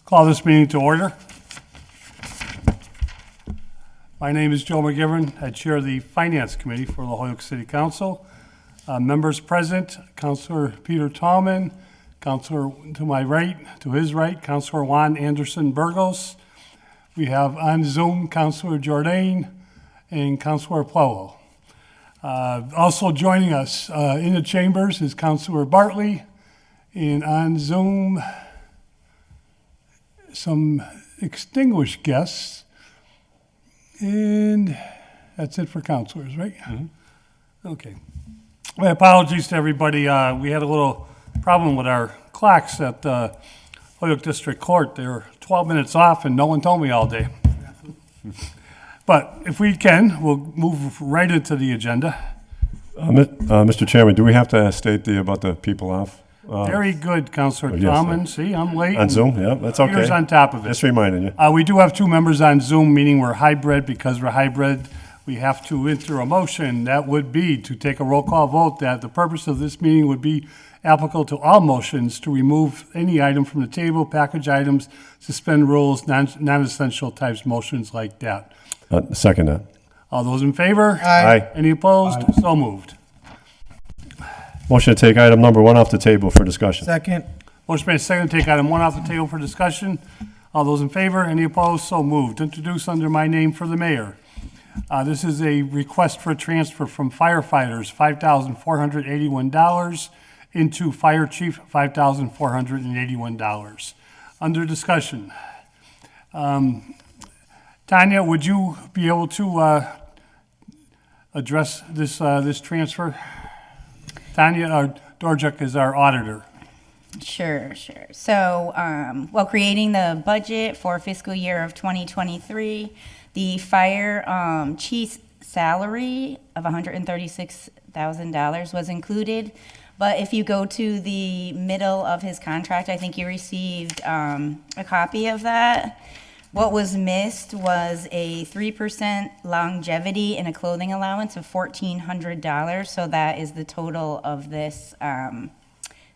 Call this meeting to order. My name is Joe McGivern. I chair the Finance Committee for the Holyoke City Council. Members present, Councilor Peter Tallman, Councilor to my right, to his right, Councilor Juan Anderson Burgos. We have on Zoom Councilor Jordan and Councilor Puello. Also joining us in the chambers is Councilor Bartley, and on Zoom, some extinguished guests, and that's it for councilors, right? Mm-hmm. Okay. My apologies to everybody. We had a little problem with our clocks at the Holyoke District Court. They were 12 minutes off, and no one told me all day. But if we can, we'll move right into the agenda. Mr. Chairman, do we have to state about the people off? Very good, Councilor yes, Tallman. See, I'm late. On Zoom? Yeah, that's okay. Peter's on top of it. Just reminding you. We do have two members on Zoom, meaning we're hybrid. Because we're hybrid, we have to enter a motion. That would be to take a roll call vote that the purpose of this meeting would be applicable to all motions to remove any item from the table, package items, suspend rules, non-essential types motions like that. Second that. All those in favor? Aye. Any opposed? Aye. So moved. Motion to take item number 1 off the table for discussion. Second. Motion made second to take item 1 off the table for discussion. All those in favor? Any opposed? So moved. Introduced under my name for the mayor. This is a request for a transfer from firefighters, $5,481, into fire chief, $5,481. Under discussion. Tanya, would you be able to address this transfer? Tanya Dorjuk is our auditor. Sure. So, while creating the budget for fiscal year of 2023, the fire chief's salary of $136,000 was included. But if you go to the middle of his contract, I think you received a copy of that. What was missed was a 3% longevity and a clothing allowance of $1,400. So that is the total of this.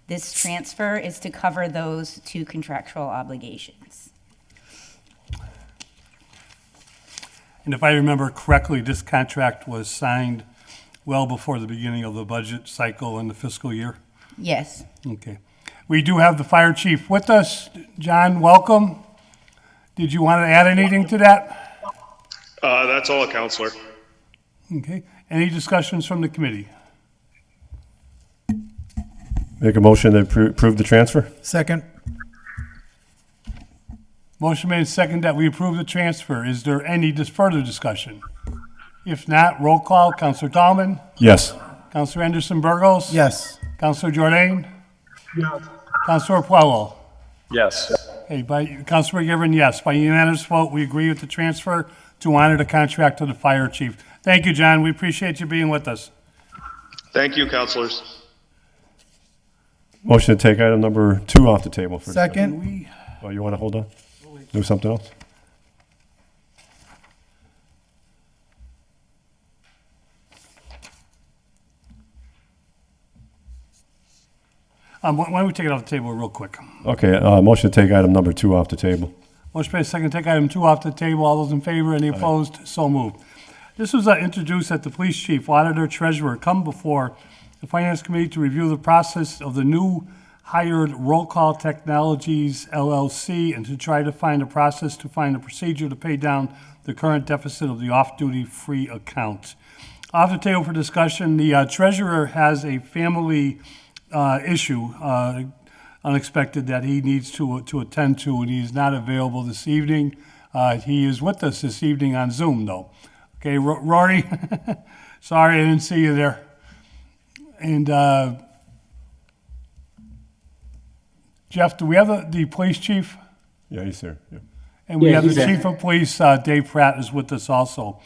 This transfer is to cover those two contractual obligations. And if I remember correctly, this contract was signed well before the beginning of the budget cycle in the fiscal year? Yes. Okay. We do have the fire chief with us. John, welcome. Did you want to add anything to that? That's all, Counselor. Okay. Any discussions from the committee? Make a motion to approve the transfer. Second. Motion made second that we approve the transfer. Is there any further discussion? If not, roll call. Councilor Tallman? Yes. Councilor Anderson Burgos? Yes. Councilor Jordan? Yes. Councilor Puello? Yes. Okay, Councilor McGivern, yes. By unanimous vote, we agree with the transfer to honor the contract to the fire chief. Thank you, John. We appreciate you being with us. Thank you, Counselors. Motion to take item number 2 off the table for discussion. Second. Oh, you want to hold on? Do something else? Why don't we take it off the table real quick? Okay, motion to take item number 2 off the table. Motion made second, take item 2 off the table. All those in favor, any opposed? So moved. This was introduced at the police chief, auditor, treasurer, come before the finance committee to review the process of the new hired RollKall Technologies LLC and to try to find a process to find a procedure to pay down the current deficit of the off-duty free account. Off the table for discussion, the treasurer has a family issue, unexpected, that he needs to attend to, and he's not available this evening. He is with us this evening on Zoom, though. Okay, Rory, sorry I didn't see you there. And Jeff, do we have the police chief? Yeah, he's here. Yeah. And we have the chief of police, Dave Pratt, is with us also.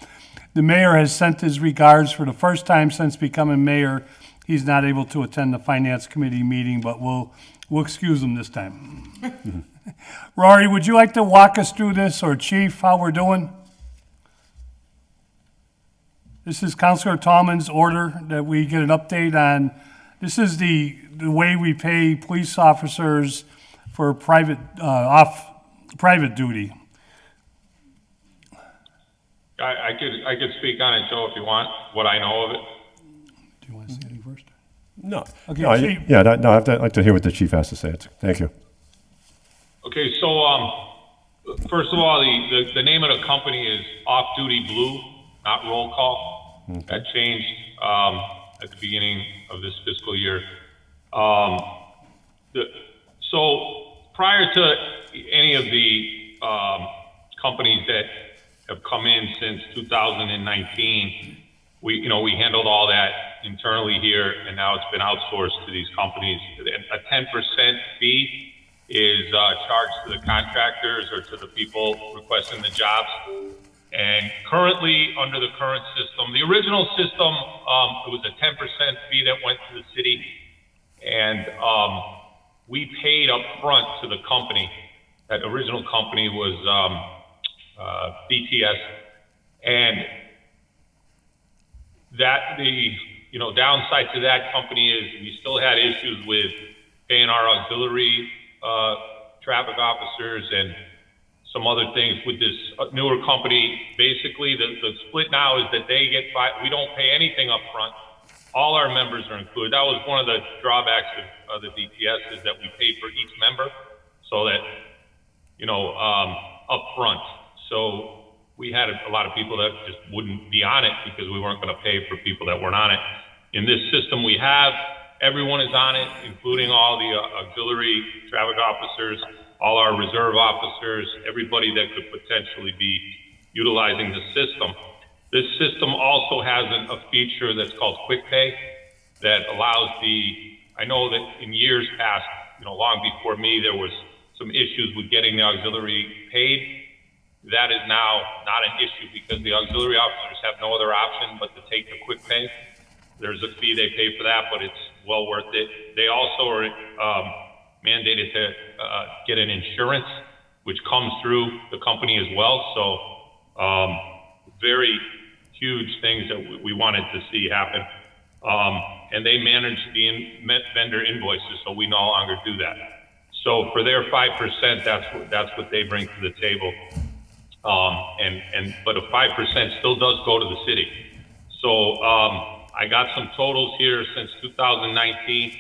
The mayor has sent his regards. For the first time since becoming mayor, he's not able to attend the finance committee meeting, but we'll excuse him this time. Rory, would you like to walk us through this, or Chief, how we're doing? This is Councilor Tallman's order that we get an update on. This is the way we pay police officers for private, private duty. I could speak on it, Joe, if you want, what I know of it. Do you want to say anything first? No. Okay, No, Chief. I'd like to hear what the chief has to say. Thank you. Okay, so, first of all, the name of the company is Off Duty Blue, not Roll Call. That changed, at the beginning of this fiscal year. So prior to any of the, companies that have come in since 2019, we handled all that internally here, and now it's been outsourced to these companies. A 10% fee is charged to the contractors or to the people requesting the jobs. And currently, under the current system, the original system, it was a 10% fee that went to the city, and we paid up front to the company. That original company was DTS, and that the downside to that company is we still had issues with paying our auxiliary traffic officers and some other things with this newer company. Basically, the split now is that they get we don't pay anything up front. All our members are included. That was one of the drawbacks of the DTS, is that we paid for each member, so that up front. So we had a lot of people that just wouldn't be on it because we weren't going to pay for people that weren't on it. In this system we have, everyone is on it, including all the auxiliary traffic officers, all our reserve officers, everybody that could potentially be utilizing the system. This system also has a feature that's called Quick Pay that allows I know that in years past, long before me, there was some issues with getting the auxiliary paid. That is now not an issue because the auxiliary officers have no other option but to take the Quick Pay. There's a fee they pay for that, but it's well worth it. They also are mandated to get an insurance, which comes through the company as well. So very huge things that we wanted to see happen. And they manage the vendor invoices, so we no longer do that. So for their 5%, that's what they bring to the table. But a 5% still does go to the city. So I got some totals here since 2019.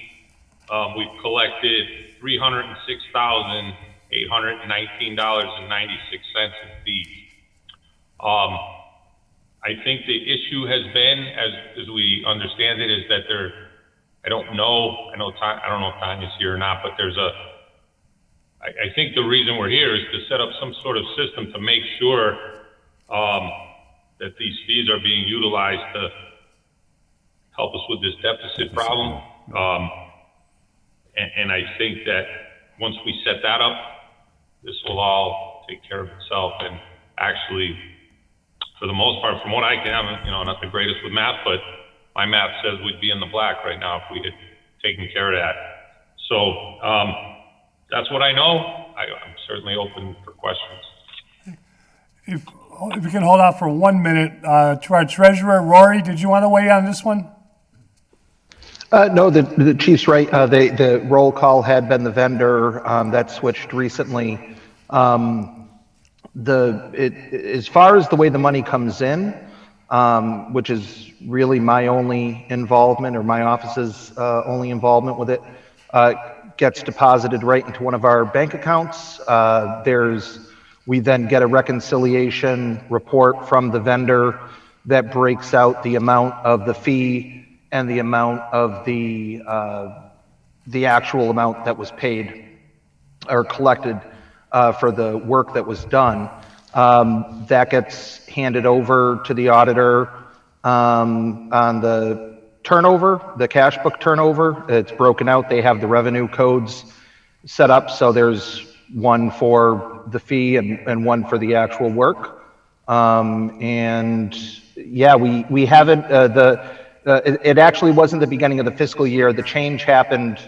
We've collected $306,819.96 in fees. I think the issue has been, as we understand it, is that I don't know if Tanya's here or not, but I think the reason we're here is to set up some sort of system to make sure that these fees are being utilized to help us with this deficit problem. And I think that once we set that up, this will all take care of itself. And actually, for the most part, from what I can, I'm not the greatest with math, but my math says we'd be in the black right now if we had taken care of that. So that's what I know. I'm certainly open for questions. If we can hold out for 1 minute, to our treasurer, Rory, did you want to weigh in on this one? No, the chief's right. The roll call had been the vendor that switched recently. As far as the way the money comes in, which is really my only involvement, or my office's only involvement with it, gets deposited right into one of our bank accounts. We then get a reconciliation report from the vendor that breaks out the amount of the fee and the amount of the actual amount that was paid or collected for the work that was done. That gets handed over to the auditor on the turnover, the cash book turnover. It's broken out. They have the revenue codes set up, so there's one for the fee and one for the actual work. And yeah, we haven't, it actually wasn't the beginning of the fiscal year. The change happened,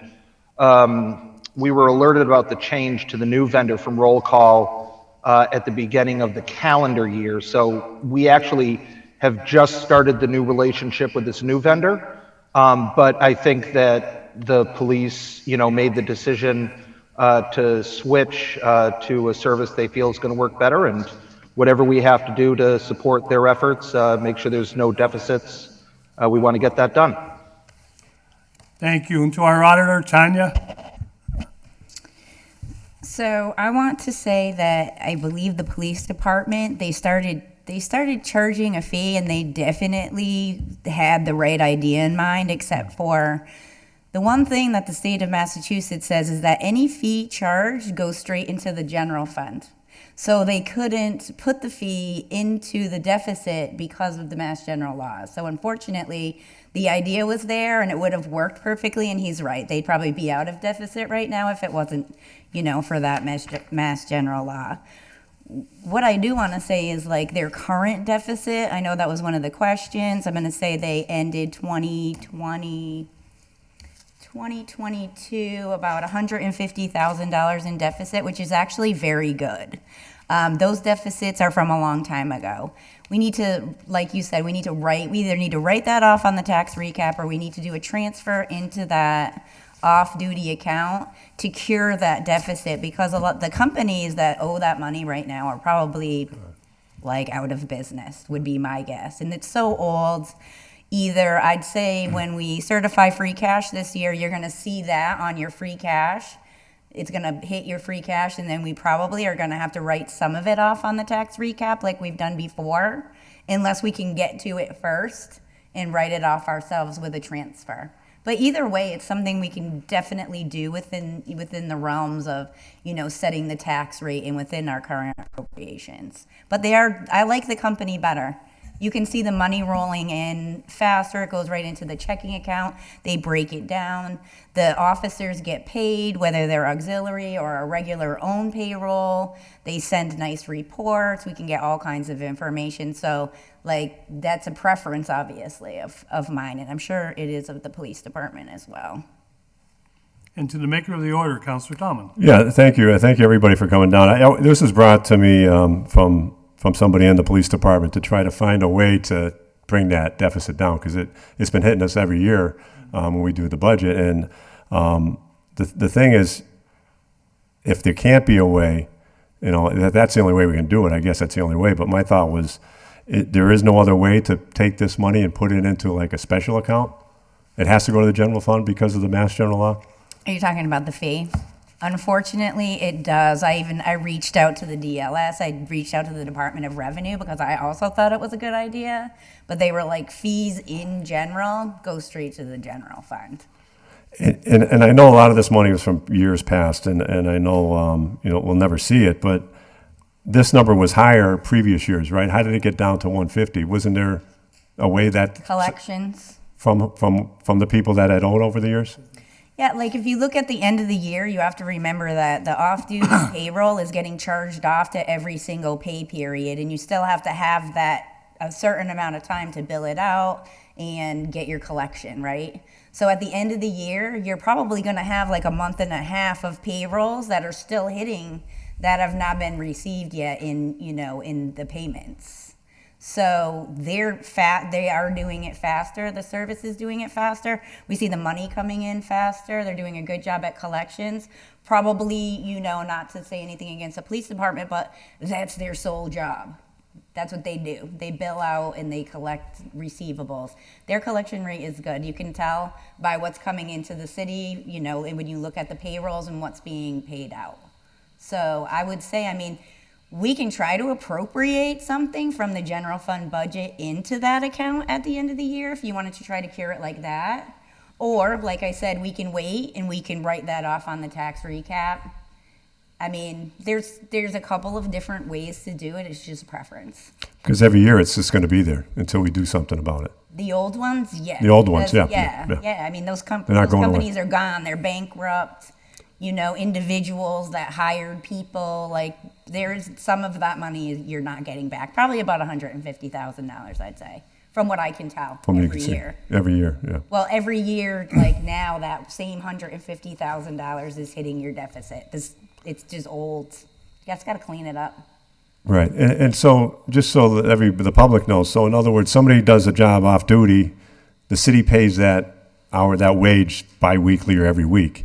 we were alerted about the change to the new vendor from Roll Call at the beginning of the calendar year. So we actually have just started the new relationship with this new vendor. But I think that the police, made the decision to switch to a service they feel is going to work better, and whatever we have to do to support their efforts, make sure there's no deficits, we want to get that done. Thank you. And to our auditor, Tanya? So I want to say that I believe the police department, they started charging a fee, and they definitely had the right idea in mind, except for the one thing that the state of Massachusetts says is that any fee charged goes straight into the general fund. So they couldn't put the fee into the deficit because of the Mass General laws. So unfortunately, the idea was there and it would have worked perfectly, and he's right. They'd probably be out of deficit right now if it wasn't, for that Mass General law. What I do want to say is, like, their current deficit, I know that was one of the questions. I'm going to say they ended 2022 about $150,000 in deficit, which is actually very good. Those deficits are from a long time ago. We need to, like you said, we either need to write that off on the tax recap, or we need to do a transfer into that off-duty account to cure that deficit, because the companies that owe that money right now are probably like out of business, would be my guess. And it's so old. Either, I'd say, when we certify free cash this year, you're going to see that on your free cash. It's going to hit your free cash, and then we probably are going to have to write some of it off on the tax recap like we've done before, unless we can get to it first and write it off ourselves with a transfer. But either way, it's something we can definitely do within the realms of, setting the tax rate and within our current appropriations. But I like the company better. You can see the money rolling in faster. It goes right into the checking account. They break it down. The officers get paid, whether they're auxiliary or a regular own payroll. They send nice reports. We can get all kinds of information. So, that's a preference, obviously, of mine, and I'm sure it is of the police department as well. And to the maker of the order, Counselor Tallman. Yeah, thank you. Thank you, everybody, for coming down. This was brought to me from somebody in the police department to try to find a way to bring that deficit down, because it's been hitting us every year when we do the budget. And the thing is, if there can't be a way, that's the only way we can do it. I guess that's the only way. But my thought was, there is no other way to take this money and put it into like a special account. It has to go to the general fund because of the Mass General law. Are you talking about the fee? Unfortunately, it does. I reached out to the DLS. I reached out to the Department of Revenue because I also thought it was a good idea. But they were like, fees in general go straight to the general fund. And I know a lot of this money was from years past, and I know we'll never see it, but this number was higher previous years, right? How did it get down to 150? Wasn't there a way that Collections. from the people that had owed over the years? Yeah, like if you look at the end of the year, you have to remember that the off-duty payroll is getting charged off to every single pay period, and you still have to have that a certain amount of time to bill it out and get your collection, right? So at the end of the year, you're probably going to have like a month and a half of payrolls that are still hitting that have not been received yet in the payments. So they are doing it faster. The service is doing it faster. We see the money coming in faster. They're doing a good job at collections. Probably, not to say anything against the police department, but that's their sole job. That's what they do. They bill out and they collect receivables. Their collection rate is good. You can tell by what's coming into the city, when you look at the payrolls and what's being paid out. So I would say, we can try to appropriate something from the general fund budget into that account at the end of the year if you wanted to try to cure it like that. Or, like I said, we can wait and we can write that off on the tax recap. There's a couple of different ways to do it. It's just preference. Because every year it's just going to be there until we do something about it. The old ones, yeah. The old ones, yeah. Yeah. Those They're not going companies away. are gone. They're bankrupt. Individuals that hired people, there's some of that money you're not getting back. Probably about $150,000, I'd say, from what I can tell, every year. Every year, yeah. Well, every year, now, that same $150,000 is hitting your deficit. It's just old. You guys got to clean it up. Right, and so just so that the public knows, so in other words, somebody does a job off duty, the city pays that wage bi-weekly or every week.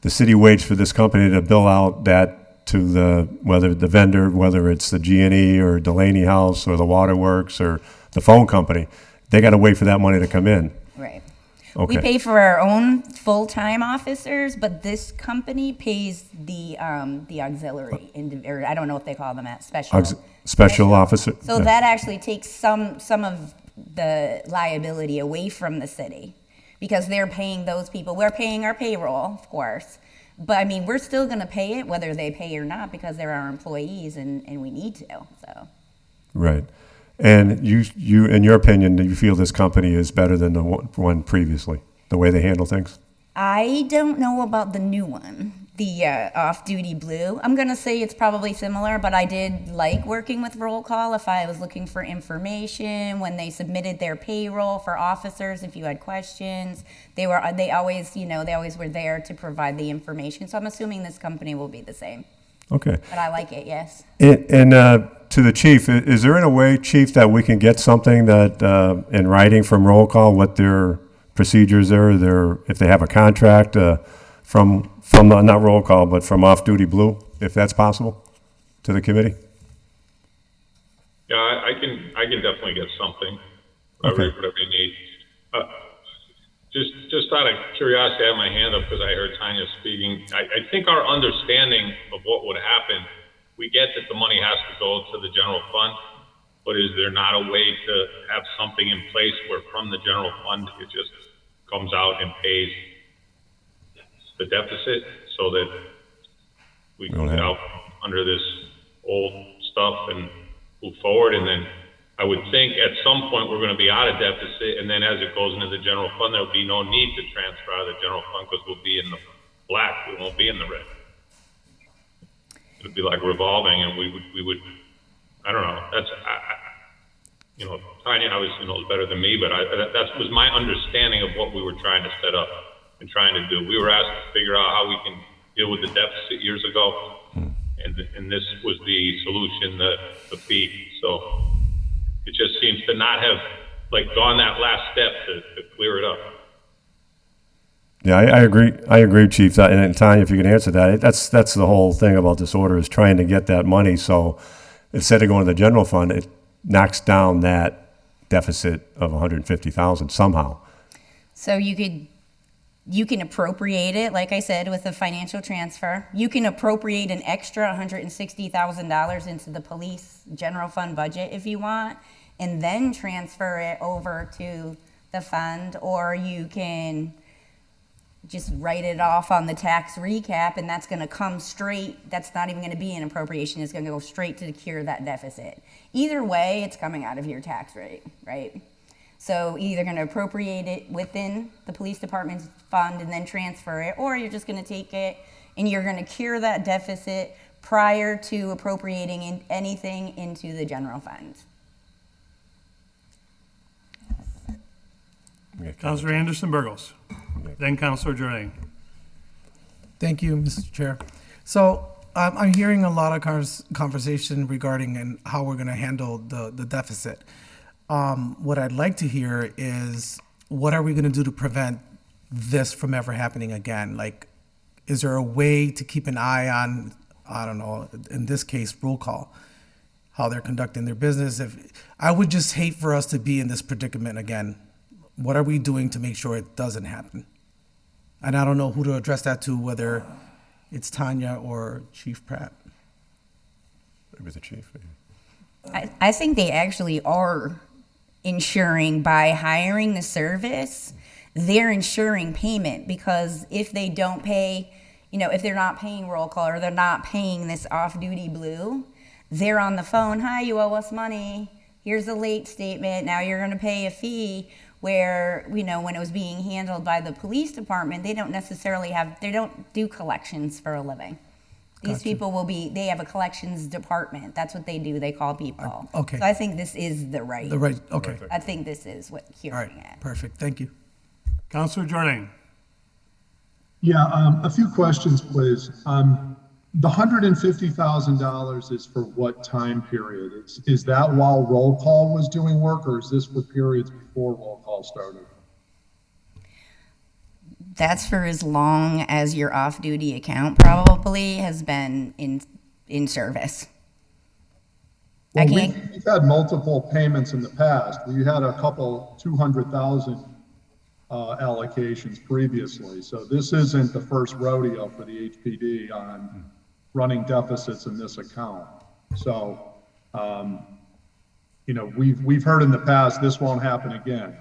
the city waits for this company to bill out that to whether the vendor, whether it's the G&E or Delaney House or the Waterworks or the phone company, they got to wait for that money to come in. Right. Okay. We pay for our own full-time officers, but this company pays the auxiliary, or I don't know what they call them at, Special officer. So yeah. that actually takes some of the liability away from the city, because they're paying those people. We're paying our payroll, of course, but I mean, we're still gonna pay it whether they pay or not, because they're our employees and we need to, so. Right. And you, in your opinion, do you feel this company is better than the one previously, the way they handle things? I don't know about the new one, the off-duty blue. I'm gonna say it's probably similar, but I did like working with RollKall if I was looking for information, when they submitted their payroll for officers, if you had questions. They always were there to provide the information. So I'm assuming this company will be the same. Okay. But I like it, yes. And to the chief, is there in a way, chief, that we can get something that in writing from RollKall, what their procedures are, if they have a contract from not RollKall, but from off-duty blue, if that's possible, to the committee? Yeah, I can definitely get something, Okay. whatever you need. Just out of curiosity, I have my hand up because I heard Tanya speaking. I think our understanding of what would happen, we get that the money has to go to the general fund, but is there not a way to have something in place where from the general fund, it just comes out and pays the deficit so that we can get out under this old stuff and move forward? And then I would think at some point we're going to be out of deficit, and then as it goes into the general fund, there'll be no need to transfer out of the general fund because we'll be in the black. We won't be in the red. It'd be like revolving, and we would. I don't know. That's Tanya obviously knows better than me, but that was my understanding of what we were trying to set up and trying to do. We were asked to figure out how we can deal with the deficit years ago, and this was the solution, the fee. So it just seems to not have gone that last step to clear it up. Yeah, I agree. I agree, Chief. And Tanya, if you can answer that, that's the whole thing about this order, is trying to get that money. So instead of going to the general fund, it knocks down that deficit of $150,000 somehow. So you can appropriate it, like I said, with a financial transfer. You can appropriate an extra $160,000 into the police general fund budget if you want, and then transfer it over to the fund, or you can just write it off on the tax recap, and that's gonna come straight. That's not even gonna be an appropriation. It's gonna go straight to cure that deficit. Either way, it's coming out of your tax rate, right? So either going to appropriate it within the police department's fund and then transfer it, or you're just going to take it and you're going to cure that deficit prior to appropriating anything into the general fund. Councilor Anderson Burgos, then Councilor Jordan. Thank you, Mr. Chair. So I'm hearing a lot of conversation regarding and how we're going to handle the deficit. What I'd like to hear is, what are we going to do to prevent this from ever happening again? Like, is there a way to keep an eye on, I don't know, in this case, RollKall, how they're conducting their business? I would just hate for us to be in this predicament again. What are we doing to make sure it doesn't happen? And I don't know who to address that to, whether it's Tanya or Chief Pratt. Maybe the chief. I think they actually are ensuring, by hiring the service, they're ensuring payment, because if they don't pay, if they're not paying RollKall or they're not paying this off-duty blue, they're on the phone, hi, you owe us money, here's a late statement, now you're going to pay a fee. Where, when it was being handled by the police department, they don't necessarily they don't do collections for a living. These Gotcha. people they have a collections department. That's what they do. They call people. Okay. So I think this is the right. Okay. I think this is what All hearing right. it. Perfect. Thank you. Councilor Jordan. Yeah, a few questions, please. The $150,000 is for what time period? Is that while RollKall was doing work, or is this for periods before RollKall started? That's for as long as your off-duty account probably has been in service. I Well, can't, we've had multiple payments in the past. We had a couple 200,000 allocations previously. So this isn't the first rodeo for the HPD on running deficits in this account. So, you know, we've heard in the past, this won't happen again.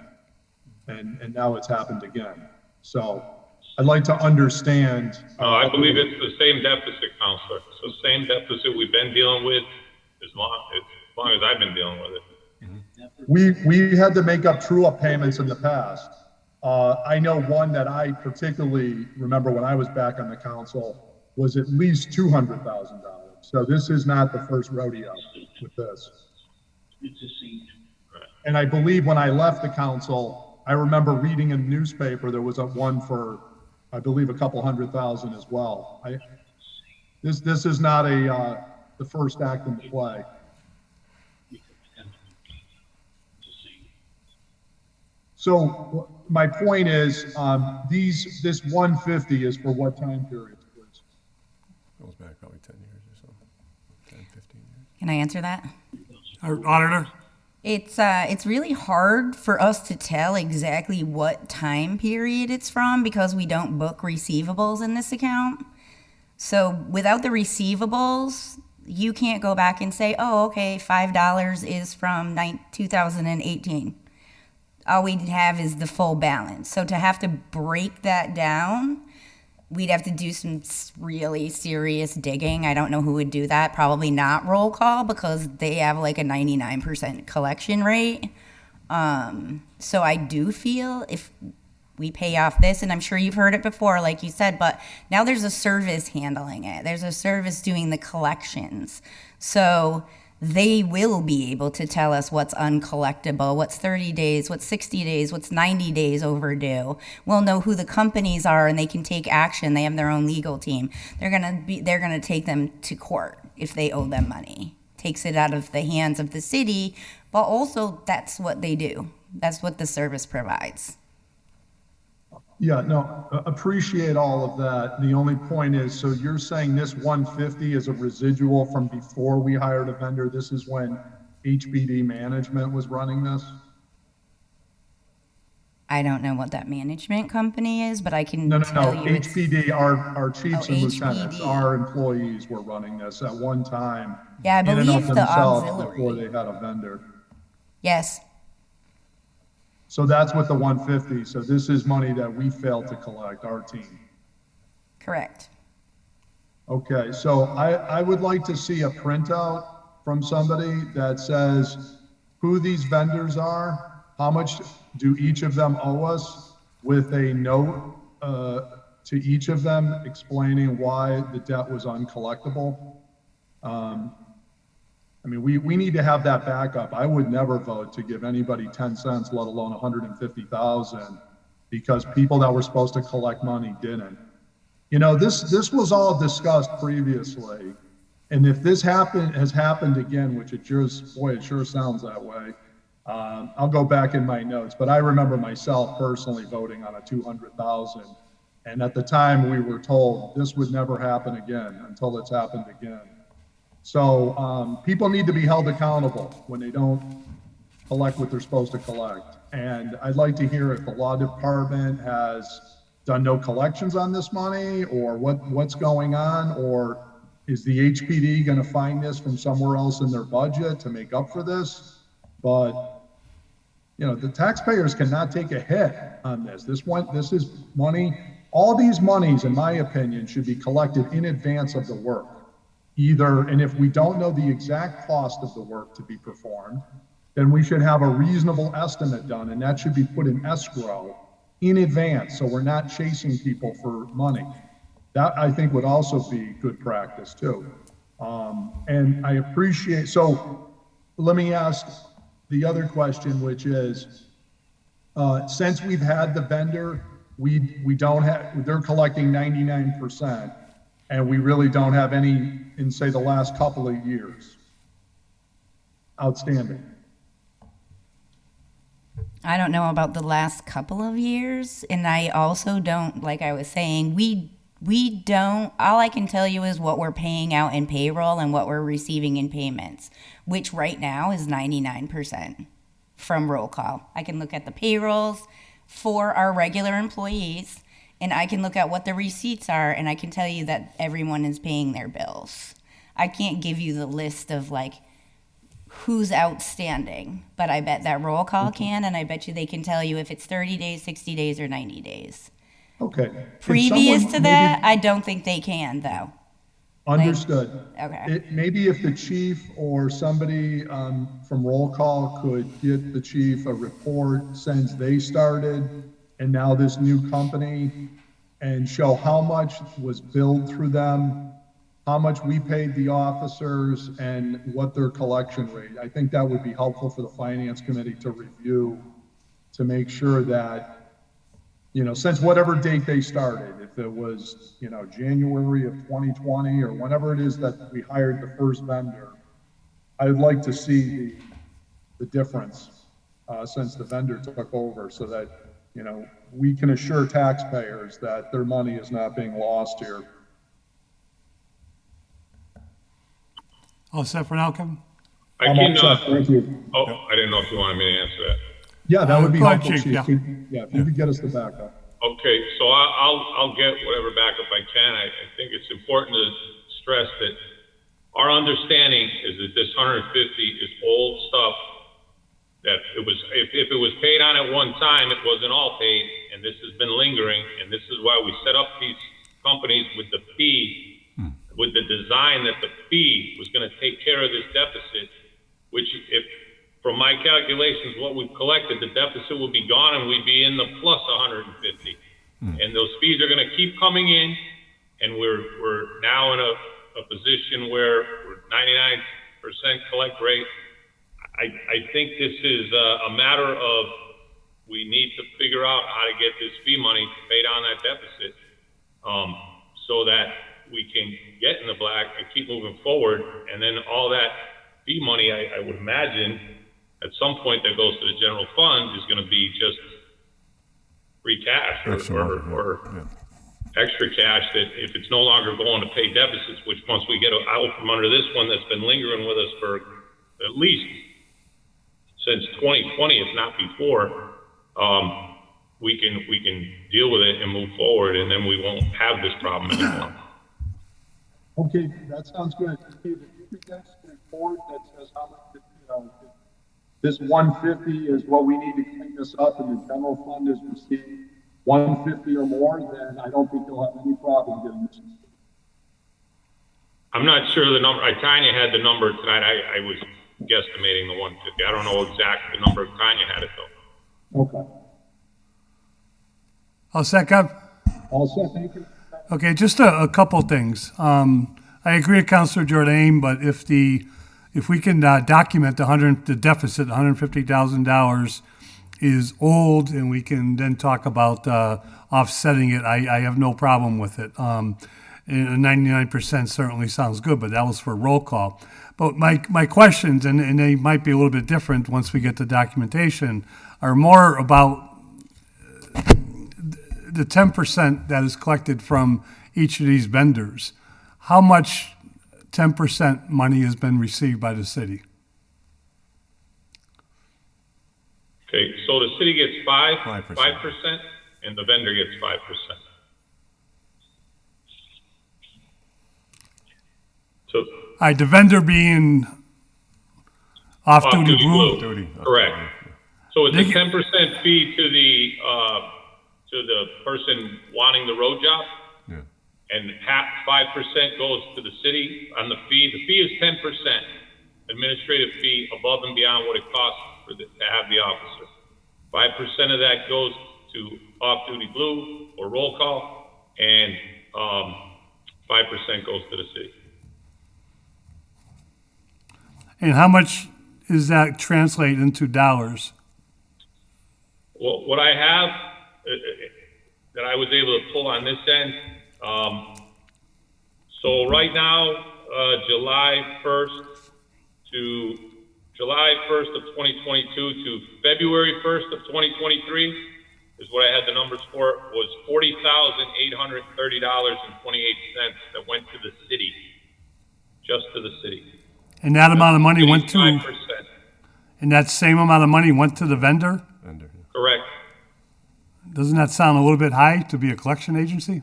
And now it's happened again. So I'd like to understand. No, I believe it's the same deficit, Counselor. So same deficit we've been dealing with as long as I've been dealing with it. We had to make up true-up payments in the past. I know one that I particularly remember when I was back on the council was at least $200,000. So this is not the first rodeo with this. And I believe when I left the council, I remember reading in the newspaper, there was a one for, I believe, a couple 100,000 as well. This is not the first act in the play. So my point is, this 150 is for what time period, please? Goes back probably 10 years or so, 10, 15 years. can I answer that? Auditor? It's really hard for us to tell exactly what time period it's from because we don't book receivables in this account. So without the receivables, you can't go back and say, oh, okay, $5 is from 2018. All we'd have is the full balance. So to have to break that down, we'd have to do some really serious digging. I don't know who would do that. Probably not roll call because they have like a 99% collection rate. So I do feel if we pay off this, and I'm sure you've heard it before, like you said, but now there's a service handling it. There's a service doing the collections. So they will be able to tell us what's uncollectible, what's 30 days, what's 60 days, what's 90 days overdue. We'll know who the companies are and they can take action. They have their own legal team. They're gonna take them to court if they owe them money. Takes it out of the hands of the city, but also that's what they do. That's what the service provides. Yeah, no, appreciate all of that. The only point is, so you're saying this 150 is a residual from before we hired a vendor? This is when HBD management was running this? I don't know what that management company is, but I can tell you it's- HPD, our chiefs and lieutenants, HPD. our employees were running this at one time. Yeah, I in and of believe the themselves auxiliary. before they had a vendor. Yes, So that's what the 150, so this is money that we failed to collect, our team. correct. Okay, so I would like to see a printout from somebody that says who these vendors are, how much do each of them owe us, with a note to each of them explaining why the debt was uncollectible. I mean, we need to have that backup. I would never vote to give anybody 10 cents, let alone 150,000, because people that were supposed to collect money didn't. You know, this was all discussed previously. And if this has happened again, which it sure sounds that way. I'll go back in my notes, but I remember myself personally voting on a 200,000. And at the time we were told this would never happen again until it's happened again. So people need to be held accountable when they don't collect what they're supposed to collect. And I'd like to hear if the law department has done no collections on this money, or what's going on, or is the HPD going to find this from somewhere else in their budget to make up for this? But you know, the taxpayers cannot take a hit on this. This is money. All these monies, in my opinion, should be collected in advance of the work. And if we don't know the exact cost of the work to be performed, then we should have a reasonable estimate done, and that should be put in escrow in advance, so we're not chasing people for money. That, I think, would also be good practice too. And I appreciate, so let me ask the other question, which is, since we've had the vendor, we don't have, they're collecting 99%, and we really don't have any in, say, the last couple of years. Outstanding. I don't know about the last couple of years, and I also don't, like I was saying, we don't, all I can tell you is what we're paying out in payroll and what we're receiving in payments, which right now is 99% from roll call. I can look at the payrolls for our regular employees, and I can look at what the receipts are, and I can tell you that everyone is paying their bills. I can't give you the list of like who's outstanding, but I bet that roll call can, and I bet you they can tell you if it's 30 days, 60 days, or 90 days. Okay. If Previous someone to that, I don't think they can, though. Understood. Okay. Maybe if the chief or somebody from roll call could get the chief a report since they started and now this new company, and show how much was billed through them, how much we paid the officers, and what their collection rate. I think that would be helpful for the finance committee to review, to make sure that, you know, since whatever date they started, if it was, you know, January of 2020 or whenever it is that we hired the first vendor, I would like to see the difference since the vendor took over, so that, you know, we can assure taxpayers that their money is not being lost here. All set for now, Kevin? I I'm can, all set. Thank you. oh, I didn't know if you wanted me to answer that. Yeah, that would be Go ahead, helpful, Chief, Chief. yeah. If you could get us the backup. Okay, so I'll get whatever backup I can. I think it's important to stress that our understanding is that this 150 is old stuff, that it was, if it was paid on at one time, it wasn't all paid, and this has been lingering, and this is why we set up these companies with the fee, with the design that the fee was gonna take care of this deficit, which if, from my calculations, what we've collected, the deficit will be gone and we'd be in the plus 150. And those fees are gonna keep coming in, and we're now in a position where we're 99% collect rate. I think this is a matter of, we need to figure out how to get this fee money to pay down that deficit, so that we can get in the black and keep moving forward. And then all that fee money, I would imagine, at some point that goes to the general fund is gonna be just free cash or extra cash, that if it's no longer going to pay deficits, which once we get out from under this one that's been lingering with us for at least since 2020, if not before, we can deal with it and move forward, and then we won't have this problem anymore. Okay, that sounds good. Steve, if you could get a report that says how much, you know, this 150 is what we need to clean this up, and the general fund is receiving 150 or more, then I don't think you'll have any problem getting this. I'm not sure the number. Tanya had the number tonight. I was guesstimating the 150. I don't know exact the number. Tanya had it though. Okay. All set, Kev? All set, thank you. Okay, just a couple things. I agree with Councilor Jordan, but if we can document the deficit, $150,000 is old, and we can then talk about offsetting it, I have no problem with it. And 99% certainly sounds good, but that was for roll call. But my questions, and they might be a little bit different once we get the documentation, are more about the 10% that is collected from each of these vendors. How much 10% money has been received by the city? Okay, so the city gets 5%. 5%, and the vendor gets 5%. So All right, the vendor being off-duty blue. Duty. Correct. So it's They a get- 10% fee to the person wanting the road job, Yeah. and 5% goes to the city on the fee. The fee is 10%, administrative fee above and beyond what it costs to have the officer. 5% of that goes to off-duty blue or roll call, and 5% goes to the city. And how much is that translate into dollars? Well, what I have that I was able to pull on this end, so right now, July 1st to July 1st of 2022 to February 1st of 2023 is what I had the numbers for, was $40,830.28 that went to the city, just to the city. And that amount of money went to, 85%. and that same amount of money went to the vendor? Correct. Doesn't that sound a little bit high to be a collection agency?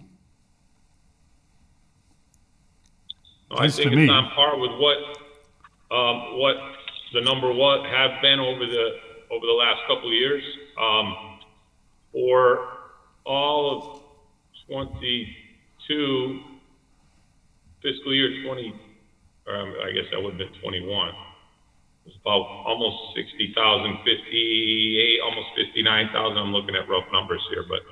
I Nice think to me. it's on par with what the number have been over the last couple of years. For all of 22, fiscal year 20, I guess that would have been 21. It was about almost 60,000, 58, almost 59,000. I'm looking at rough numbers here, but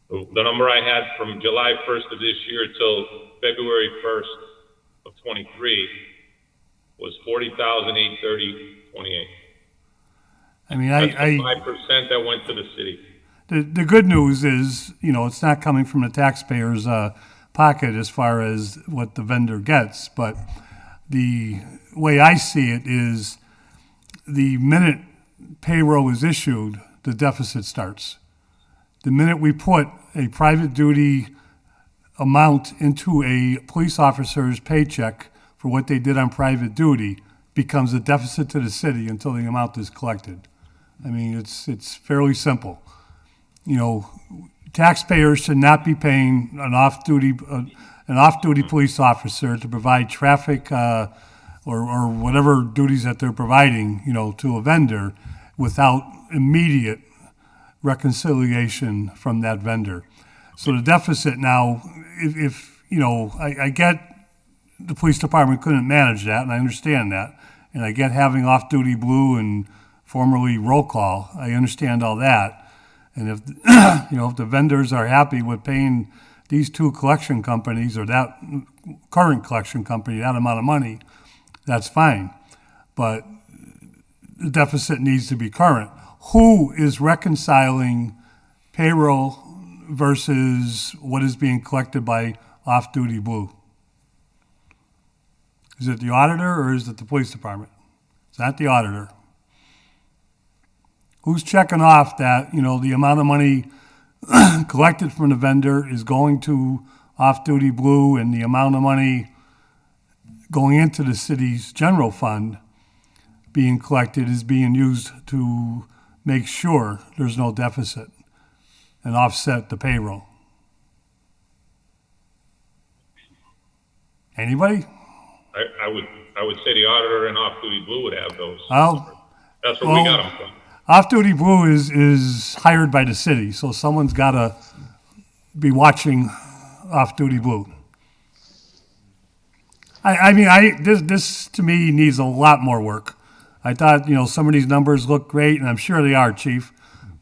the number I had from July 1st of this year till February 1st of 23 was $40,830.28. I mean, That's I 5% that went to the city. the good news is, it's not coming from the taxpayer's pocket as far as what the vendor gets, but the way I see it is the minute payroll is issued, the deficit starts. The minute we put a private duty amount into a police officer's paycheck for what they did on private duty becomes a deficit to the city until the amount is collected. I mean, it's fairly simple. Taxpayers should not be paying an off-duty police officer to provide traffic or whatever duties that they're providing, to a vendor without immediate reconciliation from that vendor. So the deficit now, if I get the police department couldn't manage that, and I understand that, and I get having off-duty blue and formerly RollKall, I understand all that. And if if the vendors are happy with paying these two collection companies or that current collection company that amount of money, that's fine. But the deficit needs to be current. Who is reconciling payroll versus what is being collected by off-duty blue? Is it the auditor or is it the police department? It's not the auditor. Who's checking off that, the amount of money collected from the vendor is going to off-duty blue and the amount of money going into the city's general fund being collected is being used to make sure there's no deficit and offset the payroll? Anybody? I would say the auditor and off-duty blue would have those. Well, That's where we got them from. off-duty blue is hired by the city, so someone's got to be watching off-duty blue. This to me needs a lot more work. I thought, some of these numbers look great, and I'm sure they are, Chief,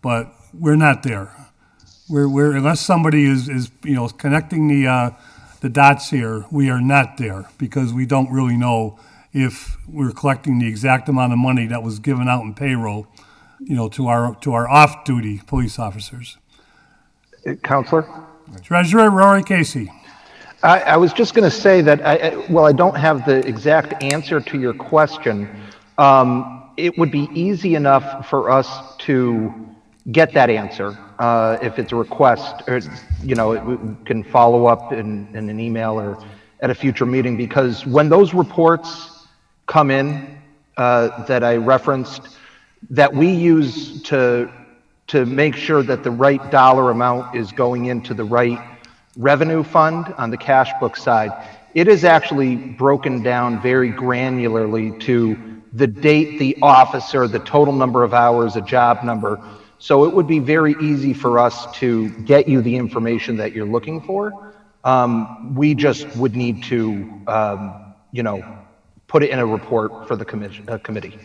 but we're not there. We're unless somebody is connecting the dots here, we are not there because we don't really know if we're collecting the exact amount of money that was given out in payroll, to our off-duty police officers. Counselor? Treasurer Rory Casey. I was just going to say that, I don't have the exact answer to your question. It would be easy enough for us to get that answer if it's a request, or, we can follow up in an email or at a future meeting, because when those reports come in that I referenced, that we use to make sure that the right dollar amount is going into the right revenue fund on the cash book side, it is actually broken down very granularly to the date, the officer, the total number of hours, a job number. So it would be very easy for us to get you the information that you're looking for. We just would need to, put it in a report for the committee.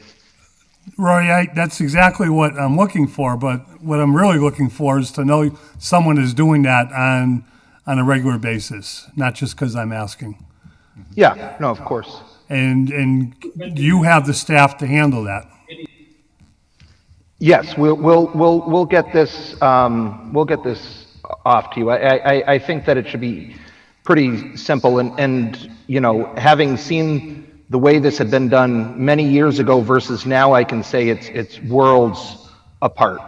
Rory, that's exactly what I'm looking for, but what I'm really looking for is to know someone is doing that on a regular basis, not just because I'm asking. Yeah, no, of course. And do you have the staff to handle that? Yes, we'll get this off to you. I think that it should be pretty simple, and having seen the way this had been done many years ago versus now, I can say it's worlds apart.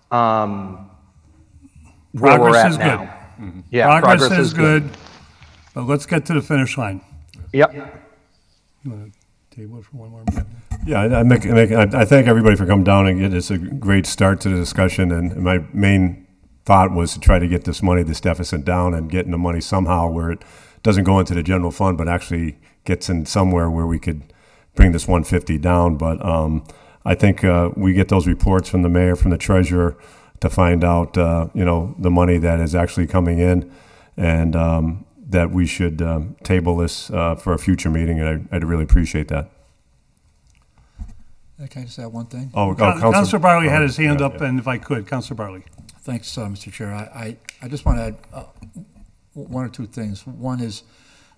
Where we're Progress at is now. good. Yeah, Progress is good, but let's get to the finish line. Yep. You want to table it for one more minute? Yeah, I thank everybody for coming down, and it's a great start to the discussion, and my main thought was to try to get this money, this deficit down, and getting the money somehow where it doesn't go into the general fund, but actually gets in somewhere where we could bring this 150 down. But I think we get those reports from the mayor, from the treasurer, to find out, the money that is actually coming in, and that we should table this for a future meeting, and I'd really appreciate that. Can I just add one thing? Councilor Bartley had his hand yeah, up, and if I could, Councilor Bartley. Thanks, Mr. Chair. I just want to add one or two things. One is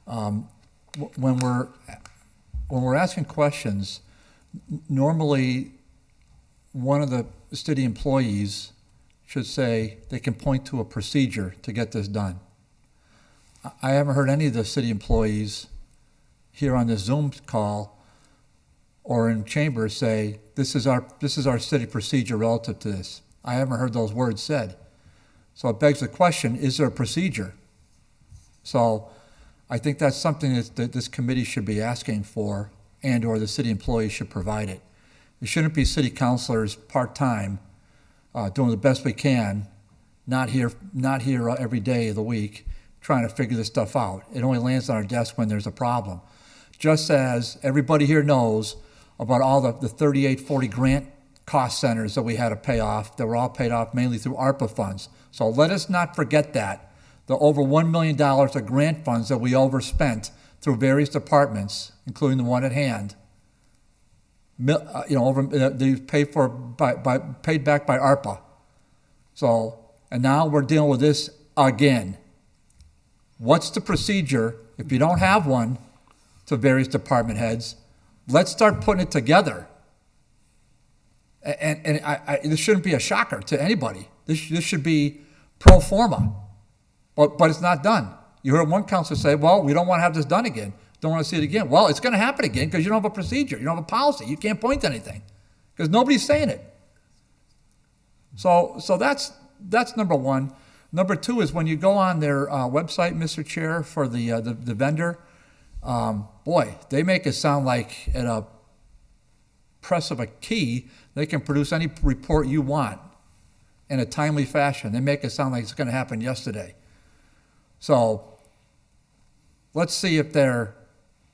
when we're asking questions, normally one of the city employees should say they can point to a procedure to get this done. I haven't heard any of the city employees here on this Zoom call or in chambers say, this is our city procedure relative to this. I haven't heard those words said. So it begs the question, is there a procedure? So I think that's something that this committee should be asking for, and or the city employees should provide it. It shouldn't be city councilors part-time doing the best we can, not here every day of the week, trying to figure this stuff out. It only lands on our desk when there's a problem. Just as everybody here knows about all the 3840 grant cost centers that we had to pay off, that were all paid off mainly through ARPA funds. So let us not forget that. The over $1 million of grant funds that we overspent through various departments, including the one at hand, they paid back by ARPA. So, and now we're dealing with this again. What's the procedure if you don't have one to various department heads? Let's start putting it together. And this shouldn't be a shocker to anybody. This should be pro forma, but it's not done. You heard one councilor say, well, we don't want to have this done again. Don't want to see it again. Well, it's going to happen again because you don't have a procedure. You don't have a policy. You can't point to anything because nobody's saying it. So that's number one. Number two is when you go on their website, Mr. Chair, for the vendor, boy, they make it sound like at a press of a key, they can produce any report you want in a timely fashion. They make it sound like it's going to happen yesterday. So let's see if their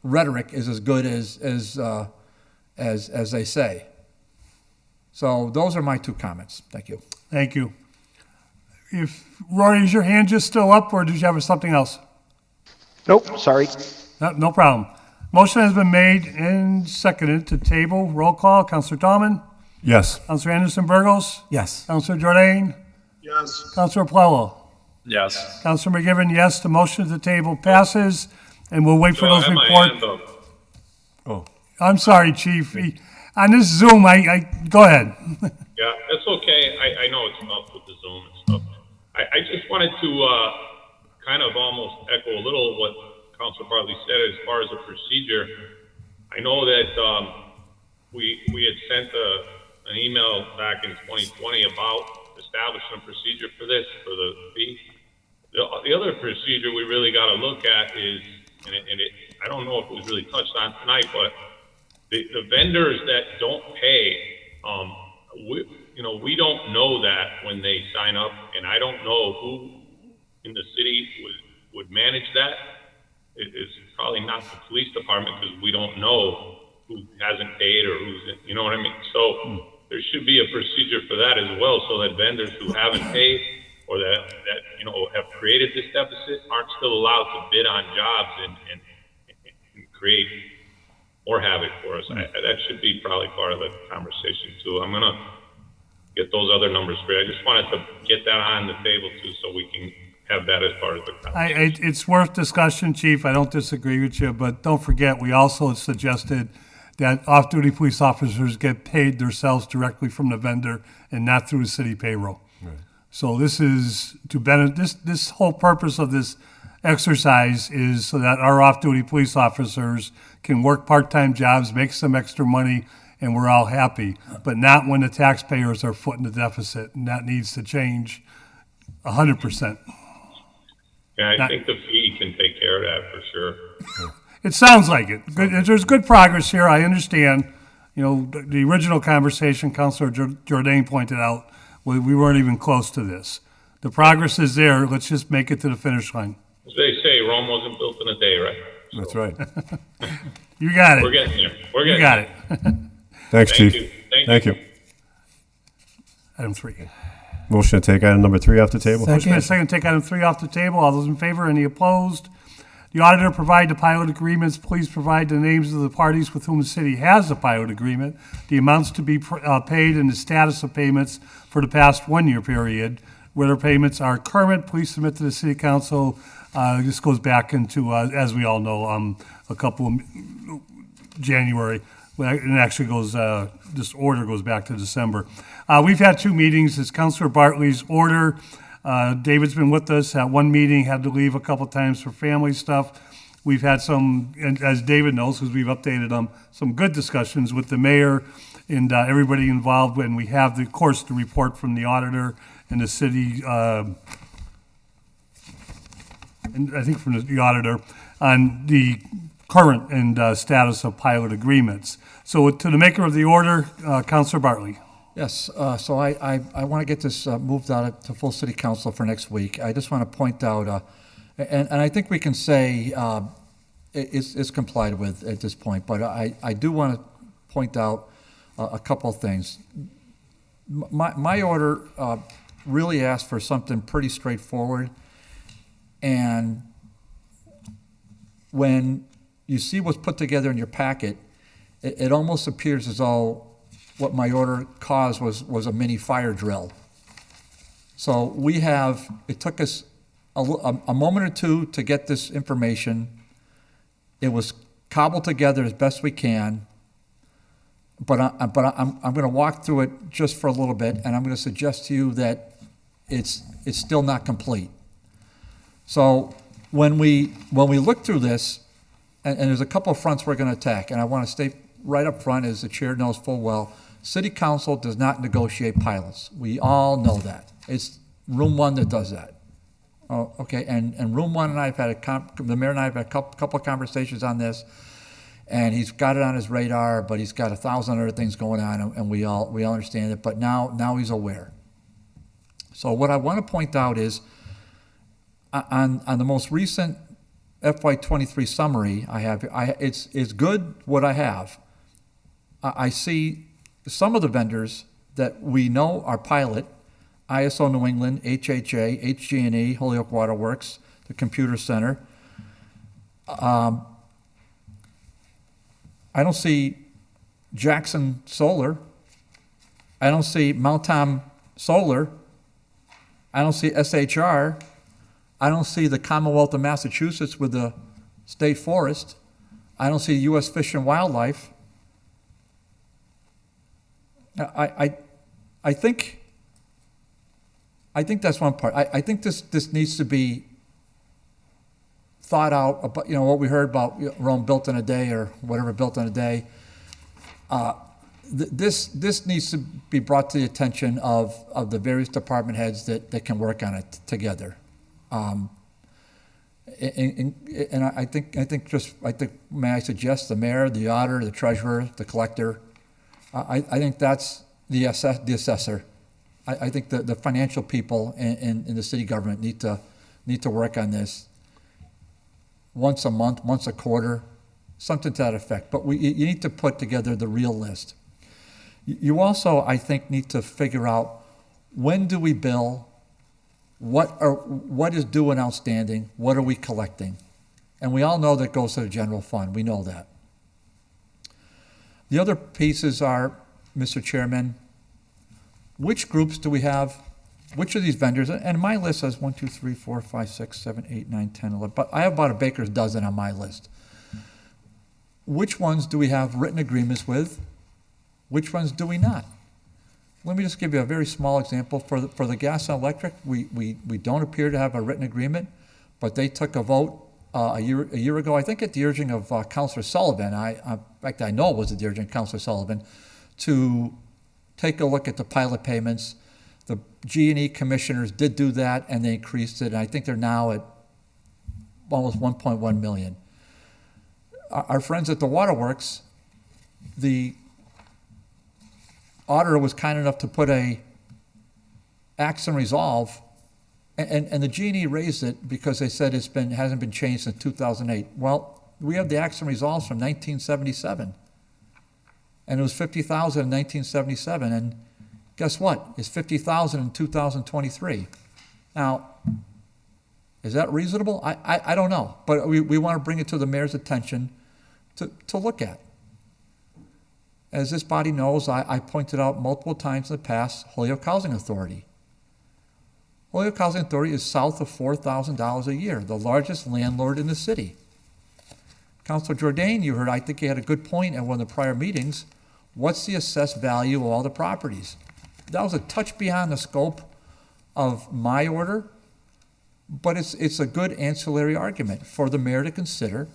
rhetoric is as good as they say. So those are my two comments. Thank you. Thank you. Rory, is your hand just still up, or did you have something else? Nope, sorry. No problem. Motion has been made and seconded to table. Roll call. Councilor Tallman? Yes. Councilor Anderson Burgos? Yes. Councilor Jordan? Yes. Councilor Plello? Yes. Councilor McGivern, yes. The motion to table passes, and we'll wait for So I those have my reports. hand up. Oh, I'm sorry, Chief. On this Zoom, I go ahead. Yeah, that's okay. I know it's tough with the Zoom and stuff. I just wanted to kind of almost echo a little what Councilor Bartley said as far as a procedure. I know that we had sent an email back in 2020 about establishing a procedure for this, for the fee. The other procedure we really got to look at is, I don't know if it was really touched on tonight, but the vendors that don't pay, we don't know that when they sign up, and I don't know who in the city would manage that. It's probably not the police department because we don't know who hasn't paid or who's, you know what I mean? So there should be a procedure for that as well, so that vendors who haven't paid or that have created this deficit aren't still allowed to bid on jobs and create more havoc for us. That should be probably part of the conversation too. I'm gonna get those other numbers straight. I just wanted to get that on the table too, so we can have that as part of the conversation. It's worth discussion, Chief. I don't disagree with you, but don't forget, we also suggested that off-duty police officers get paid themselves directly from the vendor and not through the city payroll. Right. So this is to benefit, this whole purpose of this exercise is so that our off-duty police officers can work part-time jobs, make some extra money, and we're all happy, but not when the taxpayers are footing the deficit, and that needs to change 100%. Yeah, I think the fee can take care of that for sure. It sounds like it. Good, there's good progress here, I understand. You know, the original conversation, Councilor Jordan pointed out, we weren't even close to this. The progress is there, let's just make it to the finish line. As they say, Rome wasn't built in a day, right? That's right. You got it. We're getting there. We're You getting got there. it. Thanks, Thank Chief. you. Thank you. Item 3. Motion to take item number 3 off the table? Motion and a second, take item 3 off the table. All those in favor, any opposed? The auditor provide the pilot agreements. Please provide the names of the parties with whom the city has a pilot agreement, the amounts to be paid, and the status of payments for the past 1-year period. Whether payments are current, please submit to the city council. This goes back into, as we all know, a couple of January. It actually goes, this order goes back to December. We've had 2 meetings. It's Councilor Bartley's order. David's been with us at one meeting, had to leave a couple times for family stuff. We've had some, and as David knows, because we've updated them, some good discussions with the mayor and everybody involved. And we have, of course, the report from the auditor and the city, and I think from the auditor, on the current and status of pilot agreements. So to the maker of the order, Councilor Bartley. Yes, so I want to get this moved out to full city council for next week. I just want to point out, and I think we can say it's complied with at this point, but I do want to point out a couple of things. My order really asked for something pretty straightforward, and when you see what's put together in your packet, it almost appears as though what my order caused was a mini fire drill. So it took us a moment or two to get this information. It was cobbled together as best we can, but I'm going to walk through it just for a little bit, and I'm going to suggest to you that it's still not complete. So when we look through this, and there's a couple of fronts we're going to attack, and I want to state right up front, as the chair knows full well, City Council does not negotiate pilots. We all know that. It's Room 1 that does that. Oh, okay, and Room 1 and I have had the mayor and I have had a couple of conversations on this, and he's got it on his radar, but he's got 1,000 other things going on, and we all understand it, but now he's aware. So what I want to point out is, on the most recent FY23 summary it's good what I have. I see some of the vendors that we know are pilot, ISO New England, HHA, HG&E, Holyoke Water Works, the Computer Center. I don't see Jackson Solar. I don't see Mount Tom Solar. I don't see SHR. I don't see the Commonwealth of Massachusetts with the state forest. I don't see U.S. Fish and Wildlife. I think that's one part. I think this needs to be thought out about, what we heard about Rome built in a day or whatever built in a day. This needs to be brought to the attention of the various department heads that can work on it together. And I think, may I suggest the mayor, the auditor, the treasurer, the collector. I think that's the assessor. I think the financial people in the city government need to work on this once a month, once a quarter, something to that effect. But you need to put together the real list. You also, I think, need to figure out, when do we bill? What is due and outstanding? What are we collecting? And we all know that goes to the general fund. We know that. The other pieces are, Mr. Chairman, which groups do we have? Which of these vendors? And my list says 1, 2, 3, 4, 5, 6, 7, 8, 9, 10, 11. But I have about a baker's dozen on my list. Which ones do we have written agreements with? Which ones do we not? Let me just give you a very small example. For the gas and electric, we don't appear to have a written agreement, but they took a vote a year ago, I think at the urging of Councilor Sullivan, in fact, I know it was at the urging of Councilor Sullivan, to take a look at the pilot payments. The G&E commissioners did do that, and they increased it, and I think they're now at almost 1.1 million. Our friends at the Waterworks, the auditor was kind enough to put a acts and resolve, and the G&E raised it because they said hasn't been changed since 2008. Well, we have the acts and resolves from 1977, and it was 50,000 in 1977, and guess what? It's 50,000 in 2023. Now, is that reasonable? I don't know, but we want to bring it to the mayor's attention to look at. As this body knows, I pointed out multiple times in the past, Holyoke Housing Authority. Holyoke Housing Authority is south of $4,000 a year, the largest landlord in the city. Councilor Jordan, you heard, I think he had a good point at one of the prior meetings. What's the assessed value of all the properties? That was a touch beyond the scope of my order, but it's a good ancillary argument for the mayor to consider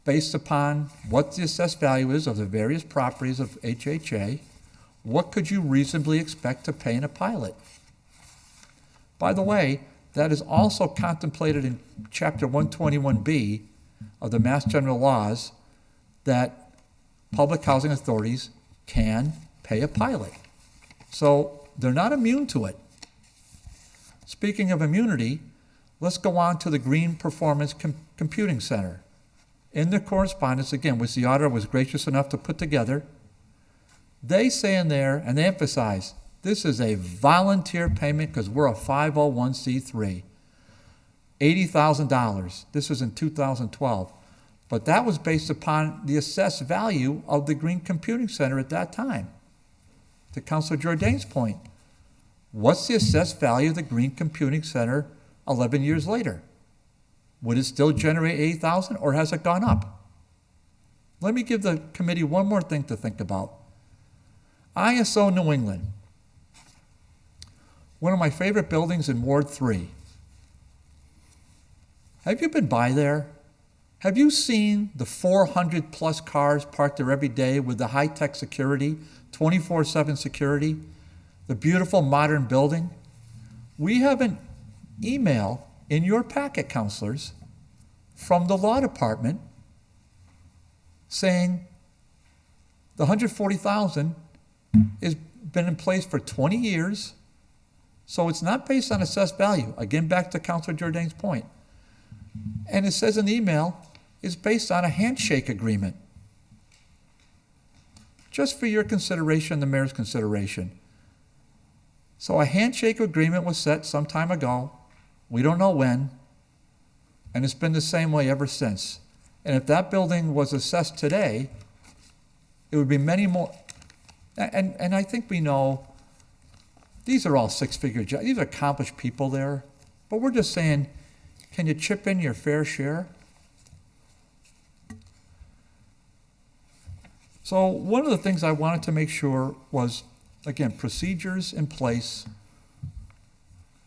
based upon what the assessed value is of the various properties of HHA. What could you reasonably expect to pay in a pilot? By the way, that is also contemplated in Chapter 121B of the Mass General Laws, that public housing authorities can pay a pilot. So they're not immune to it. Speaking of immunity, let's go on to the Green Performance Computing Center. In the correspondence, again, which the auditor was gracious enough to put together, they say in there, and they emphasize, this is a volunteer payment because we're a 501c3. $80,000. This was in 2012. But that was based upon the assessed value of the Green Computing Center at that time. To Councilor Jordan's point, what's the assessed value of the Green Computing Center 11 years later? Would it still generate $80,000 or has it gone up? Let me give the committee one more thing to think about. ISO New England, one of my favorite buildings in Ward 3. Have you been by there? Have you seen the 400 plus cars parked there every day with the high-tech security, 24/7 security, the beautiful modern building? We have an email in your packet, councilors, from the law department saying the $140,000 has been in place for 20 years, so it's not based on assessed value. Again, back to Councilor Jordan's point. And it says in the email, it's based on a handshake agreement. Just for your consideration, the mayor's consideration. So a handshake agreement was set some time ago. We don't know when. And it's been the same way ever since. And if that building was assessed today, it would be many more. And I think we know these are all six-figure jobs. These are accomplished people there. But we're just saying, can you chip in your fair share? So one of the things I wanted to make sure was, again, procedures in place.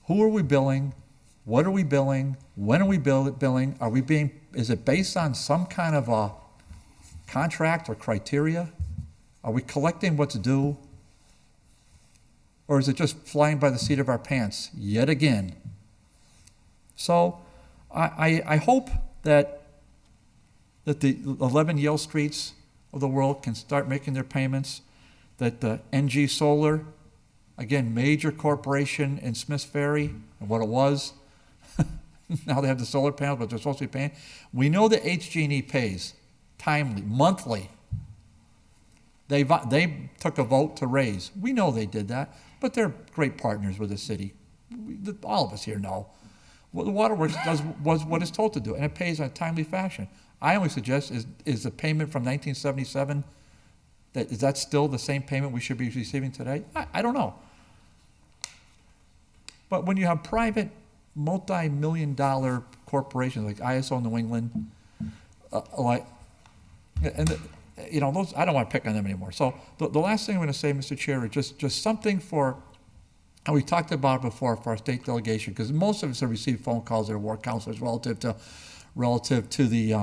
Who are we billing? What are we billing? When are we billing? Is it based on some kind of a contract or criteria? Are we collecting what's due? Or is it just flying by the seat of our pants yet again? So I hope that the 11 Yale Streets of the world can start making their payments, that the NG Solar, again, major corporation in Smiths Ferry, and what it was, now they have the solar panels, but they're supposed to be paying. We know that HG&E pays timely, monthly. They took a vote to raise. We know they did that, but they're great partners with the city. All of us here know. What the Waterworks was what it's told to do, and it pays in a timely fashion. I only suggest is the payment from 1977, is that still the same payment we should be receiving today? I don't know. But when you have private, multi-million-dollar corporations like ISO New England, those, I don't want to pick on them anymore. So the last thing I'm going to say, Mr. Chair, is just something for and we talked about it before for our state delegation, because most of us have received phone calls that are ward counselors relative to the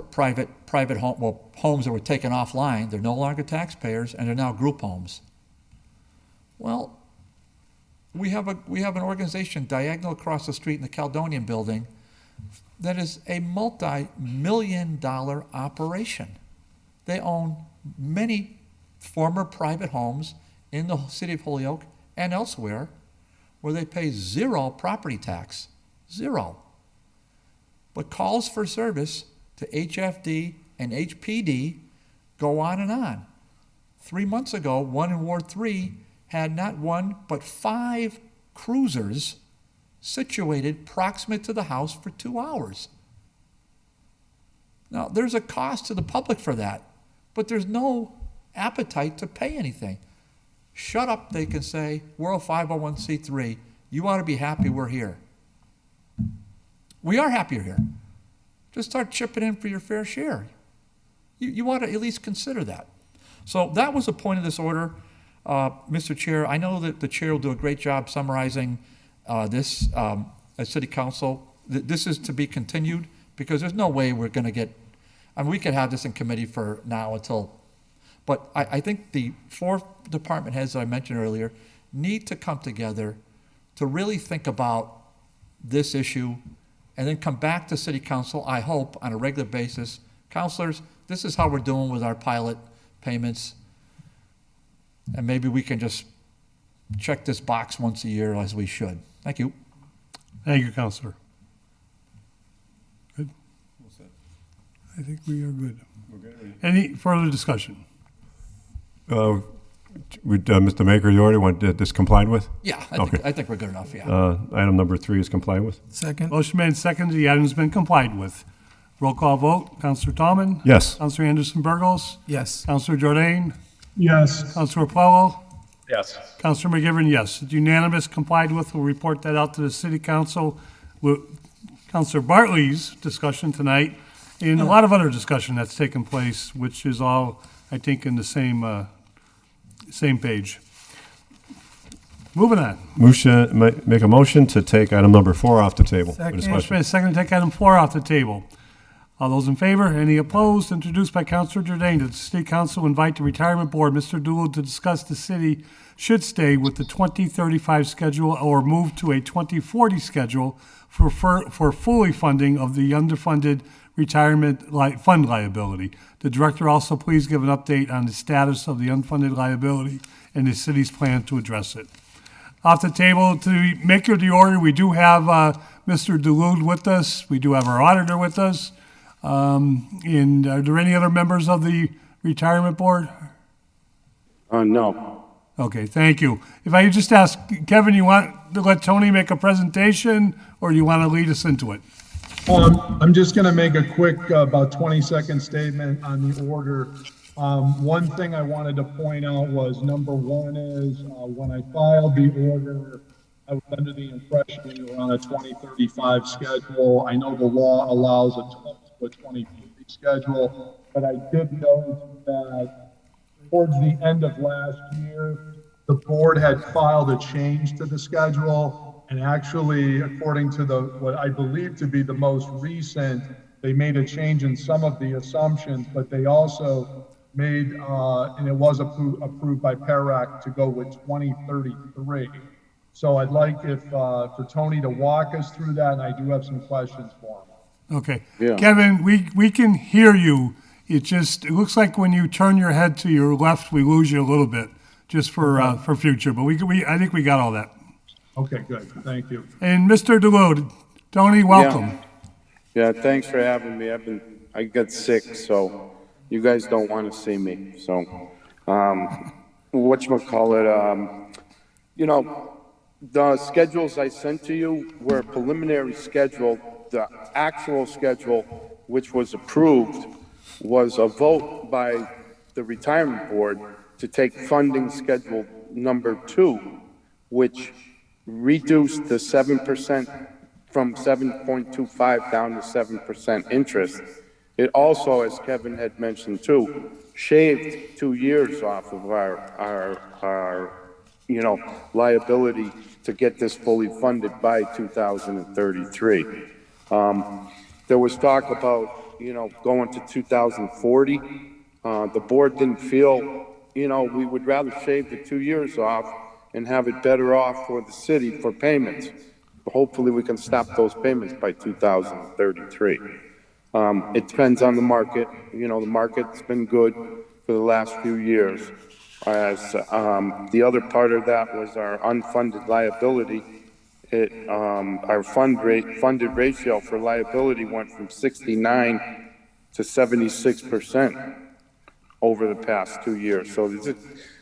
private home, well, homes that were taken offline. They're no longer taxpayers, and they're now group homes. Well, we have an organization diagonal across the street in the Caledonian building that is a multi-million-dollar operation. They own many former private homes in the city of Holyoke and elsewhere where they pay zero property tax, zero. But calls for service to HFD and HPD go on and on. 3 months ago, one in Ward 3 had not one but 5 cruisers situated proximate to the house for 2 hours. Now, there's a cost to the public for that, but there's no appetite to pay anything. Shut up, they can say, we're a 501c3. You ought to be happy we're here. We are happy you're here. Just start chipping in for your fair share. You ought to at least consider that. So that was the point of this order. Mr. Chair, I know that the chair will do a great job summarizing this at City Council. This is to be continued because there's no way we're going to get, I mean, we could have this in committee for now until, but I think the 4 department heads that I mentioned earlier need to come together to really think about this issue and then come back to City Council, I hope, on a regular basis. Councilors, this is how we're doing with our pilot payments. And maybe we can just check this box once a year as we should. Thank you. Thank you, Counselor. Good. I think we are good. Any further discussion? Would Mr. Maker, you already want this complied with? Yeah, Okay. I think we're good enough, yeah. Item number 3 is complied with? Second. Motion made second, the item's been complied with. Roll call vote, Counselor Tallman? Yes. Counselor Anderson Burgos? Yes. Counselor Jordan? Yes. Counselor Plowell? Yes. Counselor McGivern, yes. It's unanimous, complied with. We'll report that out to the City Council. Counselor Bartley's discussion tonight and a lot of other discussion that's taken place, which is all, I think, in the same page. Moving on. Make a motion to take item number 4 off the table. for Second. discussion. Motion made second to take item 4 off the table. All those in favor? Any opposed? Introduced by Counselor Jordan. That the City Council invite the Retirement Board, Mr. Doolittle, to discuss the city should stay with the 2035 schedule or move to a 2040 schedule for fully funding of the underfunded retirement fund liability. The director also please give an update on the status of the unfunded liability and the city's plan to address it. Off the table, to make the order, we do have Mr. Duluth with us. We do have our auditor with us. And are there any other members of the retirement board? No. Okay, thank you. If I could just ask, Kevin, you want to let Tony make a presentation, or do you want to lead us into it? I'm just going to make a quick, about 20-second statement on the order. One thing I wanted to point out was, number one is, when I filed the order, I was under the impression we were on a 2035 schedule. I know the law allows a 2040 schedule, but I did note that towards the end of last year, the board had filed a change to the schedule, and actually, according to what I believe to be the most recent, they made a change in some of the assumptions, but they also made, and it was approved by PERAC to go with 2033. So I'd like for Tony to walk us through that, and I do have some questions for him. Okay. Yeah. Kevin, we can hear you. It looks like when you turn your head to your left, we lose you a little bit, just for future. But I think we got all that. Okay, good. Thank you. And Mr. Delude, Tony, welcome. Yeah, thanks for having me. I got sick, so you guys don't want to see me. So, whatchamacallit, the schedules I sent to you were a preliminary schedule. The actual schedule, which was approved, was a vote by the retirement board to take funding schedule number 2, which reduced the 7% from 7.25 down to 7% interest. It also, as Kevin had mentioned too, shaved 2 years off of our liability to get this fully funded by 2033. There was talk about, going to 2040. The board didn't feel, we would rather shave the 2 years off and have it better off for the city for payments. Hopefully we can stop those payments by 2033. It depends on the market. The market's been good for the last few years. As the other part of that was our unfunded liability. Our funded ratio for liability went from 69 to 76% over the past 2 years. So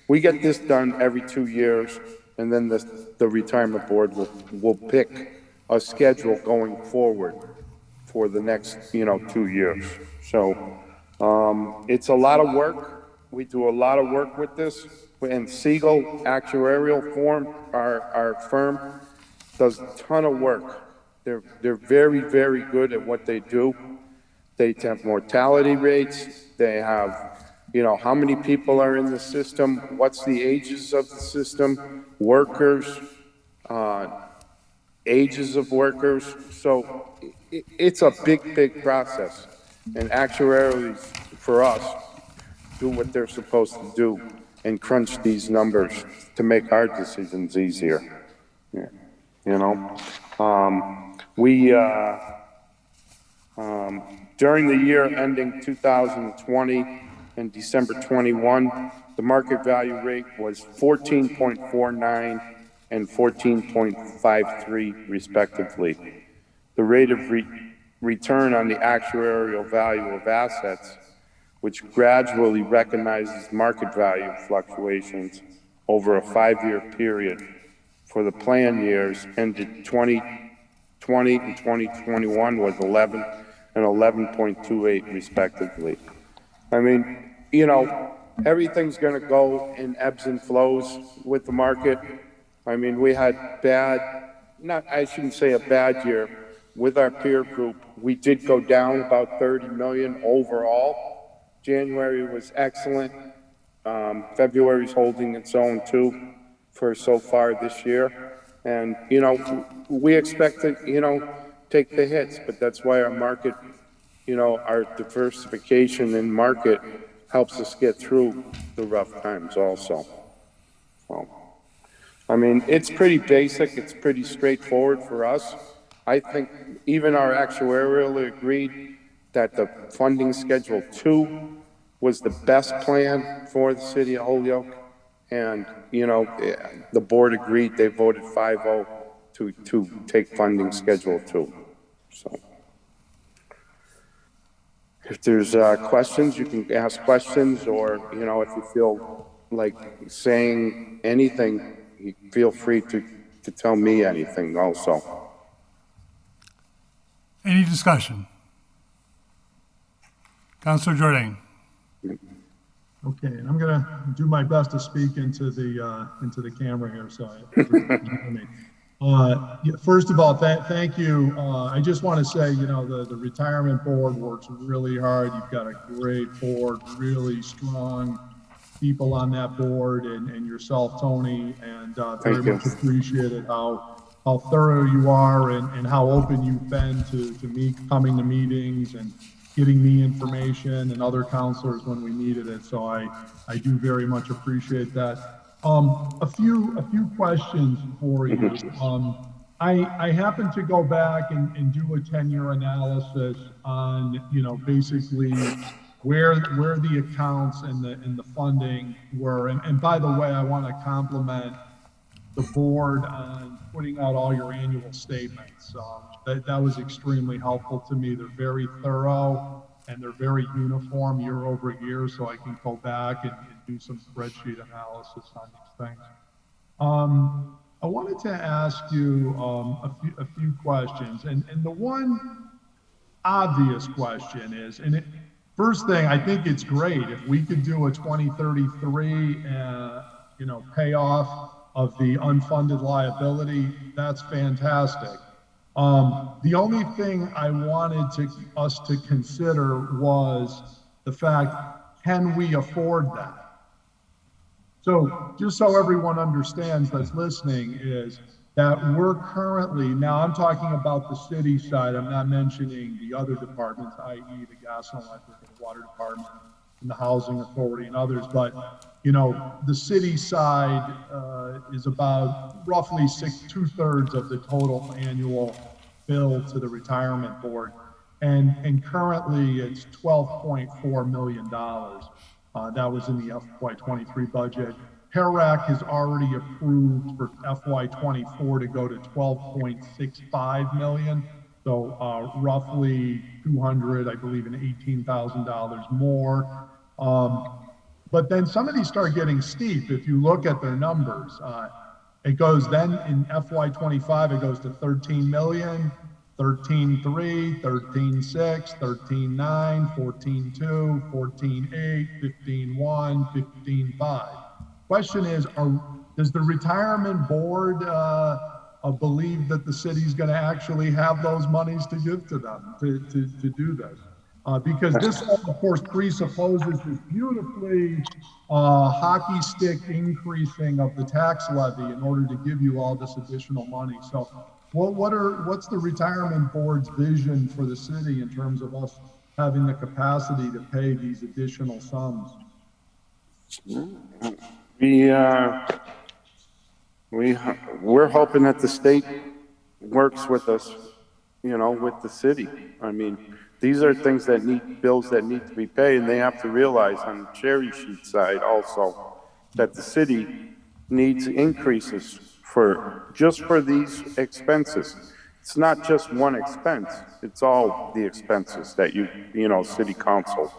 we get this done every 2 years, and then the retirement board will pick a schedule going forward for the next 2 years. So it's a lot of work. We do a lot of work with this. And Siegel Actuarial Firm, our firm, does a ton of work. They're very, very good at what they do. They have mortality rates. They have, how many people are in the system, what's the ages of the system, workers, ages of workers. So it's a big, big process. And actuaries, for us, do what they're supposed to do and crunch these numbers to make our decisions easier. Yeah. During the year ending 2020 and December 21, the market value rate was 14.49 and 14.53 respectively. The rate of return on the actuarial value of assets, which gradually recognizes market value fluctuations over a 5-year period for the plan years ended 2020 and 2021, was 11 and 11.28 respectively. I mean, everything's going to go in ebbs and flows with the market. I mean, we had I shouldn't say a bad year. With our peer group, we did go down about 30 million overall. January was excellent. February's holding its own too for so far this year. And, we expect to, take the hits, but that's why our market, our diversification in market helps us get through the rough times also. So, I mean, it's pretty basic. It's pretty straightforward for us. I think even our actuarial agreed that the funding schedule 2 was the best plan for the city of Holyoke. And, the board agreed, they voted 5-0 to take funding schedule 2. So if there's questions, you can ask questions, or, if you feel like saying anything, feel free to tell me anything also. Any discussion? Councilor Jordan. Okay, and I'm gonna do my best to speak into the camera here, so everybody can hear me. First of all, thank you. I just want to say, the retirement board works really hard. You've got a great board, really strong people on that board, and yourself, Tony, and very much appreciated how thorough you are and how open you've been to me coming to meetings and getting me information and other counselors when we needed it. So I do very much appreciate that. A few questions for you. I happened to go back and do a 10-year analysis on, basically where the accounts and the funding were. And by the way, I want to compliment the board on putting out all your annual statements. That was extremely helpful to me. They're very thorough and they're very uniform year over year, so I can go back and do some spreadsheet analysis on these things. I wanted to ask you a few questions, and the one obvious question is, first thing, I think it's great if we could do a 2033 payoff of the unfunded liability. That's fantastic. The only thing I wanted us to consider was the fact, can we afford that? So just so everyone understands that's listening is that we're currently, now I'm talking about the city side, I'm not mentioning the other departments, i.e. the gas and electric and the water department and the housing authority and others, but you know, the city side is about roughly 2/3 of the total annual bill to the retirement board. And currently it's $12.4 million. That was in the FY23 budget. HERAC has already approved for FY24 to go to 12.65 million. So roughly 200, I believe, and $18,000 more. But then some of these start getting steep if you look at their numbers. It goes then in FY25, it goes to 13 million, 13.3, 13.6, 13.9, 14.2, 14.8, 15.1, 15.5. Question is, does the retirement board believe that the city's going to actually have those monies to give to them to do this? Because this, of course, presupposes this beautifully hockey stick increasing of the tax levy in order to give you all this additional money. So what's the retirement board's vision for the city in terms of us having the capacity to pay these additional sums? We're hoping that the state works with us, you know, with the city. I mean, these are things that bills that need to be paid, and they have to realize on the cherry sheet side also that the city needs increases just for these expenses. It's not just one expense, it's all the expenses that you know, city council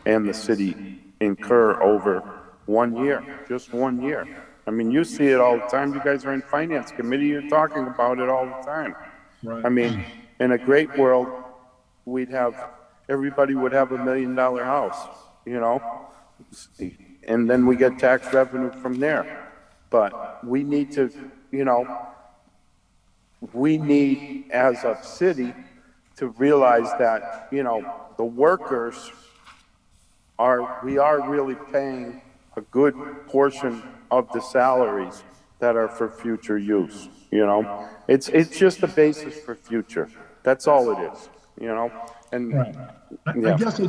and the city incur over 1 year, just 1 year. I mean, you see it all the time. You guys are in Finance Committee, you're talking about it all the time. Right. I mean, in a great world, everybody would have $1 million house, you know, and then we get tax revenue from there. But we need to, you know, we need as a city to realize that, you know, the workers we are really paying a good portion of the salaries that are for future use, you know. It's just the basis for future. That's all it is, you know. And right. I guess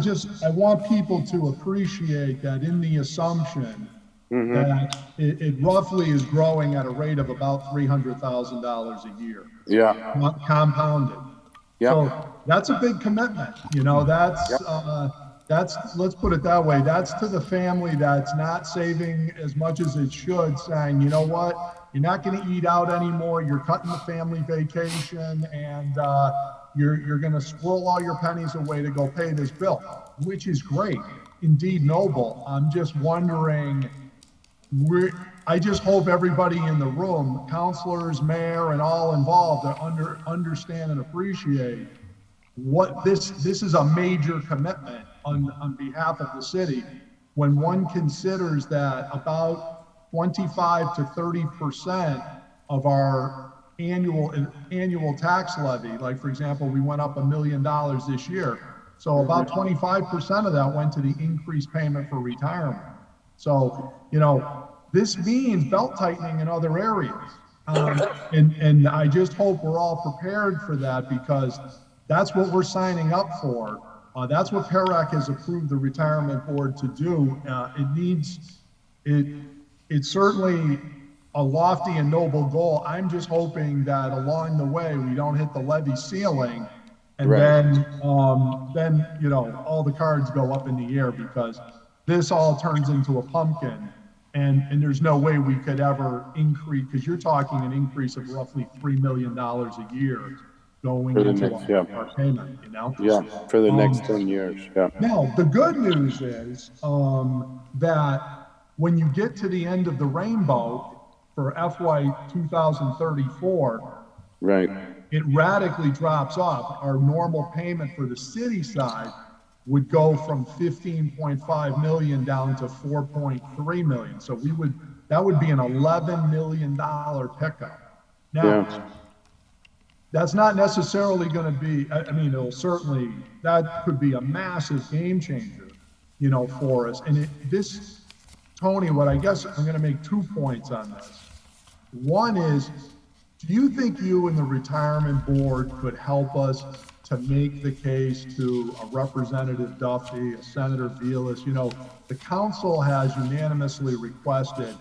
I want people to appreciate that in the assumption that it roughly is growing at a rate of about $300,000 a year. Yeah. Compounded. Yeah. So that's a big commitment. You know, that's, let's put it that way. That's to the family that's not saving as much as it should, saying, you know what, you're not going to eat out anymore. You're cutting the family vacation, and you're going to squirrel all your pennies away to go pay this bill, which is great, indeed noble. I'm just wondering, I just hope everybody in the room, councilors, mayor, and all involved, understand and appreciate what this is a major commitment on behalf of the city. When one considers that about 25 to 30% of our annual tax levy, like for example, we went up $1 million this year. So about 25% of that went to the increased payment for retirement. So, you know, this means belt tightening in other areas. And I just hope we're all prepared for that, because that's what we're signing up for. That's what PERAC has approved the retirement board to do. It's certainly a lofty and noble goal. I'm just hoping that along the way, we don't hit the levy ceiling, and then, you know, all the cards go up in the air, because this all turns into a pumpkin, and there's no way we could ever increase, because you're talking an increase of roughly $3 million a year going into our payment, you know? Yeah, for the next 10 years, yeah. Now, the good news is that when you get to the end of the rainbow for FY 2034, right, it radically drops off. Our normal payment for the city side would go from 15.5 million down to 4.3 million. So that would be an $11 million pickup. Now, that's not necessarily going to be, I mean, that could be a massive game changer, you know, for us. And this Tony, what I guess I'm gonna make 2 points on this. One is, do you think you and the retirement board could help us to make the case to a Representative Duffy, a Senator Vilas? You know, the council has unanimously requested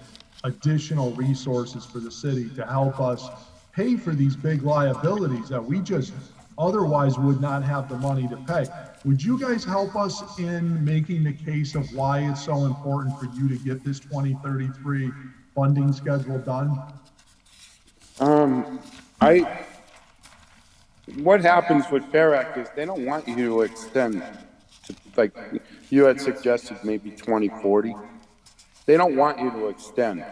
additional resources for the city to help us pay for these big liabilities that we just otherwise would not have the money to pay. Would you guys help us in making the case of why it's so important for you to get this 2033 funding schedule done? What happens with Fair Act is they don't want you to extend to, like you had suggested, maybe 2040. They don't want you to extend.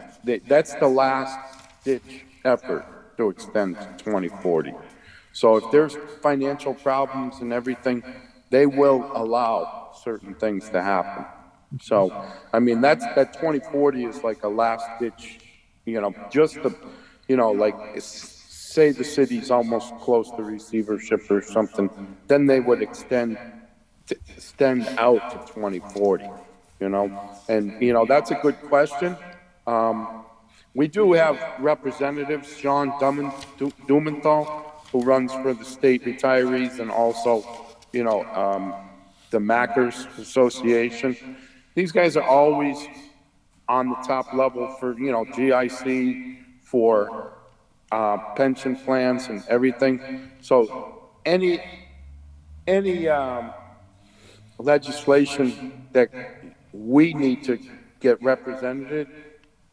That's the last ditch effort to extend to 2040. So if there's financial problems and everything, they will allow certain things to happen. So, I mean, that 2040 is like a last ditch, you know, just the, you know, like say the city's almost close to receivership or something, then they would extend out to 2040, you know? And, you know, that's a good question. We do have representatives, Sean Dumenthal, who runs for the state retirees and also, you know, the Mackers Association. These guys are always on the top level for, you know, GIC, for pension plans and everything. So any legislation that we need to get represented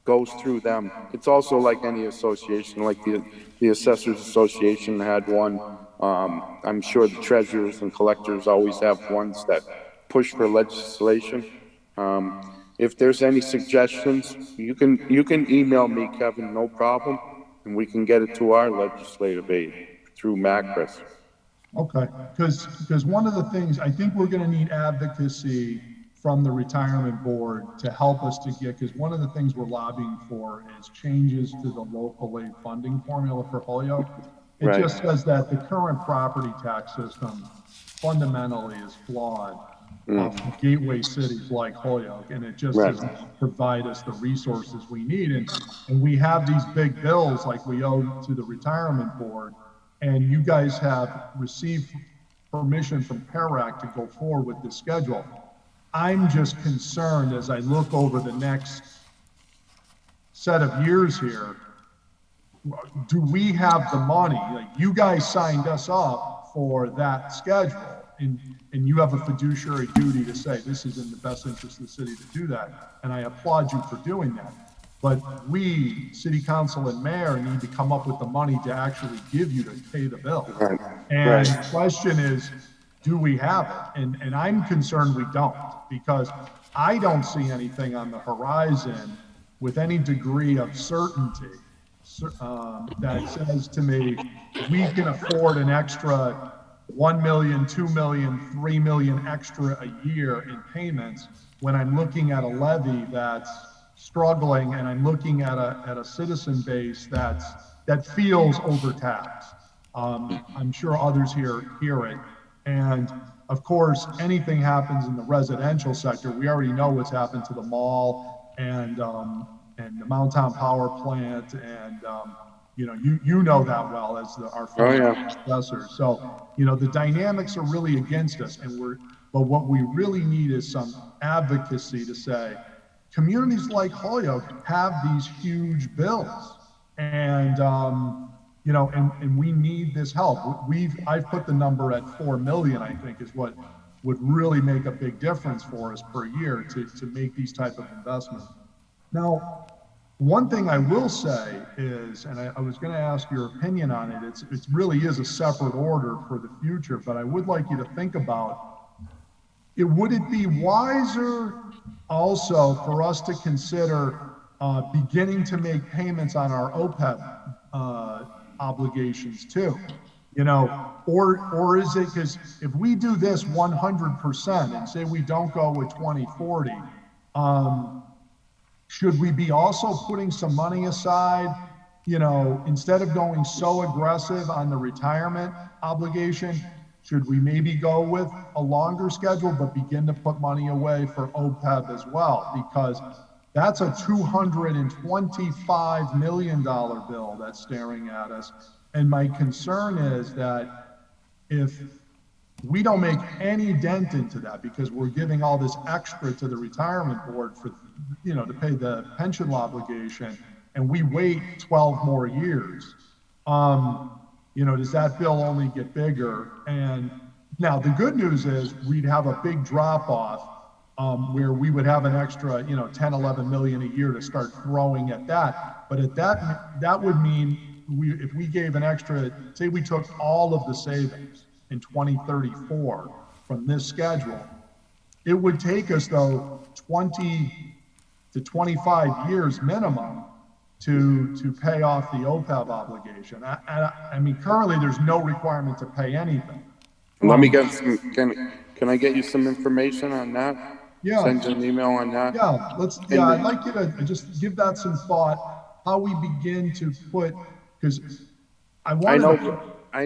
goes through them. It's also like any association, like the Assessors Association had one. I'm sure the treasurers and collectors always have ones that push for legislation. If there's any suggestions, you can email me, Kevin, no problem, and we can get it to our legislative aid through Macris. Okay, because one of the things, I think we're gonna need advocacy from the retirement board to help us to get, because one of the things we're lobbying for is changes to the local aid funding formula for Holyoke. It Right. just says that the current property tax system fundamentally is flawed for gateway cities like Holyoke, and it just Right. doesn't provide us the resources we need. And we have these big bills like we owe to the retirement board, and you guys have received permission from PERAC to go forward with the schedule. I'm just concerned as I look over the next set of years here, do we have the money? Like, you guys signed us up for that schedule, and you have a fiduciary duty to say this is in the best interest of the city to do that, and I applaud you for doing that. But we, city council and mayor, need to come up with the money to actually give you to pay the bill. Right. And the question is, do we have it? And I'm concerned we don't, because I don't see anything on the horizon with any degree of certainty that says to me, we can afford an extra 1 million, 2 million, 3 million extra a year in payments when I'm looking at a levy that's struggling, and I'm looking at a citizen base that feels overtaxed. I'm sure others here hear it. And of course, anything happens in the residential sector, we already know what's happened to the mall and the Mountown Power Plant, and you know that well as our professor. So the dynamics are really against us, but what we really need is some advocacy to say, communities like Holyoke have these huge bills, and and we need this help. I've put the number at 4 million, I think, is what would really make a big difference for us per year to make these type of investments. Now, one thing I will say is, and I was going to ask your opinion on it, it really is a separate order for the future, but I would like you to think about it. Would it be wiser also for us to consider beginning to make payments on our OPEB obligations too? Or is it, because if we do this 100% and say we don't go with 2040, should we be also putting some money aside, instead of going so aggressive on the retirement obligation? Should we maybe go with a longer schedule, but begin to put money away for OPEB as well? Because That's a $225 million bill that's staring at us. And my concern is that if we don't make any dent into that, because we're giving all this extra to the retirement board for, to pay the pension obligation, and we wait 12 more years, does that bill only get bigger? And now the good news is we'd have a big drop off where we would have an extra, 10, 11 million a year to start throwing at that. But at that would mean if we gave an extra, say we took all of the savings in 2034 from this schedule, it would take us though 20 to 25 years minimum to pay off the OPEB obligation. I mean, currently there's no requirement to pay anything. Let me get some, can I get you some information on that? Yeah. Send you an email on that? Yeah, I'd like you to just give that some thought, how we begin to put, because I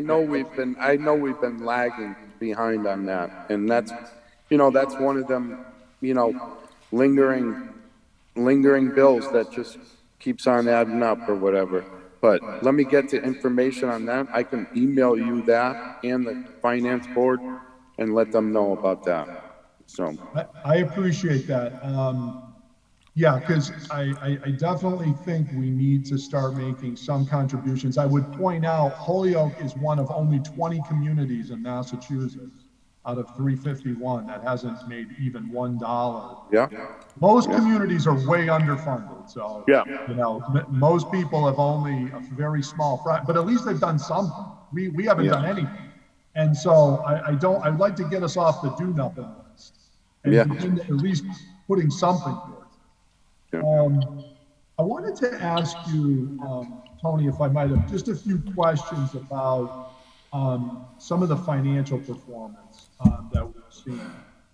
know we've been lagging behind on that. And that's one of them, lingering bills that just keeps on adding up or whatever. But let me get the information on that. I can email you that and the finance board and let them know about that. So I appreciate that. Yeah, because I definitely think we need to start making some contributions. I would point out Holyoke is one of only 20 communities in Massachusetts out of 351 that hasn't made even $1. Yeah. Most communities are way underfunded. So, yeah, most people have only a very small, but at least they've done something. We haven't done anything. And so I'd like to get us off the do nothing list and begin to at least putting something towards it. I wanted to ask you, Tony, if I might have just a few questions about some of the financial performance that we've seen.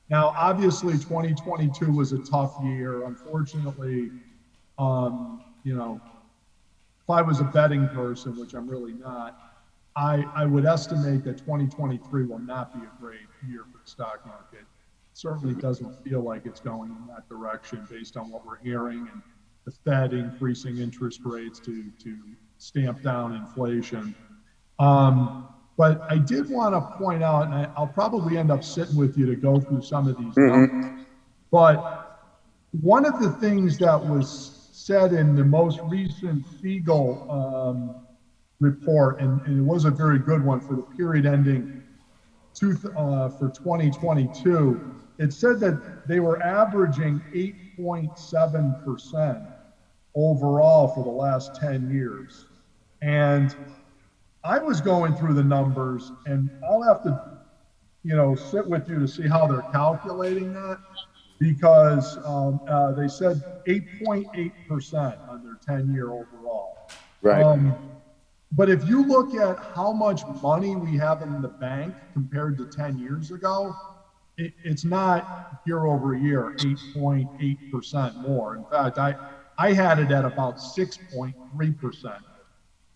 Now, obviously, 2022 was a tough year. Unfortunately, if I was a betting person, which I'm really not, I would estimate that 2023 will not be a great year for the stock market. It certainly doesn't feel like it's going in that direction based on what we're hearing and the Fed increasing interest rates to stamp down inflation. But I did want to point out, and I'll probably end up sitting with you to go through some of these numbers, but one of the things that was said in the most recent Siegel report, and it was a very good one for the period ending for 2022, it said that they were averaging 8.7% overall for the last 10 years. And I was going through the numbers, and I'll have to, sit with you to see how they're calculating that, because they said 8.8% on their 10-year overall. Right. But if you look at how much money we have in the bank compared to 10 years ago, it's not year over year 8.8% more. In fact, I had it at about 6.3%.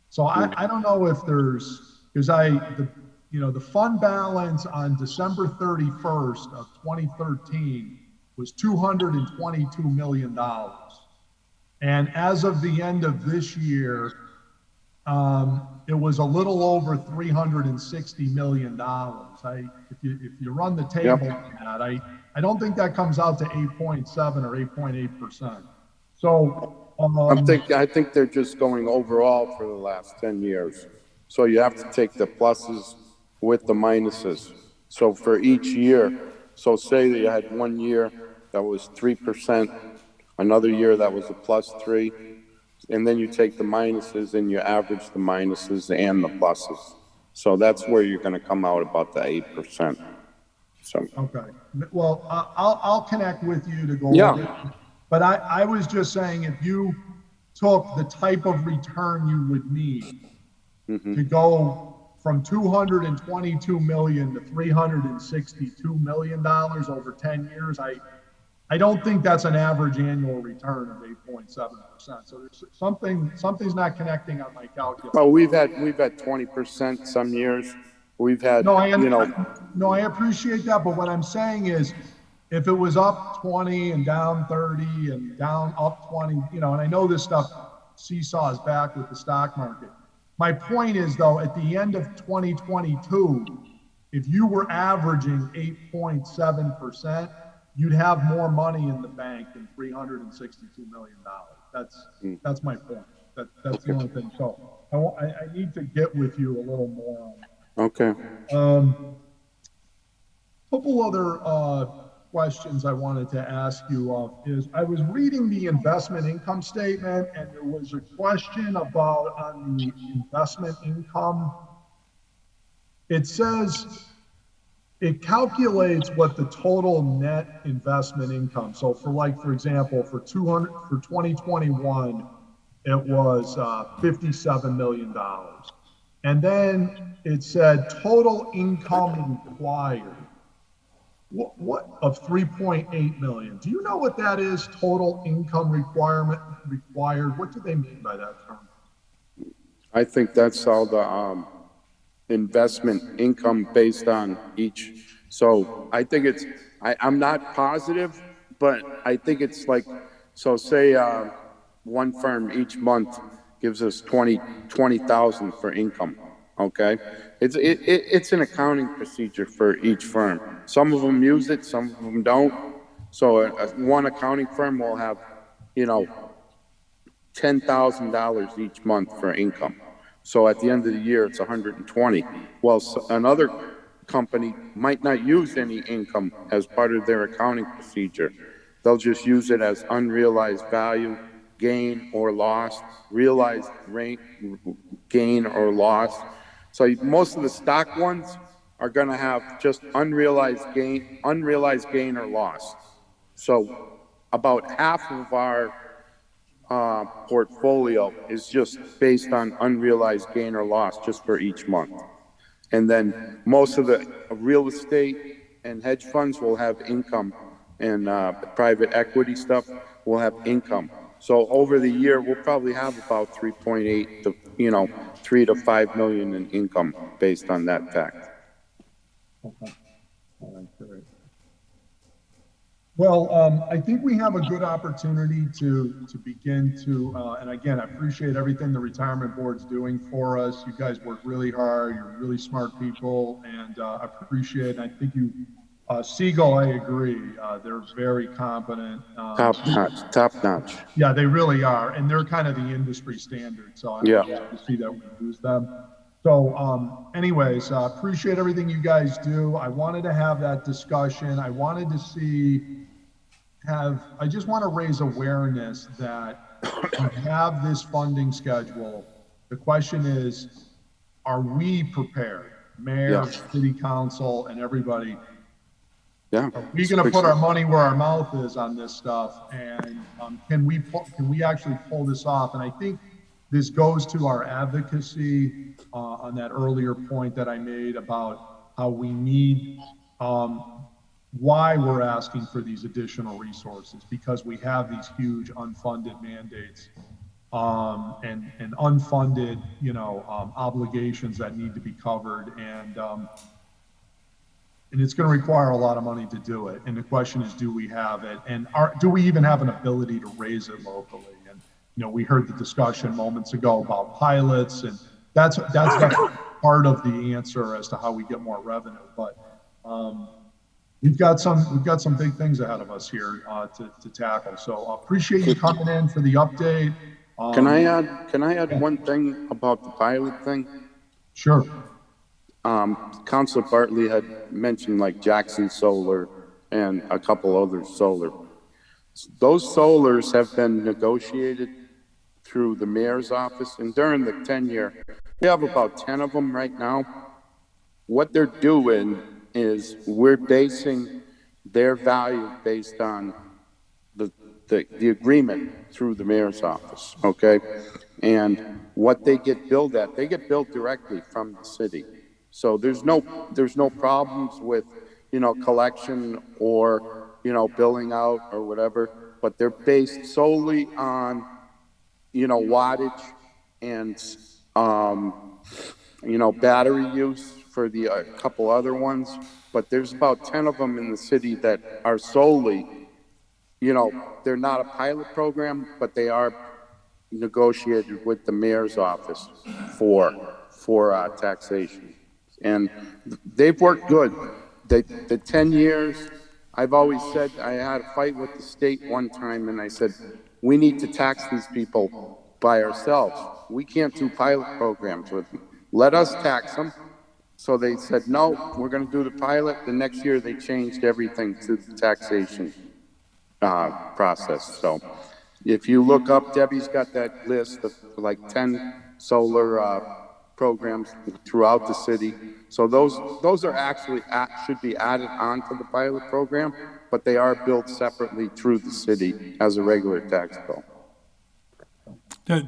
So I don't know if there's, because the fund balance on December 31st of 2013 was $222 million. And as of the end of this year, it was a little over $360 million. If you run the table on that, I don't think that comes out to 8.7 or 8.8%. So I think they're just going overall for the last 10 years. So you have to take the pluses with the minuses. So for each year, so say that you had 1 year that was 3%, another year that was a +3%, and then you take the minuses and you average the minuses and the pluses. So that's where you're going to come out about the 8%. So okay, well, I'll connect with you to go over it. But I was just saying, if you took the type of return you would need to go from $222 million to $362 million over 10 years, I don't think that's an average annual return of 8.7%. So there's something's not connecting on my calculation. Well, we've had 20% some years. We've had, No, I appreciate that. But what I'm saying is, if it was up 20 and down 30 and down up 20, and I know this stuff seesaws back with the stock market. My point is, though, at the end of 2022, if you were averaging 8.7%, you'd have more money in the bank than $362 million. That's my point. That's the only thing. So I need to get with you a little more on that. Okay. Couple other questions I wanted to ask you is I was reading the investment income statement, and there was a question about on the investment income. It says it calculates what the total net investment income. So for example, for 2021, it was $57 million. And then it said total income required. What of 3.8 million? Do you know what that is? Total income required. What do they mean by that term? I think that's all the investment income based on each. So I think I'm not positive, but I think it's like, so say one firm each month gives us 20,000 for income. Okay, it's an accounting procedure for each firm. Some of them use it, some of them don't. So one accounting firm will have, $10,000 each month for income. So at the end of the year, it's 120. Well, another company might not use any income as part of their accounting procedure. They'll just use it as unrealized value, gain or loss, realized rate, gain or loss. So most of the stock ones are going to have just unrealized gain or loss. So about half of our portfolio is just based on unrealized gain or loss just for each month. And then most of the real estate and hedge funds will have income, and private equity stuff will have income. So over the year, we'll probably have about 3.8 to, 3 to 5 million in income based on that fact. Okay. All right, great. Well, I think we have a good opportunity to begin to, and again, I appreciate everything the retirement board's doing for us. You guys work really hard. You're really smart people, and I appreciate it. I think you, Siegel, I agree. They're very competent. Top notch. Yeah, they really are, and they're kind of the industry standard. So I'm glad to see that we use them. So, anyways, appreciate everything you guys do. I wanted to have that discussion. I wanted to I just want to raise awareness that we have this funding schedule. The question is, are we prepared? Mayor, city council, and everybody. Yeah. Are we going to put our money where our mouth is on this stuff? And can we actually pull this off? And I think this goes to our advocacy on that earlier point that I made about how we need, why we're asking for these additional resources, because we have these huge unfunded mandates and unfunded, obligations that need to be covered. And it's going to require a lot of money to do it. And the question is, do we have it? And do we even have an ability to raise it locally? And, we heard the discussion moments ago about pilots, and that's part of the answer as to how we get more revenue. But we've got some big things ahead of us here to tackle. So appreciate you coming in for the update. Can I add one thing about the pilot thing? Sure. Councilor Bartley had mentioned like Jackson Solar and a couple other solar. Those solars have been negotiated through the mayor's office, and during the tenure, we have about 10 of them right now. What they're doing is we're basing their value based on the agreement through the mayor's office, okay? And what they get billed at, they get billed directly from the city. So there's no problems with, collection or, billing out or whatever, but they're based solely on, wattage and, battery use for the couple other ones, but there's about 10 of them in the city that are solely, they're not a pilot program, but they are negotiated with the mayor's office for taxation. And they've worked good. The 10 years, I've always said, I had a fight with the state one time, and I said, we need to tax these people by ourselves. We can't do pilot programs with them. Let us tax them. So they said, no, we're going to do the pilot. The next year, they changed everything to the taxation process. So if you look up, Debbie's got that list of like 10 solar programs throughout the city. So those are actually should be added onto the pilot program, but they are billed separately through the city as a regular tax bill.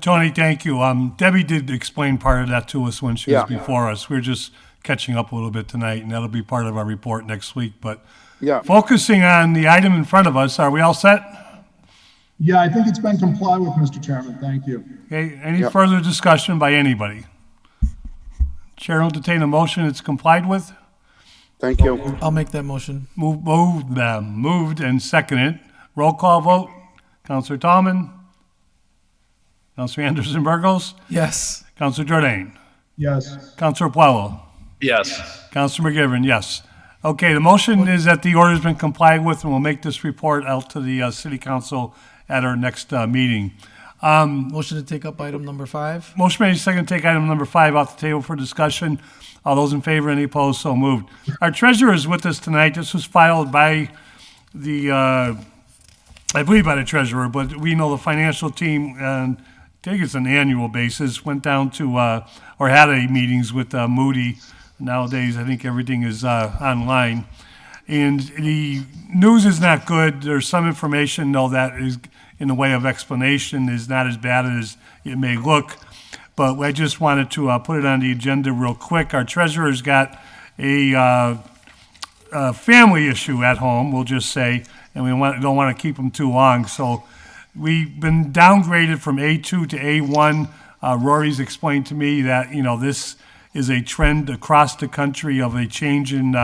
Tony, thank you. Debbie did explain part of that to us when she was Yeah. before us. We're just catching up a little bit tonight, and that'll be part of our report next week. But Yeah. focusing on the item in front of us, are we all set? Yeah, I think it's been complied with, Mr. Chairman. Thank you. Okay, any Yep. further discussion by anybody? Chair will entertain a motion it's complied with. Thank you. I'll make that motion. Moved and seconded. Roll call vote. Counselor Tallman. Counselor Anderson Burgos. Yes. Counselor Jordan. Yes. Counselor Puelo. Yes. Counselor McGivern, yes. Okay, the motion is that the order's been complied with, and we'll make this report out to the city council at our next meeting. Motion to take up item number 5. Motion made, second, to take item number 5 off the table for discussion. All those in favor, any opposed, so moved. Our treasurer is with us tonight. This was filed by the, I believe by the treasurer, but we know the financial team, and I think it's an annual basis, went down to, or had a meetings with Moody. Nowadays, I think everything is online. And the news is not good. There's some information, though, that is in the way of explanation is not as bad as it may look. But I just wanted to put it on the agenda real quick. Our treasurer's got a family issue at home, we'll just say, and we don't want to keep them too long. So we've been downgraded from A2 to A1. Rory's explained to me that, this is a trend across the country of a change in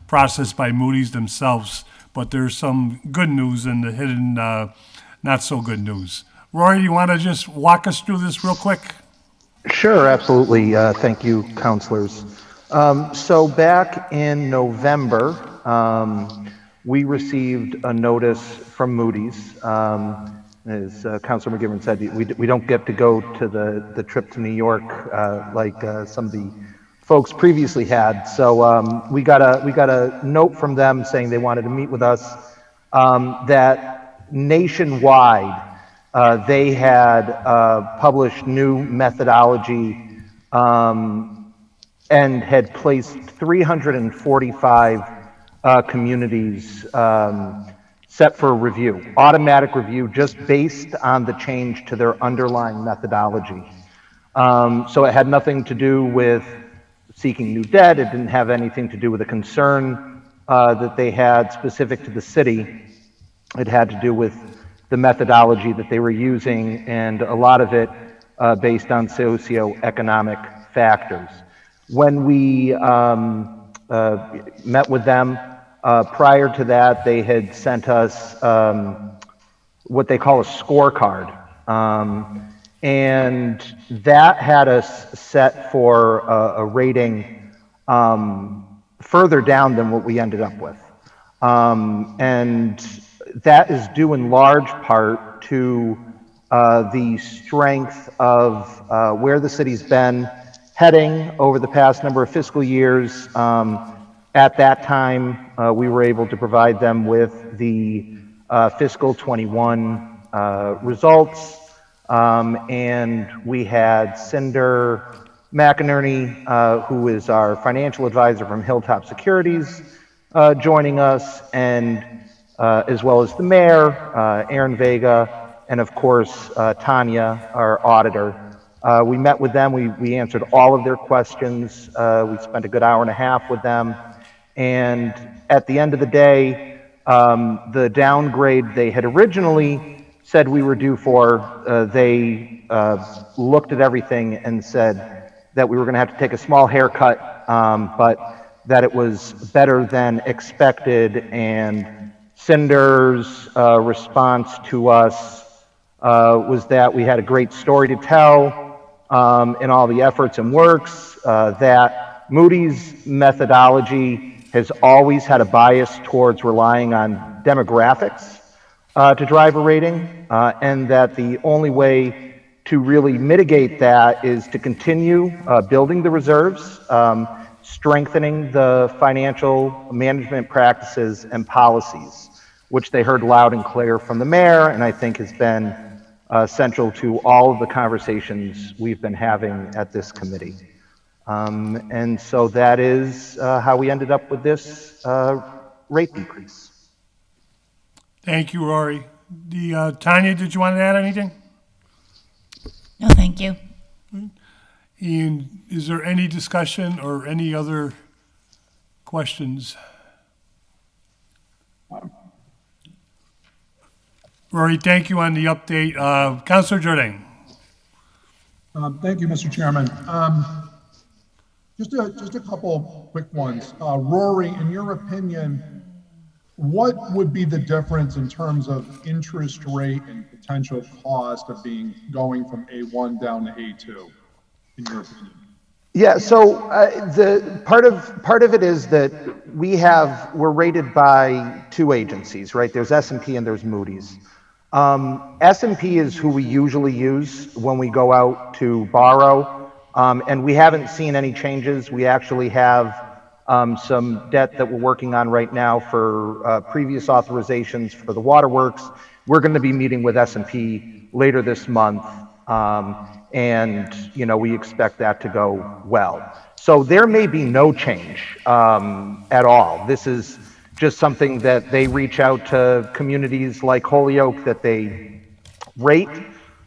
process by Moody's themselves. But there's some good news and the hidden not so good news. Rory, you want to just walk us through this real quick? Sure, absolutely. Thank you, counselors. So back in November, we received a notice from Moody's. As Councilor McGivern said, we don't get to go to the trip to New York like some of the folks previously had. So we got a note from them saying they wanted to meet with us. That nationwide, they had published new methodology and had placed 345 communities set for review, automatic review, just based on the change to their underlying methodology. So it had nothing to do with seeking new debt. It didn't have anything to do with a concern that they had specific to the city. It had to do with the methodology that they were using, and a lot of it based on socioeconomic factors. When we met with them, prior to that, they had sent us what they call a scorecard. And that had us set for a rating further down than what we ended up with. And that is due in large part to the strength of where the city's been heading over the past number of fiscal years. At that time, we were able to provide them with the fiscal 21 results. And we had Cinder McInerney, who is our financial advisor from Hilltop Securities, joining us, and as well as the mayor, Aaron Vega, and of course, Tanya, our auditor. We met with them. We answered all of their questions. We spent a good hour and a half with them. And at the end of the day, the downgrade they had originally said we were due for, they looked at everything and said that we were going to have to take a small haircut, but that it was better than expected. And Cinder's response to us was that we had a great story to tell in all the efforts and works, that Moody's methodology has always had a bias towards relying on demographics to drive a rating, and that the only way to really mitigate that is to continue building the reserves, strengthening the financial management practices and policies, which they heard loud and clear from the mayor, and I think has been central to all of the conversations we've been having at this committee. And so that is how we ended up with this rate decrease. Thank you, Rory. Tanya, did you want to add anything? No, thank you. And is there any discussion or any other questions? Rory, thank you on the update. Councilor Jordan. Thank you, Mr. Chairman. Just a couple quick ones. Rory, in your opinion, what would be the difference in terms of interest rate and potential cost of going from A1 down to A2, in your opinion? Yeah, so the part of it is that we're rated by two agencies, right? There's S&P and there's Moody's. S&P is who we usually use when we go out to borrow, and we haven't seen any changes. We actually have some debt that we're working on right now for previous authorizations for the waterworks. We're going to be meeting with S&P later this month, and we expect that to go well. So there may be no change at all. This is just something that they reach out to communities like Holyoke that they rate.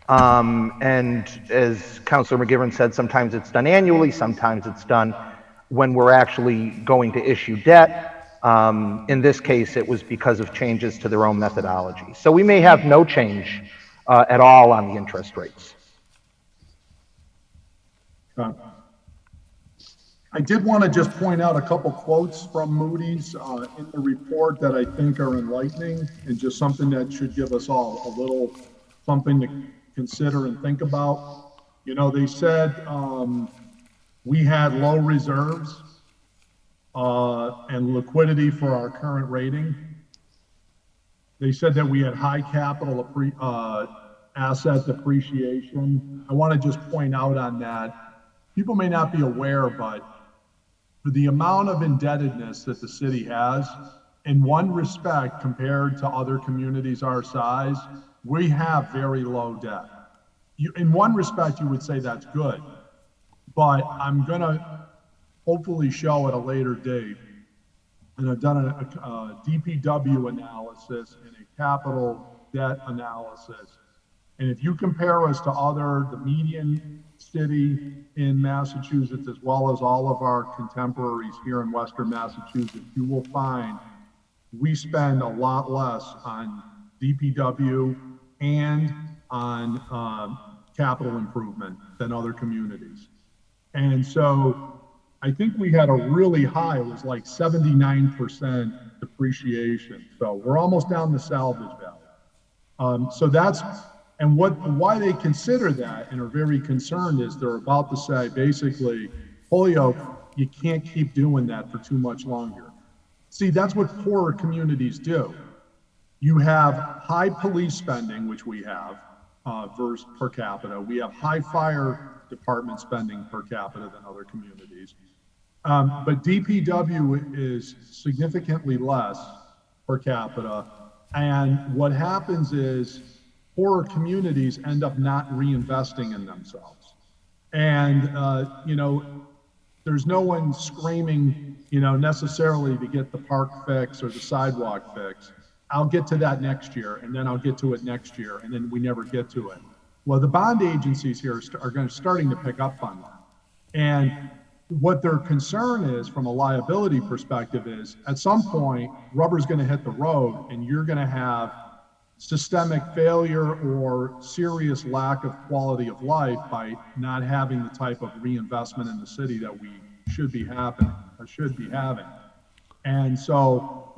And as Councilor McGivern said, sometimes it's done annually, sometimes it's done when we're actually going to issue debt. In this case, it was because of changes to their own methodology. So we may have no change at all on the interest rates. I did want to just point out a couple quotes from Moody's in the report that I think are enlightening and just something that should give us all a little something to consider and think about. They said we had low reserves and liquidity for our current rating. They said that we had high capital asset depreciation. I want to just point out on that, people may not be aware, but for the amount of indebtedness that the city has, in one respect, compared to other communities our size, we have very low debt. In one respect, you would say that's good, but I'm going to hopefully show at a later date, and I've done a DPW analysis and a capital debt analysis. And if you compare us to the median city in Massachusetts, as well as all of our contemporaries here in Western Massachusetts, you will find we spend a lot less on DPW and on capital improvement than other communities. And so I think we had a really high, it was like 79% depreciation. So we're almost down the salvage value. So that's, and why they consider that and are very concerned is they're about to say, basically, Holyoke, you can't keep doing that for too much longer. See, that's what poorer communities do. You have high police spending, which we have, versus per capita. We have high fire department spending per capita than other communities. But DPW is significantly less per capita. And what happens is poorer communities end up not reinvesting in themselves. And, there's no one screaming, necessarily to get the park fix or the sidewalk fix. I'll get to that next year, and then I'll get to it next year, and then we never get to it. Well, the bond agencies here are starting to pick up on that. And what their concern is from a liability perspective is at some point, rubber's going to hit the road, and you're going to have systemic failure or serious lack of quality of life by not having the type of reinvestment in the city that we should be having. And so,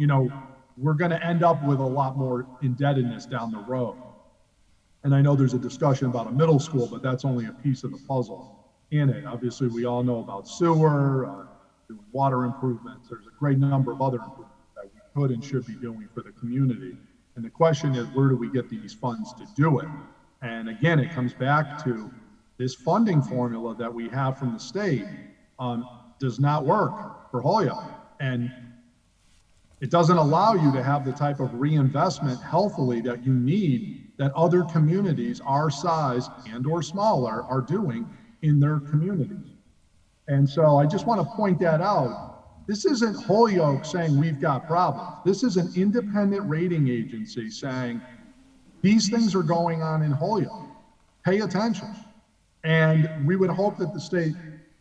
we're going to end up with a lot more indebtedness down the road. And I know there's a discussion about a middle school, but that's only a piece of the puzzle in it. Obviously, we all know about sewer, doing water improvements. There's a great number of other improvements that we could and should be doing for the community. And the question is, where do we get these funds to do it? And again, it comes back to this funding formula that we have from the state does not work for Holyoke. And it doesn't allow you to have the type of reinvestment healthily that you need that other communities our size and or smaller are doing in their communities. And so I just want to point that out. This isn't Holyoke saying we've got problems. This is an independent rating agency saying these things are going on in Holyoke. Pay attention. And we would hope that the state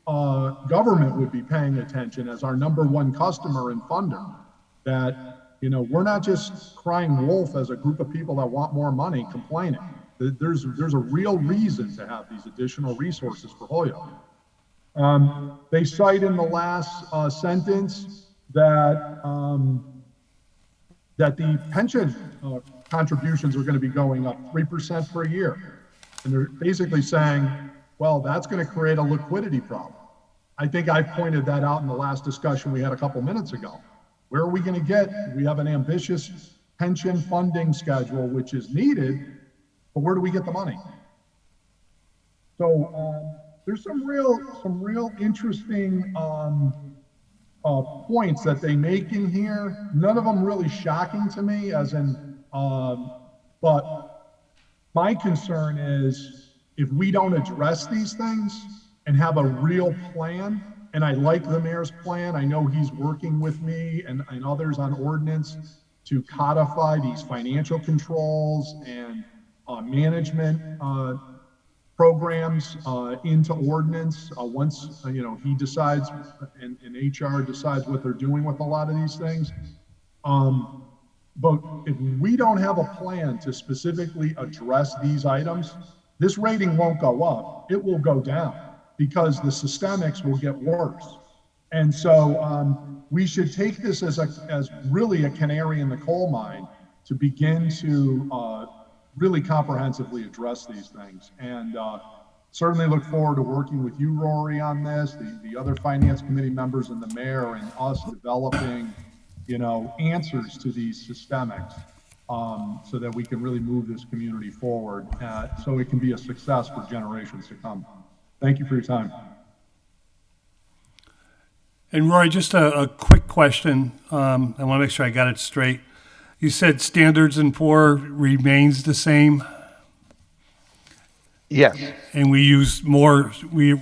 government would be paying attention as our number one customer and funder. That, we're not just crying wolf as a group of people that want more money complaining. There's a real reason to have these additional resources for Holyoke. They cite in the last sentence that the pension contributions are going to be going up 3% per year. And they're basically saying, well, that's going to create a liquidity problem. I think I pointed that out in the last discussion we had a couple minutes ago. Where are we going to get? We have an ambitious pension funding schedule, which is needed, but where do we get the money? So there's some real interesting points that they make in here. None of them really shocking to me, but my concern is if we don't address these things and have a real plan. And I like the mayor's plan. I know he's working with me and others on ordinance to codify these financial controls and management programs into ordinance once he decides and HR decides what they're doing with a lot of these things. But if we don't have a plan to specifically address these items, this rating won't go up. It will go down, because the systemics will get worse. And so we should take this as really a canary in the coal mine to begin to really comprehensively address these things. And certainly look forward to working with you, Rory, on this, the other finance committee members and the mayor, and us developing, answers to these systemics so that we can really move this community forward so it can be a success for generations to come. Thank you for your time. And Roy, just a quick question. I want to make sure I got it straight. You said Standards and Poor remains the same? Yes. And we use more, we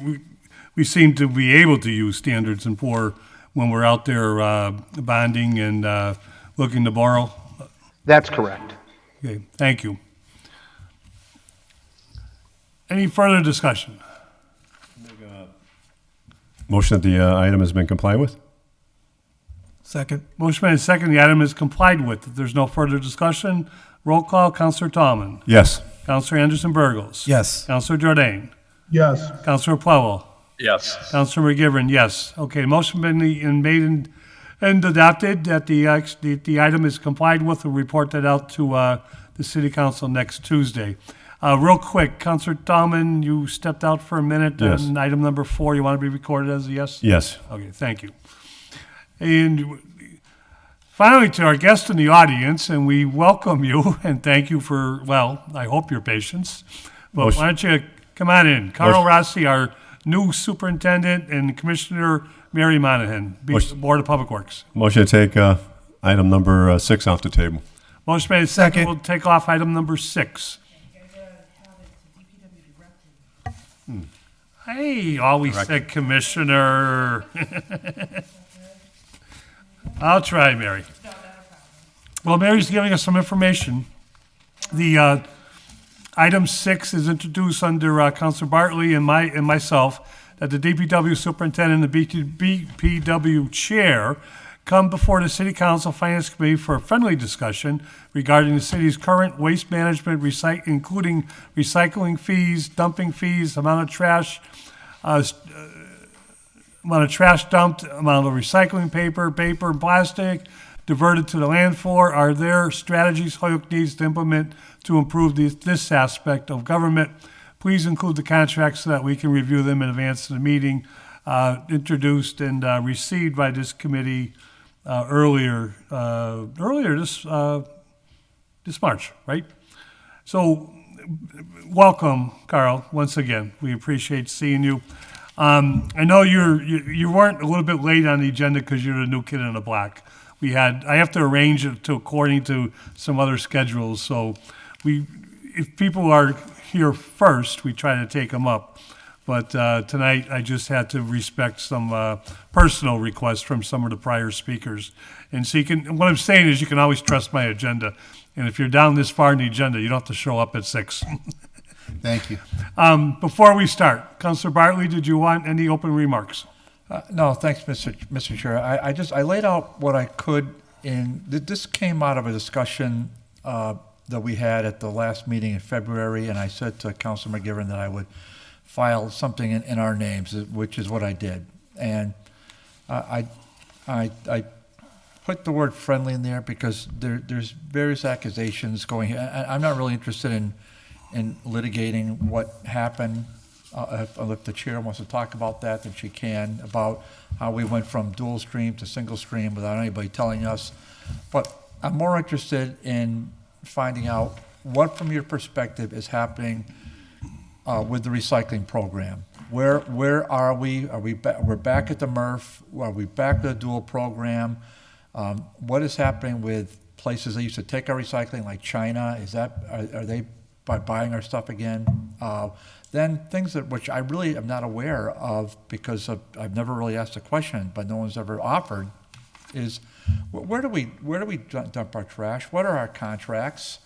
seem to be able to use Standards and Poor when we're out there bonding and looking to borrow? That's correct. Okay, thank you. Any further discussion? Motion that the item has been complied with? Second. Motion made and second, the item is complied with. If there's no further discussion, roll call, Counselor Tallman. Yes. Counselor Anderson Burgos. Yes. Counselor Jordan. Yes. Counselor Plowell. Yes. Counselor McGivern, yes. Okay, motion been made and adopted that the item is complied with. We'll report that out to the City Council next Tuesday. Real quick, Counselor Tallman, you stepped out for a minute. Yes. On item number 4, you want to be recorded as a yes? Yes. Okay, thank you. And finally, to our guest in the audience, and we welcome you and thank you for, I hope your patience. But Motion. why don't you come on in? Carl Motion. Rossi, our new superintendent, and Commissioner Mary Monahan, Motion. Board of Public Works. Motion to take item number 6 off the table. Motion made second. Second. We'll take off item number 6. Hey, always said Commissioner. I'll try, Mary. Well, Mary's giving us some information. The item 6 is introduced under Councilor Bartley and myself, that the DPW superintendent and the BPW chair come before the City Council Finance Committee for a friendly discussion regarding the city's current waste management, including recycling fees, dumping fees, amount of trash dumped, amount of recycling paper, and plastic diverted to the landfill. Are there strategies Holyoke needs to implement to improve this aspect of government? Please include the contracts so that we can review them in advance of the meeting. Introduced and received by this committee earlier this March, right? So, welcome, Carl, once again. We appreciate seeing you. I know you weren't a little bit late on the agenda because you're the new kid in the block. I have to arrange it according to some other schedules. So, if people are here first, we try to take them up. But tonight, I just had to respect some personal requests from some of the prior speakers. And so what I'm saying is you can always trust my agenda. And if you're down this far in the agenda, you don't have to show up at 6. Thank you. Before we start, Councilor Bartley, did you want any open remarks? No, thanks, Mr. Chair. I laid out what I could this came out of a discussion that we had at the last meeting in February, and I said to Councilor McGivern that I would file something in our names, which is what I did. And I put the word friendly in there because there's various accusations going here. I'm not really interested in litigating what happened. If the chair wants to talk about that, then she can, about how we went from dual stream to single stream without anybody telling us. But I'm more interested in finding out what, from your perspective, is happening with the recycling program. Where are we? We're back at the MRF? Are we back to the dual program? What is happening with places that used to take our recycling, like China? Are they buying our stuff again? Then things which I really am not aware of because I've never really asked a question, but no one's ever offered, is where do we dump our trash? What are our contracts?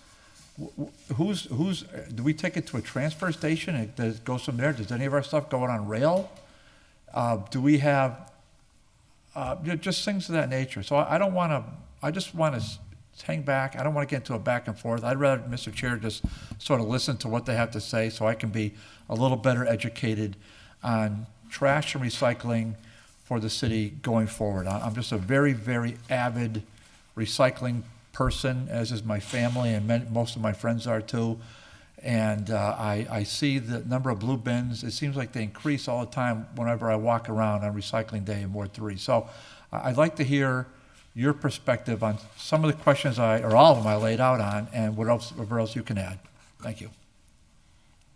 Do we take it to a transfer station? It goes from there. Does any of our stuff go on rail? Do we have just things of that nature? So I just want to hang back. I don't want to get into a back and forth. I'd rather, Mr. Chair, just sort of listen to what they have to say so I can be a little better educated on trash and recycling for the city going forward. I'm just a very, very avid recycling person, as is my family, and most of my friends are too. And I see the number of blue bins. It seems like they increase all the time whenever I walk around on recycling day in Ward 3. So I'd like to hear your perspective on some of the questions or all of them I laid out on, and whatever else you can add. Thank you.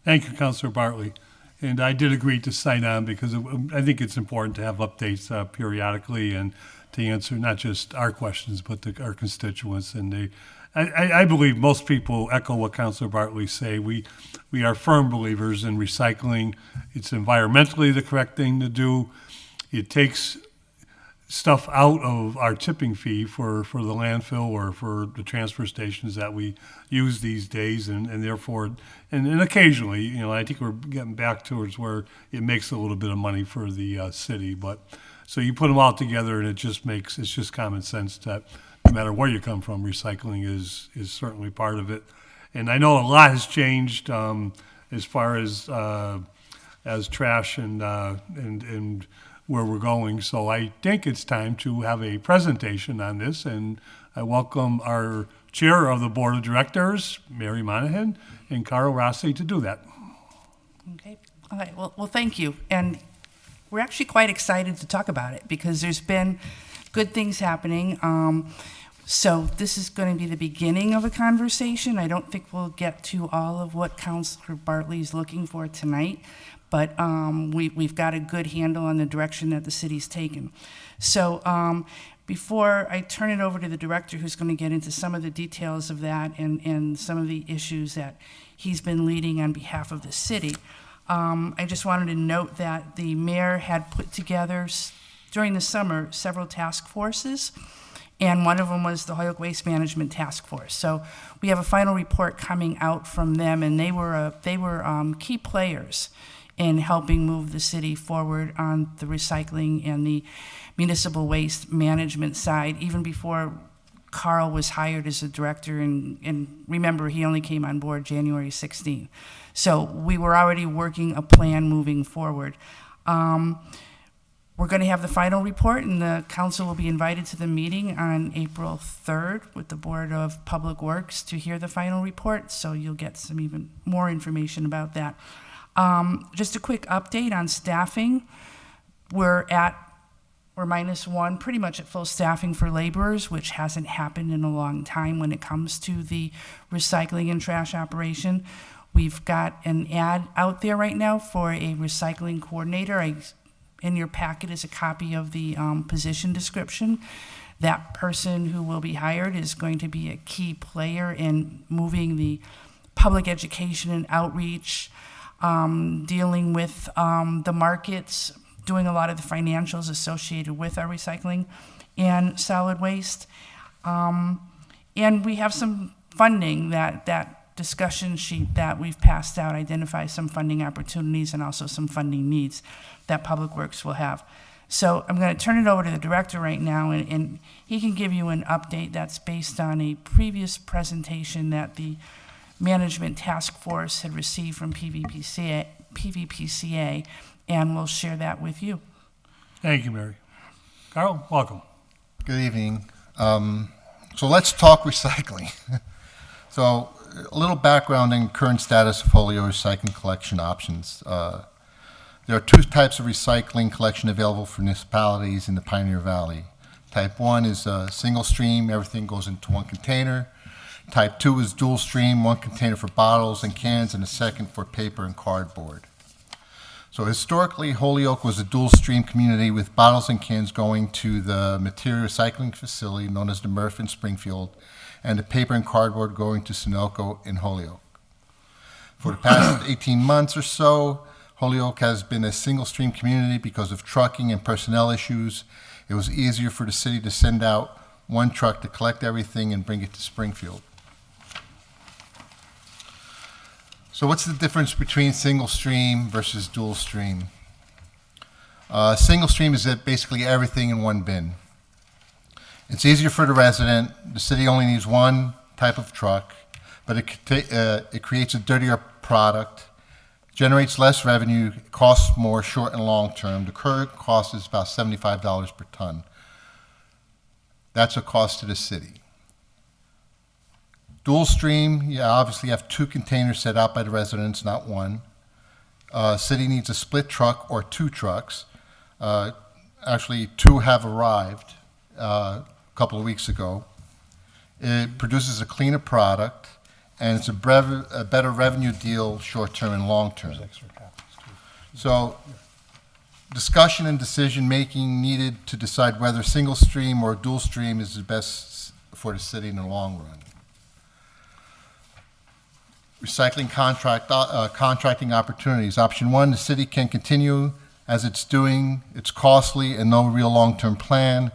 Thank you, Councilor Bartley. And I did agree to sign on because I think it's important to have updates periodically and to answer not just our questions, but our constituents. And I believe most people echo what Councilor Bartley say. We are firm believers in recycling. It's environmentally the correct thing to do. It takes stuff out of our tipping fee for the landfill or for the transfer stations that we use these days, and therefore, and occasionally, I think we're getting back towards where it makes a little bit of money for the city. But so you put them all together, and it's just common sense that no matter where you come from, recycling is certainly part of it. And I know a lot has changed as far as trash and where we're going. So I think it's time to have a presentation on this, and I welcome our chair of the board of directors, Mary Monahan, and Carl Rossi to do that. Okay. All right. Well, thank you. And we're actually quite excited to talk about it because there's been good things happening. So this is going to be the beginning of a conversation. I don't think we'll get to all of what Councilor Bartley is looking for tonight, but we've got a good handle on the direction that the city's taken. So before I turn it over to the director, who's going to get into some of the details of that and some of the issues that he's been leading on behalf of the city, I just wanted to note that the mayor had put together during the summer several task forces, and one of them was the Holyoke Waste Management Task Force. So we have a final report coming out from them, and they were key players in helping move the city forward on the recycling and the municipal waste management side, even before Carl was hired as a director, and remember, he only came on board January 16. So we were already working a plan moving forward. We're going to have the final report, and the council will be invited to the meeting on April 3rd with the Board of Public Works to hear the final report, so you'll get some even more information about that. Just a quick update on staffing. We're -1, pretty much at full staffing for laborers, which hasn't happened in a long time when it comes to the recycling and trash operation. We've got an ad out there right now for a recycling coordinator. In your packet is a copy of the position description. That person who will be hired is going to be a key player in moving the public education and outreach, dealing with the markets, doing a lot of the financials associated with our recycling and solid waste. And we have some funding that discussion sheet that we've passed out identifies some funding opportunities and also some funding needs that Public Works will have. So I'm going to turn it over to the director right now, and he can give you an update that's based on a previous presentation that the management task force had received from PVPCA, and we'll share that with you. Thank you, Mary. Carl, welcome. Good evening. So let's talk recycling. So a little background and current status of Holyoke recycling collection options. There are two types of recycling collection available for municipalities in the Pioneer Valley. Type 1 is single stream, everything goes into one container. Type 2 is dual stream, one container for bottles and cans and a second for paper and cardboard. So historically, Holyoke was a dual stream community with bottles and cans going to the material recycling facility known as the MRF in Springfield, and the paper and cardboard going to Sunoco in Holyoke. For the past 18 months or so, Holyoke has been a single stream community because of trucking and personnel issues. It was easier for the city to send out one truck to collect everything and bring it to Springfield. So what's the difference between single stream versus dual stream? Single stream is that basically everything in one bin. It's easier for the resident. The city only needs one type of truck, but it creates a dirtier product, generates less revenue, costs more short and long term. The current cost is about $75 per ton. That's a cost to the city. Dual stream, you obviously have two containers set out by the residents, not one. City needs a split truck or two trucks. Actually, two have arrived a couple of weeks ago. It produces a cleaner product, and it's a better revenue deal short-term and long-term. So discussion and decision-making needed to decide whether single stream or dual stream is the best for the city in the long run. Recycling contracting opportunities. Option 1, the city can continue as it's doing. It's costly and no real long-term plan.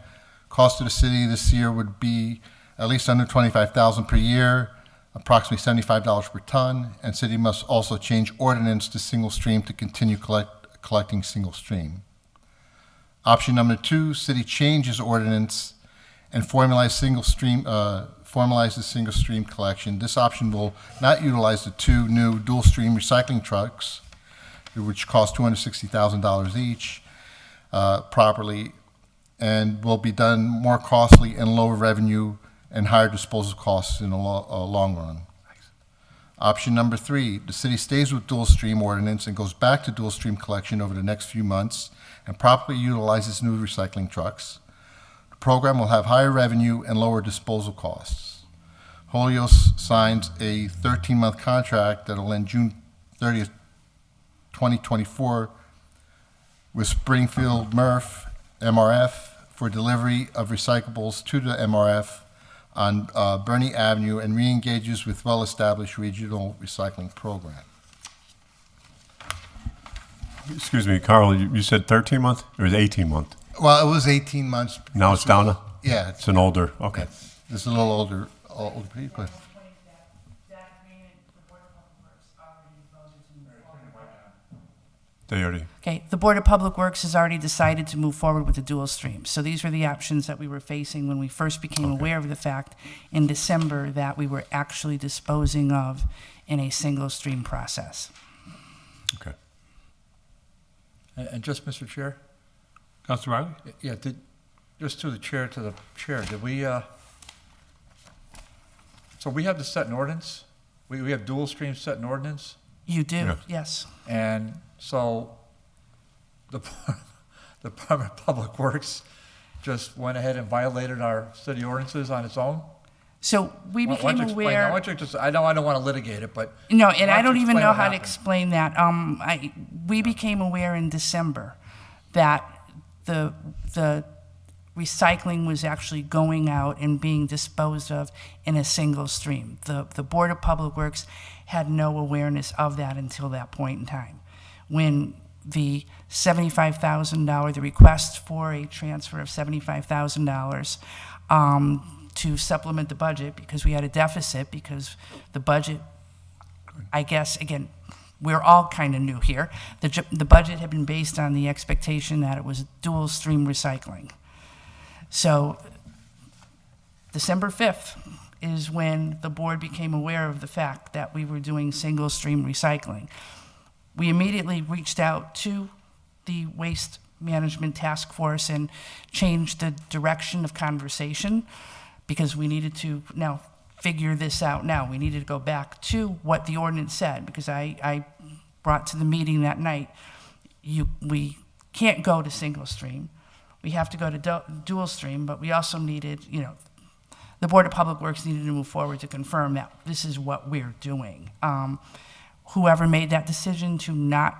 Cost to the city this year would be at least under $25,000 per year, approximately $75 per ton, and city must also change ordinance to single stream to continue collecting single stream. Option number 2, city changes ordinance and formalizes single stream collection. This option will not utilize the two new dual stream recycling trucks, which cost $260,000 each, properly, and will be done more costly and lower revenue and higher disposal costs in the long run. Option number 3, the city stays with dual stream ordinance and goes back to dual stream collection over the next few months and properly utilizes new recycling trucks. The program will have higher revenue and lower disposal costs. Holyoke signs a 13-month contract that will end June 30th, 2024 with Springfield MRF for delivery of recyclables to the MRF on Bernie Avenue and re-engages with well-established regional recycling program. Excuse me, Carl, you said 13-month or is it 18-month? Well, it was 18 months. Now it's down to? Yeah. It's an older, okay. It's a little older people. They already, Okay, the Board of Public Works has already decided to move forward with the dual stream. So these were the options that we were facing when we first became aware of the fact in December that we were actually disposing of in a single stream process. okay. And just, Mr. Chair? Councilor Riley? Yeah, just through the chair to the chair, did we, so we have to set an ordinance? We have dual stream set an ordinance? You do, Yeah. yes. And so the Department of Public Works just went ahead and violated our city ordinances on its own? So we Why became don't you explain that? Why aware. don't you just, I know I don't want to litigate it, but. No, why and I you don't even explain know what how to happened? explain that. We became aware in December that the recycling was actually going out and being disposed of in a single stream. The Board of Public Works had no awareness of that until that point in time. When the $75,000, the request for a transfer of $75,000 to supplement the budget, because we had a deficit, because the budget, I guess, again, we're all kind of new here. The budget had been based on the expectation that it was dual stream recycling. So December 5th is when the board became aware of the fact that we were doing single stream recycling. We immediately reached out to the Waste Management Task Force and changed the direction of conversation because we needed to now figure this out now. We needed to go back to what the ordinance said, because I brought to the meeting that night, we can't go to single stream. We have to go to dual stream, but we also needed, the Board of Public Works needed to move forward to confirm that this is what we're doing. Whoever made that decision to not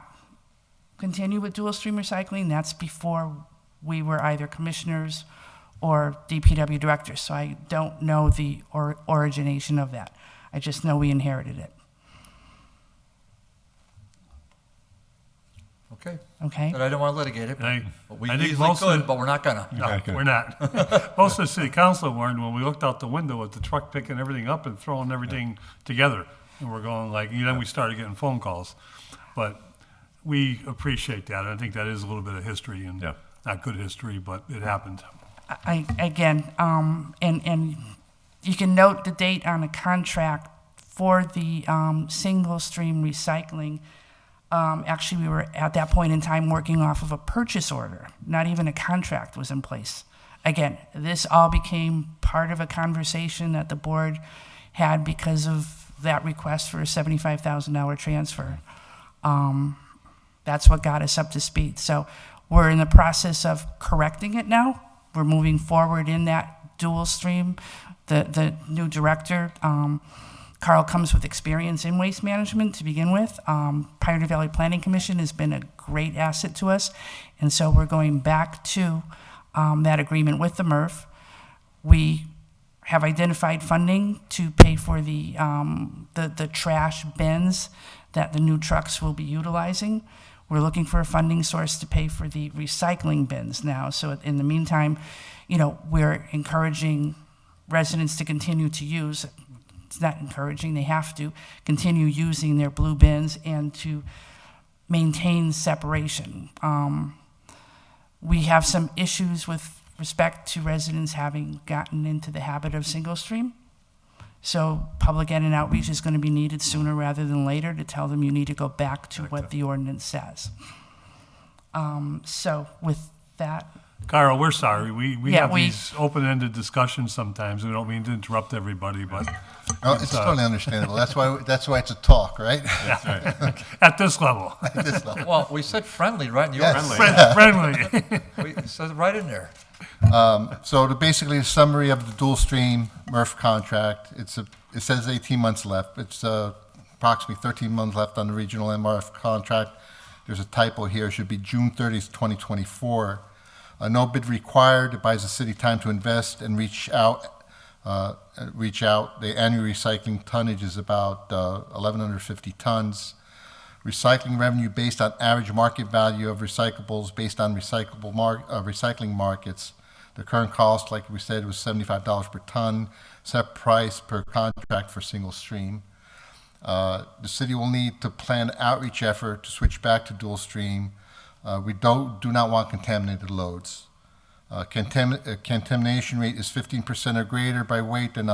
continue with dual stream recycling, that's before we were either commissioners or DPW directors. So I don't know the origination of that. I just know we inherited it. Okay. Okay? But I don't want to litigate it. I But we think easily most of could, the- but we're not gonna. No, Okay. we're not. Most of the city council weren't when we looked out the window with the truck picking everything up and throwing everything together. And we're going like, then we started getting phone calls. But we appreciate that. I think that is a little bit of history and Yeah. not good history, but it happened. Again, and you can note the date on the contract for the single stream recycling. Actually, we were at that point in time working off of a purchase order. Not even a contract was in place. Again, this all became part of a conversation that the board had because of that request for a $75,000 transfer. That's what got us up to speed. So we're in the process of correcting it now. We're moving forward in that dual stream. The new director, Carl, comes with experience in waste management to begin with. Pioneer Valley Planning Commission has been a great asset to us. And so we're going back to that agreement with the MRF. We have identified funding to pay for the trash bins that the new trucks will be utilizing. We're looking for a funding source to pay for the recycling bins now. So in the meantime, we're encouraging residents to continue to use, it's not encouraging, they have to continue using their blue bins and to maintain separation. We have some issues with respect to residents having gotten into the habit of single stream. So public ed and outreach is going to be needed sooner rather than later to tell them you need to go back to what the ordinance says. So with that, Carl, we're sorry. We Yeah, have we- these open-ended discussions sometimes. We don't mean to interrupt everybody, but Oh, it's totally understandable. That's why it's a talk, right? at this level, Well, we said friendly, right? in the Yes. ordinance. friendly. It says it right in there. So basically, a summary of the dual stream MRF contract. It says 18 months left. It's approximately 13 months left on the regional MRF contract. There's a typo here. It should be June 30th, 2024. No bid required. It buys the city time to invest and reach out. The annual recycling tonnage is about 1,150 tons. Recycling revenue based on average market value of recyclables based on recycling markets. The current cost, like we said, was $75 per ton, set price per contract for single stream. The city will need to plan an outreach effort to switch back to dual stream. We do not want contaminated loads. Contamination rate is 15% or greater by weight, then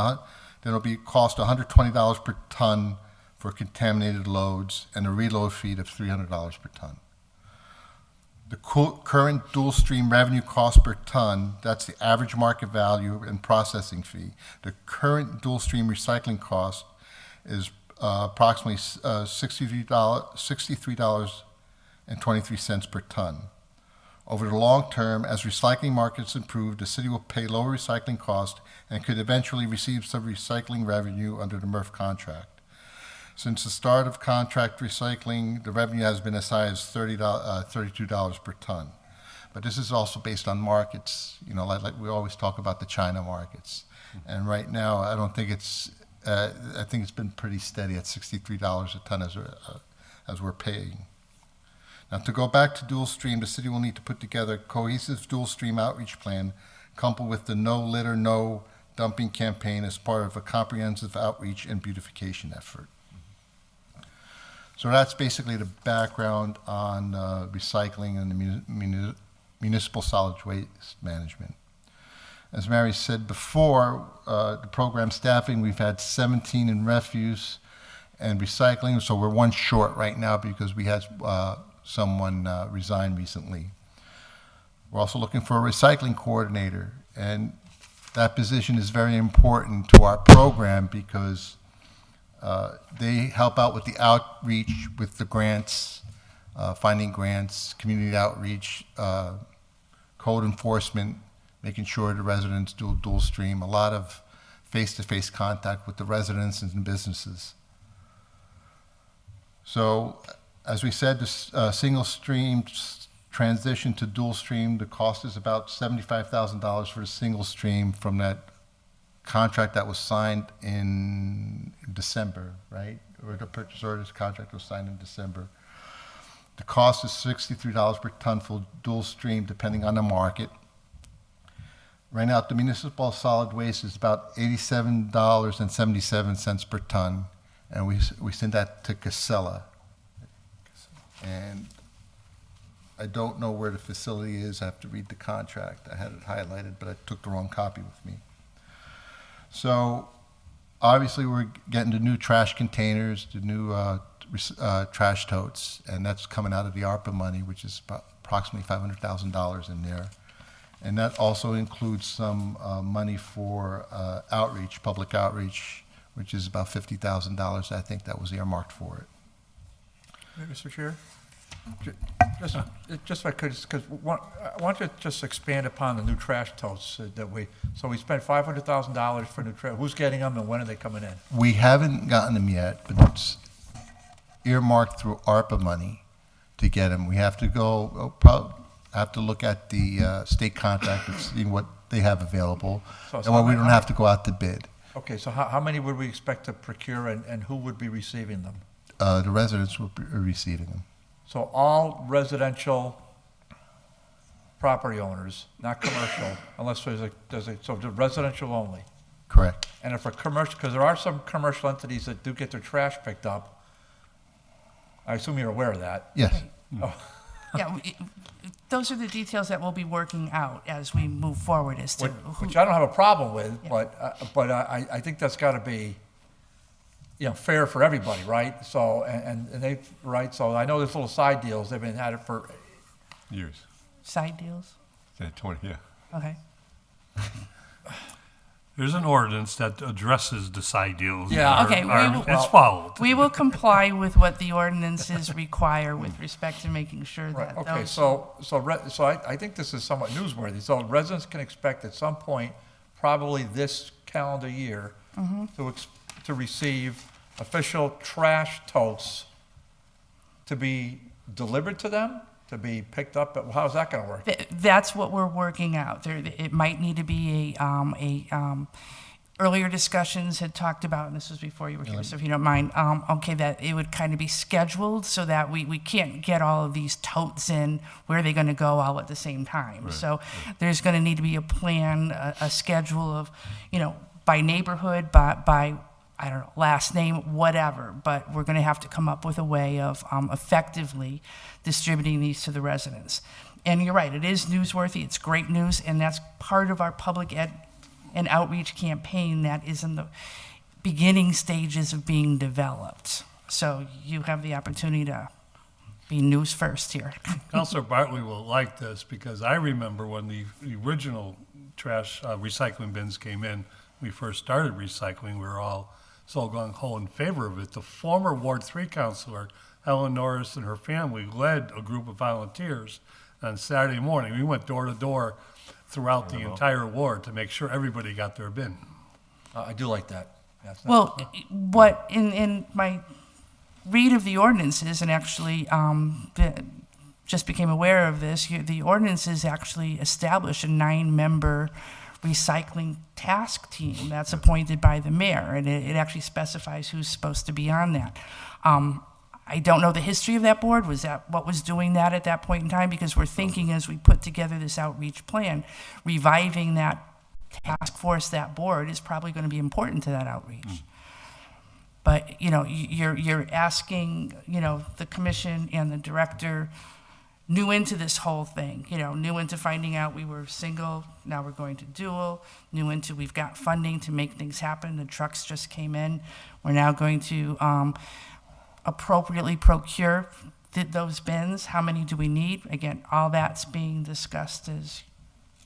it'll be cost $120 per ton for contaminated loads and a reload fee of $300 per ton. The current dual stream revenue cost per ton, that's the average market value and processing fee. The current dual stream recycling cost is approximately $63.23 per ton. Over the long term, as recycling markets improve, the city will pay lower recycling costs and could eventually receive some recycling revenue under the MRF contract. Since the start of contract recycling, the revenue has been as high as $32 per ton. But this is also based on markets, you know, like we always talk about the China markets. And right now, I don't think it's, I think it's been pretty steady at $63 a ton as we're paying. Now, to go back to dual stream, the city will need to put together a cohesive dual stream outreach plan coupled with the No Litter, No Dumping campaign as part of a comprehensive outreach and beautification effort. So that's basically the background on recycling and the municipal solid waste management. As Mary said before, the program staffing, we've had 17 in refuse and recycling, so we're one short right now because we had someone resign recently. We're also looking for a recycling coordinator, and that position is very important to our program because they help out with the outreach, with the grants, finding grants, community outreach, code enforcement, making sure the residents do dual stream, a lot of face-to-face contact with the residents and businesses. So, as we said, this single stream transition to dual stream, the cost is about $75,000 for the single stream from that contract that was signed in December, right? Or the purchase orders contract was signed in December. The cost is $63 per ton for dual stream, depending on the market. Right now, the municipal solid waste is about $87.77 per ton, and we send that to Casella. And I don't know where the facility is. I have to read the contract. I had it highlighted, but I took the wrong copy with me. So obviously we're getting the new trash containers, the new trash totes, and that's coming out of the ARPA money, which is approximately $500,000 in there. And that also includes some money for outreach, public outreach, which is about $50,000. I think that was earmarked for it. Mr. Chair? Just if I could, because I want to just expand upon the new trash totes that we spent $500,000 for new trash. Who's getting them and when are they coming in? We haven't gotten them yet, but it's earmarked through ARPA money to get them. We have to go, have to look at the state contract and see what they have available, and what we don't have to go out to bid. Okay, so how many would we expect to procure and who would be receiving them? The residents will be receiving them. So all residential property owners, not commercial, unless so the residential only. Correct. And if a commercial, because there are some commercial entities that do get their trash picked up. I assume you're aware of that. Yes. Oh. Yeah, those are the details that we'll be working out as we move forward as to Which I don't have a problem with, but I think that's got to be, fair for everybody, right? So, and they, right, so I know there's little side deals, they've been at it for Years. side deals. 20, yeah. Okay. There's an ordinance that addresses the side deals. Yeah. Okay, It's followed. We will comply with what the ordinances require with respect to making sure Right, that okay, those. so I think this is somewhat newsworthy. So residents can expect at some point, probably this calendar year, to receive official trash totes to be delivered to them, to be picked up. How's that going to work? That's what we're working out. It might need to be earlier discussions had talked about, and this was before you were here, so if you don't mind, that it would kind of be scheduled so that we can't get all of these totes in where they're going to go all at the same time. Right, So there's going to need to be a plan, a schedule of, by neighborhood, by I don't know, last name, whatever, but we're going to have to come up with a way of effectively distributing these to the residents. And you're right, it is newsworthy, it's great news, and that's part of our public ed and outreach campaign that is in the beginning stages of being developed. So you have the opportunity to be news first here. Counselor Bartley will like this, because I remember when the original trash recycling bins came in, we first started recycling, we were all so gung-ho in favor of it. The former Ward 3 counselor, Helen Norris, and her family led a group of volunteers on Saturday morning. We went door to door throughout the entire ward to make sure everybody got their bin. I do like that. Yes, Well, what in my read of the ordinances, and actually just became aware of this, the ordinances actually establish a 9-member recycling task team that's appointed by the mayor, and it actually specifies who's supposed to be on that. I don't know the history of that board. Was that what was doing that at that point in time? Because we're thinking, as we put together this outreach plan, reviving that task force, that board, is probably going to be important to that outreach. But, you know, you're asking, you know, the commission and the director new into this whole thing, you know, new into finding out we were single, now we're going to dual, new into we've got funding to make things happen, the trucks just came in, we're now going to appropriately procure those bins, how many do we need? Again, all that's being discussed.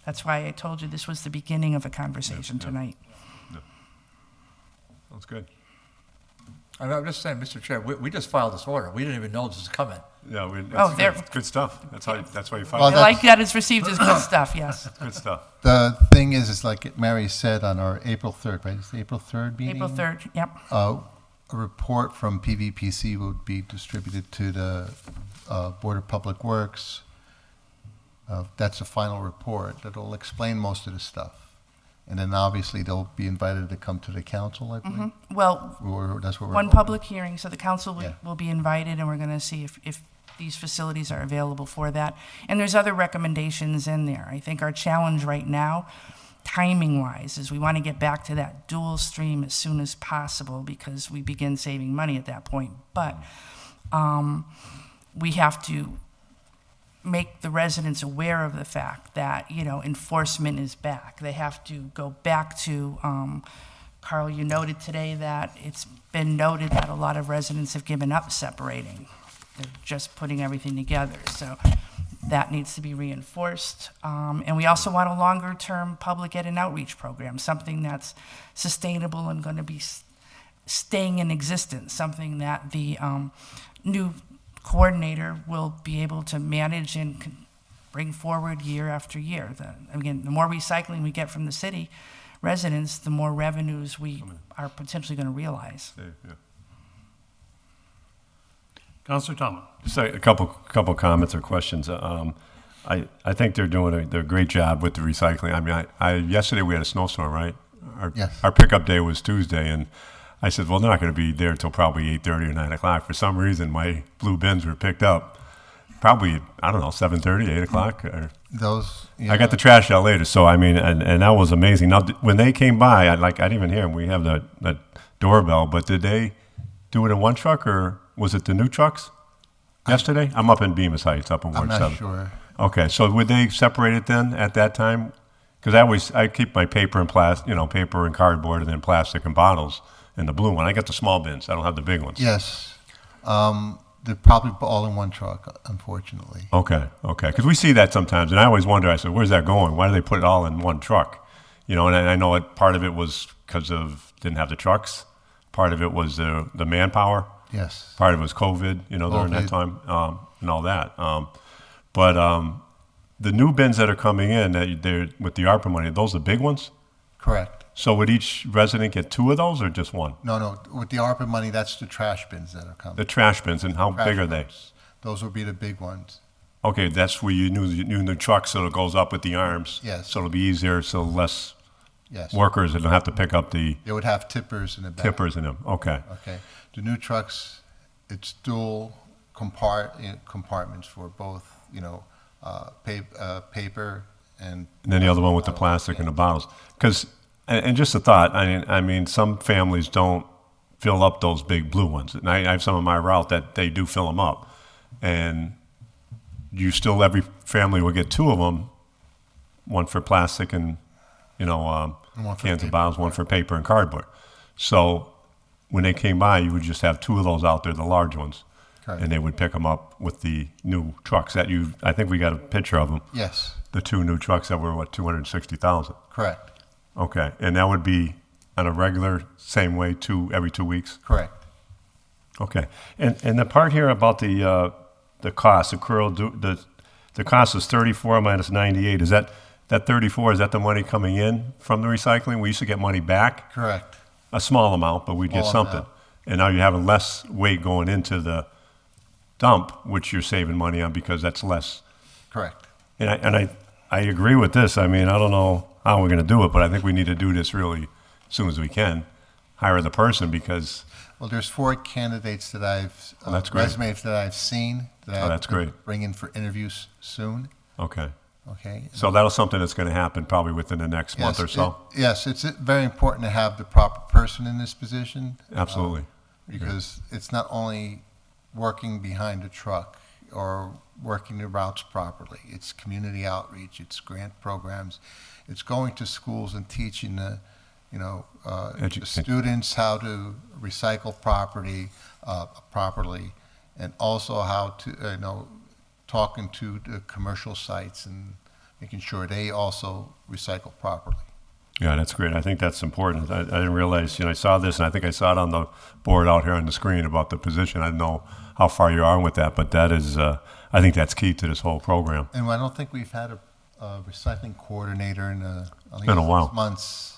That's why I told you this was the beginning of a conversation tonight. That's good. I'm just saying, Mr. Chair, we just filed this order. We didn't even know this was coming. Yeah, they're- that's good stuff. That's why you Well, filed I it. like that it's received as good stuff, yes. Good stuff. The thing is like Mary said on our April 3rd, right? It's the April 3rd meeting? April 3rd, yep. A report from PVPC would be distributed to the Board of Public Works. That's a final report that'll explain most of the stuff. And then obviously they'll be invited to come to the council, I believe. Well, That's what we're one hoping. public hearing, so the council Yeah. will be invited, and we're going to see if these facilities are available for that. And there's other recommendations in there. I think our challenge right now, timing-wise, is we want to get back to that dual stream as soon as possible, because we begin saving money at that point. But we have to make the residents aware of the fact that, you know, enforcement is back. They have to go back to, Carl, you noted today that it's been noted that a lot of residents have given up separating. They're just putting everything together. So that needs to be reinforced. And we also want a longer-term public ed and outreach program, something that's sustainable and going to be staying in existence, something that the new coordinator will be able to manage and bring forward year after year. Again, the more recycling we get from the city residents, the more revenues we are potentially going to realize. Yeah. Counselor Tallman. Just a couple comments or questions. I think they're doing a great job with the recycling. I mean, yesterday we had a snowstorm, right? Yes. Our pickup day was Tuesday, and I said, well, they're not going to be there until probably 8:30 or 9 o'clock. For some reason, my blue bins were picked up probably, I don't know, 7:30, 8 o'clock. Those. I got the trash out later, so I mean, and that was amazing. Now, when they came by, I didn't even hear them. We have that doorbell, but did they do it in one truck, or was it the new trucks yesterday? I'm up in Bemis Heights, up in Ward 7. I'm not sure. Okay, so would they separate it then at that time? Because I keep my paper and paper and cardboard, and then plastic and bottles in the blue one. I got the small bins. I don't have the big ones. Yes. They're probably all in one truck, unfortunately. Okay. Because we see that sometimes, and I always wonder. I said, "Where's that going? Why do they put it all in one truck?" You know, and I know part of it was because didn't have the trucks. Part of it was the manpower. Yes. Part of it was COVID. You know, during that time and all that. But the new bins that are coming in, they're with the ARPA money. Those are big ones. Correct. So would each resident get 2 of those or just 1? No. With the ARPA money, that's the trash bins that are coming. The trash bins, and how big are they? Those will be the big ones. Okay, that's where you knew the truck, so it goes up with the arms. Yes. So it'll be easier, so less Yes. workers that don't have to pick up the They would have tippers in the back. tippers in them. Okay. Okay. The new trucks, it's dual compartments for both, paper and. And then the other one with the plastic and the bottles. Because, and just a thought, I mean, some families don't fill up those big blue ones. And I have some on my route that they do fill them up. And you still, every family will get 2 of them, one for plastic and, cans and bottles, one for paper and cardboard. So when they came by, you would just have 2 of those out there, the large ones. Correct. And they would pick them up with the new trucks that I think we got a picture of them. Yes, The 2 new trucks that were, 260,000? correct, Okay, and that would be on a regular, same way, every 2 weeks? correct. Okay, and the part here about the cost, the cost is 34 minus 98. Is that 34, is that the money coming in from the recycling? We used to get money back, Correct. a small amount, but we'd get Small something. amount. And now you're having less weight going into the dump, which you're saving money on because that's less. Correct. And I agree with this. I mean, I don't know how we're going to do it, but I think we need to do this really as soon as we can. Hire the person because, Well, there's 4 candidates that I've, Oh, that's great. resumes that I've seen that Oh, I that's great. bring in for interviews soon, okay. okay? So that's something that's going to happen probably within the next month or so. Yes, it's very important to have the proper person in this position. Absolutely. Because it's not only working behind a truck or working the routes properly, it's community outreach, it's grant programs, it's going to schools and teaching the students how to recycle properly, and also how to, talking to the commercial sites and making sure they also recycle properly. Yeah, that's great. I think that's important. I didn't realize, I saw this, and I think I saw it on the board out here on the screen about the position. I didn't know how far you are with that, but that is, I think that's key to this whole program. And I don't think we've had a recycling coordinator in I think been a 6 while. months.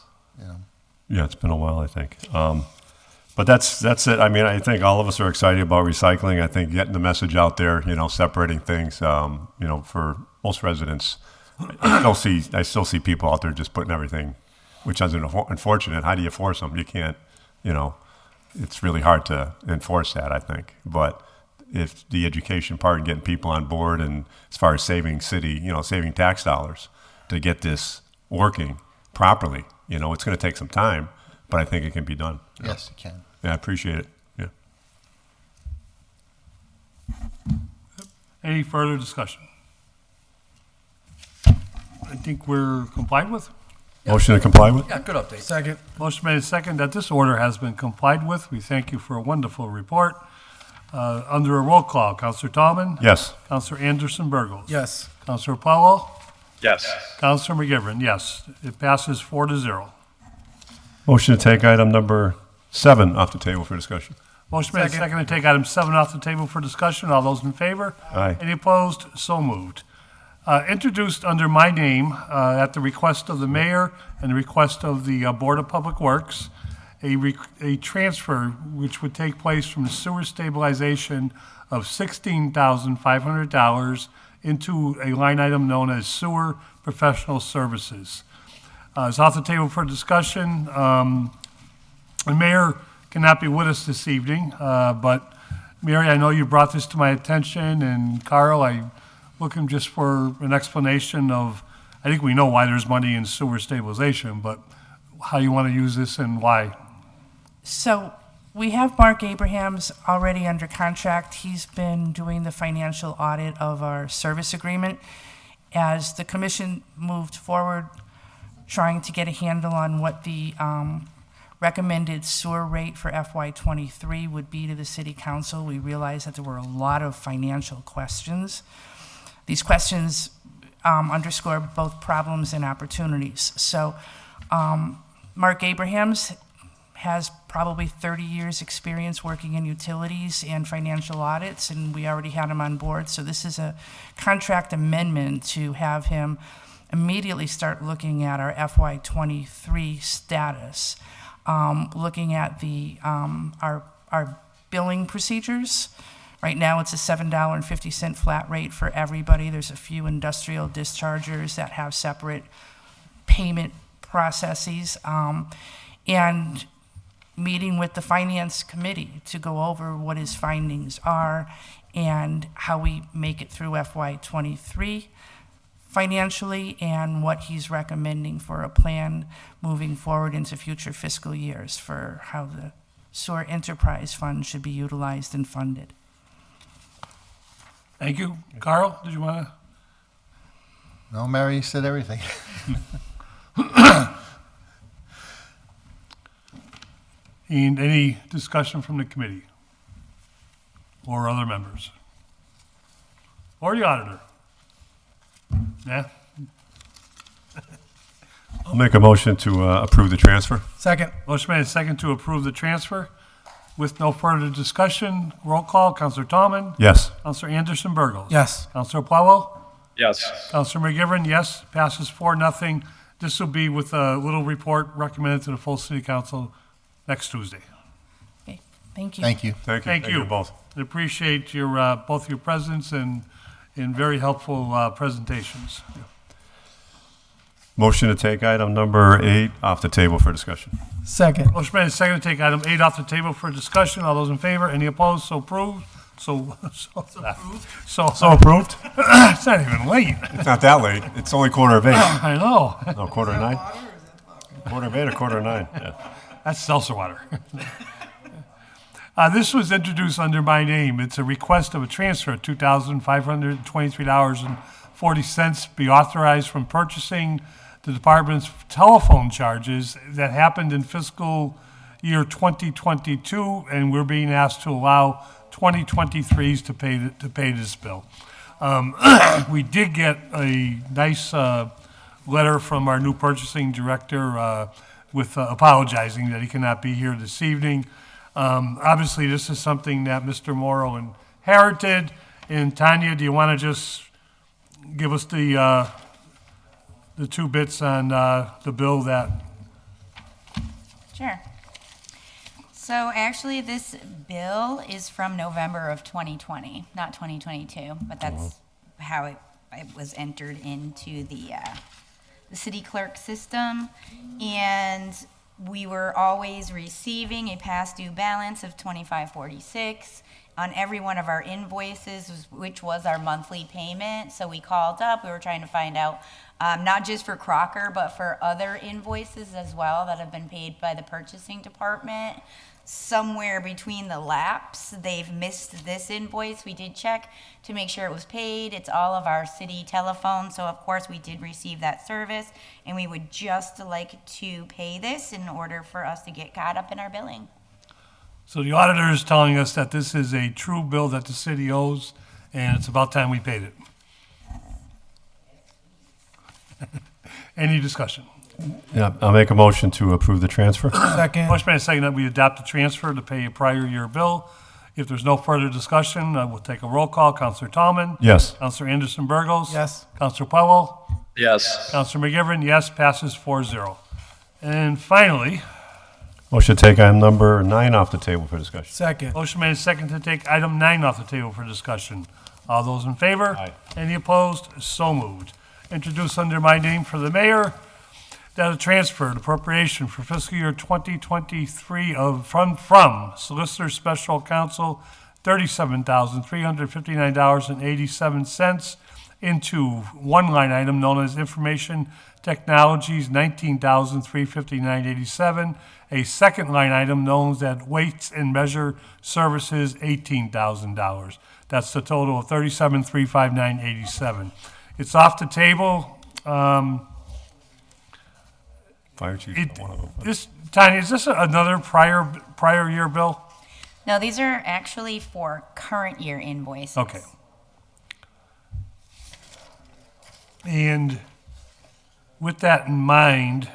Yeah, it's been a while, I think. But that's it. I mean, I think all of us are excited about recycling. I think getting the message out there, separating things, for most residents. I still see people out there just putting everything, which is unfortunate. How do you force them? You can't, it's really hard to enforce that, I think. But if the education part and getting people on board, and as far as saving saving tax dollars to get this working properly, it's going to take some time, but I think it can be done. Yes, it can. Yeah, I appreciate it. Yeah. Any further discussion? I think we're complied with. Motion to comply with? Yeah, good update. Second. Motion made second that this order has been complied with. We thank you for a wonderful report. Under a roll call, Counselor TALLMAN? Yes. Counselor Anderson Burgos? Yes. Counselor Powell? Yes. Counselor McGivern, yes. It passes 4-0. Motion to take item number 7 off the table for discussion. Motion made second to take item 7 off the table for discussion. All those in favor? Aye. Any opposed? So moved. Introduced under my name at the request of the mayor and the request of the Board of Public Works, a transfer which would take place from the sewer stabilization of $16,500 into a line item known as sewer professional services. It's off the table for discussion. The mayor cannot be with us this evening, but Mary, I know you brought this to my attention, and Carl, I'm looking just for an explanation of, I think we know why there's money in sewer stabilization, but how you want to use this and why. So we have Mark Abrahams already under contract. He's been doing the financial audit of our service agreement. As the commission moved forward, trying to get a handle on what the recommended sewer rate for FY23 would be to the city council, we realized that there were a lot of financial questions. These questions underscore both problems and opportunities. So Mark Abrahams has probably 30 years experience working in utilities and financial audits, and we already had him on board. So this is a contract amendment to have him immediately start looking at our FY23 status, looking at the our billing procedures. Right now, it's a $7.50 flat rate for everybody. There's a few industrial dischargers that have separate payment processes, and meeting with the Finance Committee to go over what his findings are and how we make it through FY23 financially, and what he's recommending for a plan moving forward into future fiscal years for how the sewer enterprise fund should be utilized and funded. Thank you. Carl, did you want to? No, Mary said everything. And any discussion from the committee or other members? Or the auditor? Yeah? I'll make a motion to approve the transfer. Second. Motion made and second to approve the transfer. With no further discussion, roll call, Counselor Tallman? Yes. Counselor Anderson Burgos? Yes. Counselor Plowell? Yes. Counselor McGivern, yes. Passes 4-0. This will be with a little report recommended to the full city council next Tuesday. Okay, thank you. Thank you. Thank you both. I appreciate your, both your presence and very helpful presentations. Motion to take item number 8 off the table for discussion. Second. Motion made and seconded to take item 8 off the table for discussion. All those in favor? Any opposed? So approved. So approved? It's not even late. It's not that late. It's only 8:15. I know. No, 8:45? 8:45 or 8:49? Yeah. That's seltzer water. This was introduced under my name. It's a request of a transfer of $2,523.40 be authorized from purchasing the department's telephone charges that happened in fiscal year 2022, and we're being asked to allow 2023s to pay this bill. We did get a nice letter from our new purchasing director with apologizing that he cannot be here this evening. Obviously, this is something that Mr. Morrow inherited. And Tanya, do you want to just give us the 2 bits on the bill that? Sure. So actually, this bill is from November of 2020, not 2022, but that's how it was entered into the city clerk system. And we were always receiving a past due balance of $25.46 on every one of our invoices, which was our monthly payment. So we called up, we were trying to find out, not just for Crocker, but for other invoices as well that have been paid by the purchasing department. Somewhere between the laps, they've missed this invoice. We did check to make sure it was paid. It's all of our city telephones, so of course we did receive that service, and we would just like to pay this in order for us to get caught up in our billing. So the auditor is telling us that this is a true bill that the city owes, and it's about time we paid it. Any discussion? Yeah, I'll make a motion to approve the transfer. Second. Motion made and seconded that we adopt the transfer to pay a prior year bill. If there's no further discussion, we'll take a roll call. Counselor Tallman? Yes. Counselor Anderson Burgos? Yes. Counselor Powell? Yes. Counselor McGivern? Yes, passes 4-0. And finally, Motion to take item number 9 off the table for discussion. Second. motion made and seconded to take item 9 off the table for discussion. All those in favor? Aye. Any opposed? So moved. Introduced under my name for the mayor, that a transfer and appropriation for fiscal year 2023 from Solicitor Special Counsel $37,359.87 into one line item known as Information Technologies $19,359.87, a second line item known as Weights and Measure Services $18,000. That's the total of $37,359.87. It's off the table. Fire chief, one of them. Tanya, is this another prior year bill? No, these are actually for current year invoices. Okay. And with that in mind,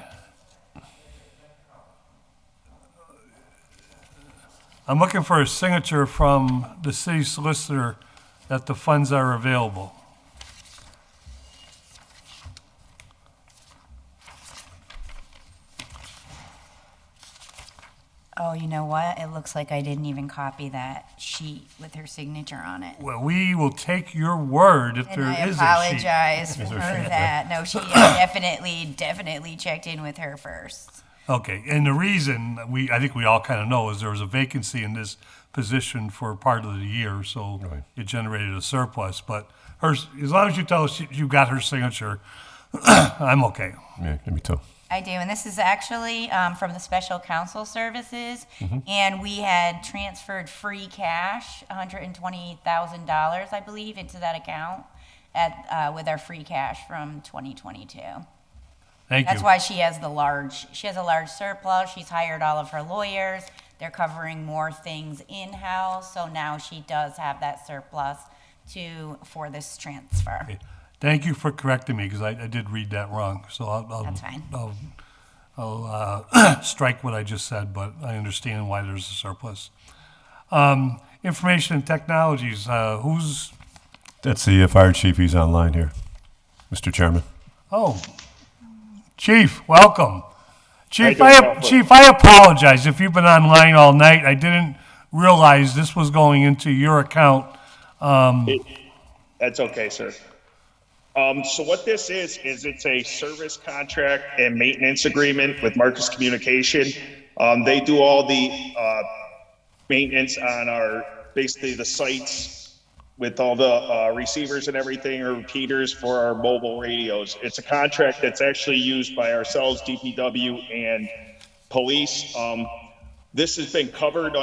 I'm looking for a signature from the city solicitor that the funds are available. Oh, you know what? It looks like I didn't even copy that sheet with her signature on it. Well, we will take your word if And there I is a sheet. apologize for that. No, she definitely checked in with her first. Okay, and the reason I think we all kind of know is there was a vacancy in this position for part of the year, so Right. it generated a surplus. But as long as you tell us you got her signature, I'm okay. Yeah, me too. I do, and this is actually from the Special Counsel Services, and we had transferred free cash, $120,000, I believe, into that account with our free cash from 2022. Thank That's you. why she has a large surplus. She's hired all of her lawyers. They're covering more things in-house, so now she does have that surplus for this transfer. Thank you for correcting me, because I did read that wrong. So That's fine. I'll strike what I just said, but I understand why there's a surplus. Information and technologies, who's, That's the fire chief. He's online here, Mr. Chairman. oh, Chief, welcome. Chief, How you doing, Chief, I apologize if you've been online all night. I didn't realize this was going into your account. That's okay, sir. So what this is it's a service contract and maintenance agreement with Marcus Communication. They do all the maintenance on basically the sites with all the receivers and everything, or repeaters for our mobile radios. It's a contract that's actually used by ourselves, DPW, and police. This has been covered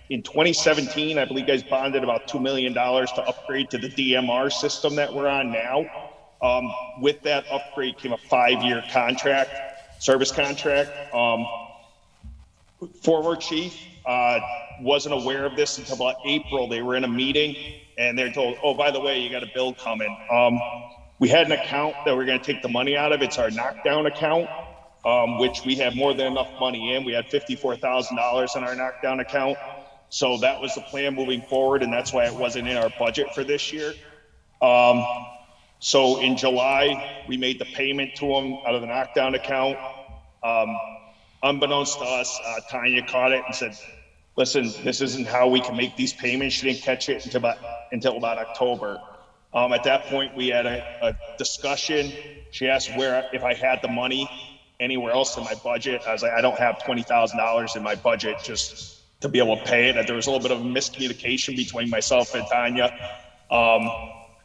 in 2017, I believe you guys bonded about $2 million to upgrade to the DMR system that we're on now. With that upgrade came a 5-year service contract. Former chief wasn't aware of this until about April. They were in a meeting and they're told, oh, by the way, you got a bill coming. We had an account that we're going to take the money out of. It's our knockdown account, which we have more than enough money in. We had $54,000 in our knockdown account. So that was the plan moving forward, and that's why it wasn't in our budget for this year. So in July, we made the payment to them out of the knockdown account. Unbeknownst to us, Tanya caught it and said, listen, this isn't how we can make these payments. She didn't catch it until about October. At that point, we had a discussion. She asked if I had the money anywhere else in my budget. I was like, I don't have $20,000 in my budget just to be able to pay it. There was a little bit of a miscommunication between myself and Tanya.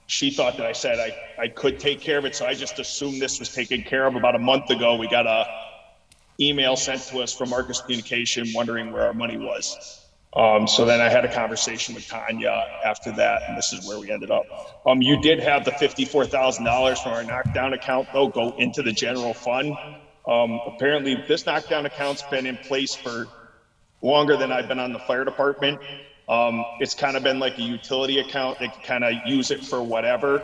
She thought that I said I could take care of it, so I just assumed this was taken care of. About a month ago, we got a email sent to us from Marcus Communication wondering where our money was. So then I had a conversation with Tanya after that, and this is where we ended up. You did have the $54,000 from our knockdown account, though, go into the general fund. Apparently, this knockdown account's been in place for longer than I've been on the fire department. It's kind of been like a utility account. They can kind of use it for whatever.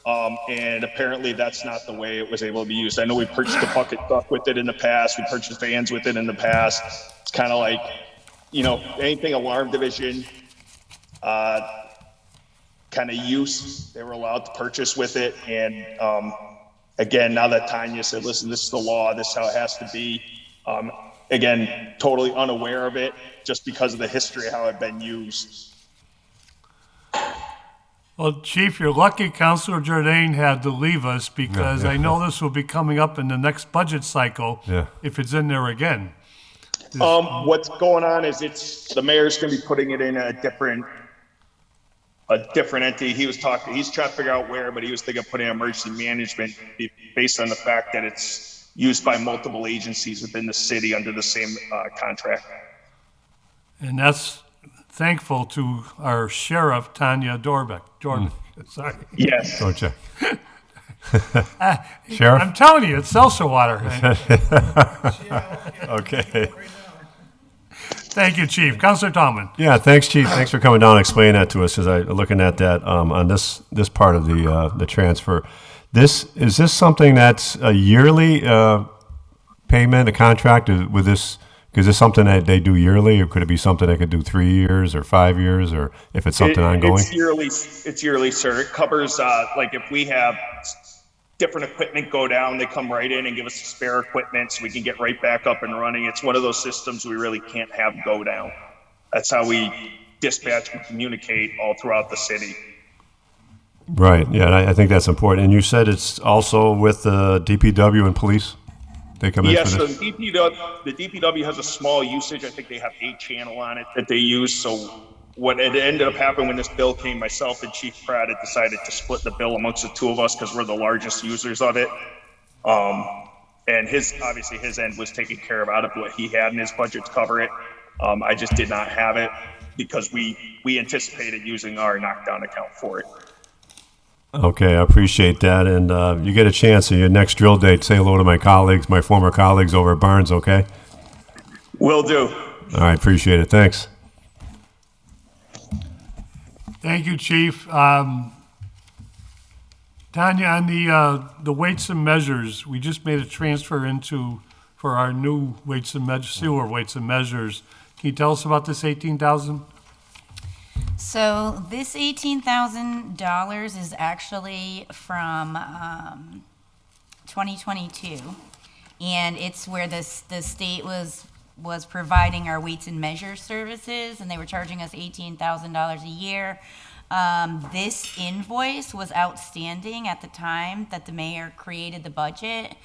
And apparently that's not the way it was able to be used. I know we purchased a bucket truck with it in the past. We purchased vans with it in the past. It's kind of like, anything alarm division, kind of use, they were allowed to purchase with it. And again, now that Tanya said, listen, this is the law, this is how it has to be. Again, totally unaware of it just because of the history of how it's been used. Well, Chief, you're lucky Councilor Jordan had to leave us, because I know this will be coming up in the next budget cycle if it's in there again. What's going on is the mayor's going to be putting it in a different entity. He's trying to figure out where, but he was thinking of putting emergency management based on the fact that it's used by multiple agencies within the city under the same contract. And that's thankful to our sheriff, Tanya Dorbeck. Sorry. Yes. Don't you? Sheriff? I'm telling you, it's seltzer water. Okay. Thank you, Chief. Councilor Tallman. Yeah, thanks, Chief. Thanks for coming down and explaining that to us. As I'm looking at that on this part of the transfer. Is this something that's a yearly payment, a contract with this? Is this something that they do yearly, or could it be something they could do 3 years or 5 years, or if it's something ongoing? It's yearly, sir. It covers like if we have different equipment go down, they come right in and give us spare equipment so we can get right back up and running. It's one of those systems we really can't have go down. That's how we dispatch and communicate all throughout the city. Right. Yeah, I think that's important. And you said it's also with the DPW and police? They come in for this? Yes, so the DPW has a small usage. I think they have 8-channel on it that they use. So what it ended up happening when this bill came, myself and Chief Pratt had decided to split the bill amongst the two of us because we're the largest users of it. And obviously his end was taken care of out of what he had in his budget to cover it. I just did not have it because we anticipated using our knockdown account for it. Okay, I appreciate that. And you get a chance at your next drill date, say hello to my colleagues, my former colleagues over at Barnes, okay? Will do. All right, appreciate it. Thanks. Thank you, Chief. Tanya, on the weights and measures, we just made a transfer for our new weights and measures, sewer weights and measures. Can you tell us about this 18,000? So this $18,000 is actually from 2022, and it's where the state was providing our weights and measures services, and they were charging us $18,000 a year. This invoice was outstanding at the time that the mayor created the budget.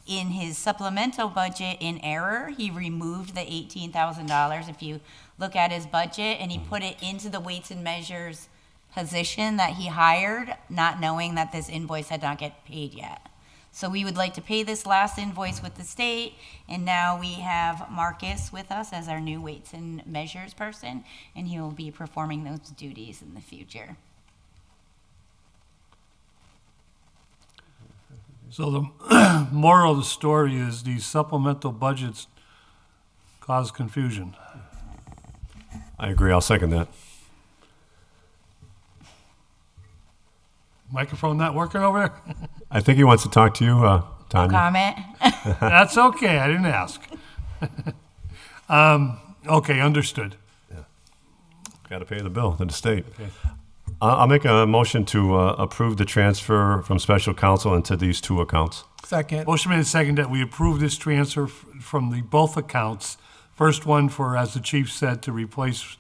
In his supplemental budget, in error, he removed the $18,000. If you look at his budget, and he put it into the weights and measures position that he hired, not knowing that this invoice had not get paid yet. So we would like to pay this last invoice with the state, and now we have Marcus with us as our new weights and measures person, and he will be performing those duties in the future. So the moral of the story is these supplemental budgets cause confusion. I agree. I'll second that. Microphone not working over there? I think he wants to talk to you, Tanya. Comment? That's okay, I didn't ask. Okay, understood. Got to pay the bill to the state. Okay. I'll make a motion to approve the transfer from special counsel into these two accounts. Second. Motion made and second that we approve this transfer from both accounts. First one for, as the chief said, to replace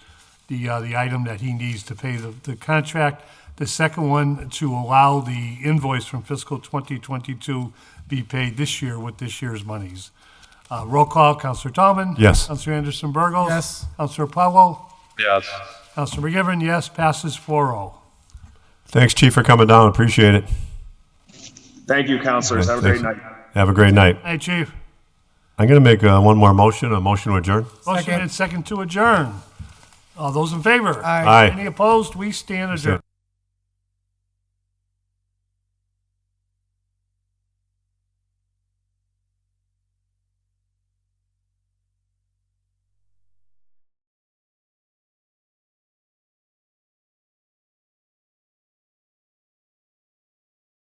the item that he needs to pay the contract. The second one to allow the invoice from fiscal 2022 be paid this year with this year's monies. Roll call, Counselor Tallman? Yes. Counselor Anderson Burgos? Yes. Counselor Powell? Yes. Counselor McGivern, yes, passes 4-0. Thanks, Chief, for coming down. Appreciate it. Thank you, counselors. Have a great night. Have a great night. Hey, Chief. I'm going to make one more motion, a motion to adjourn. Motion made and second to adjourn. All those in favor? Aye. Aye. Any opposed? We stand adjourned.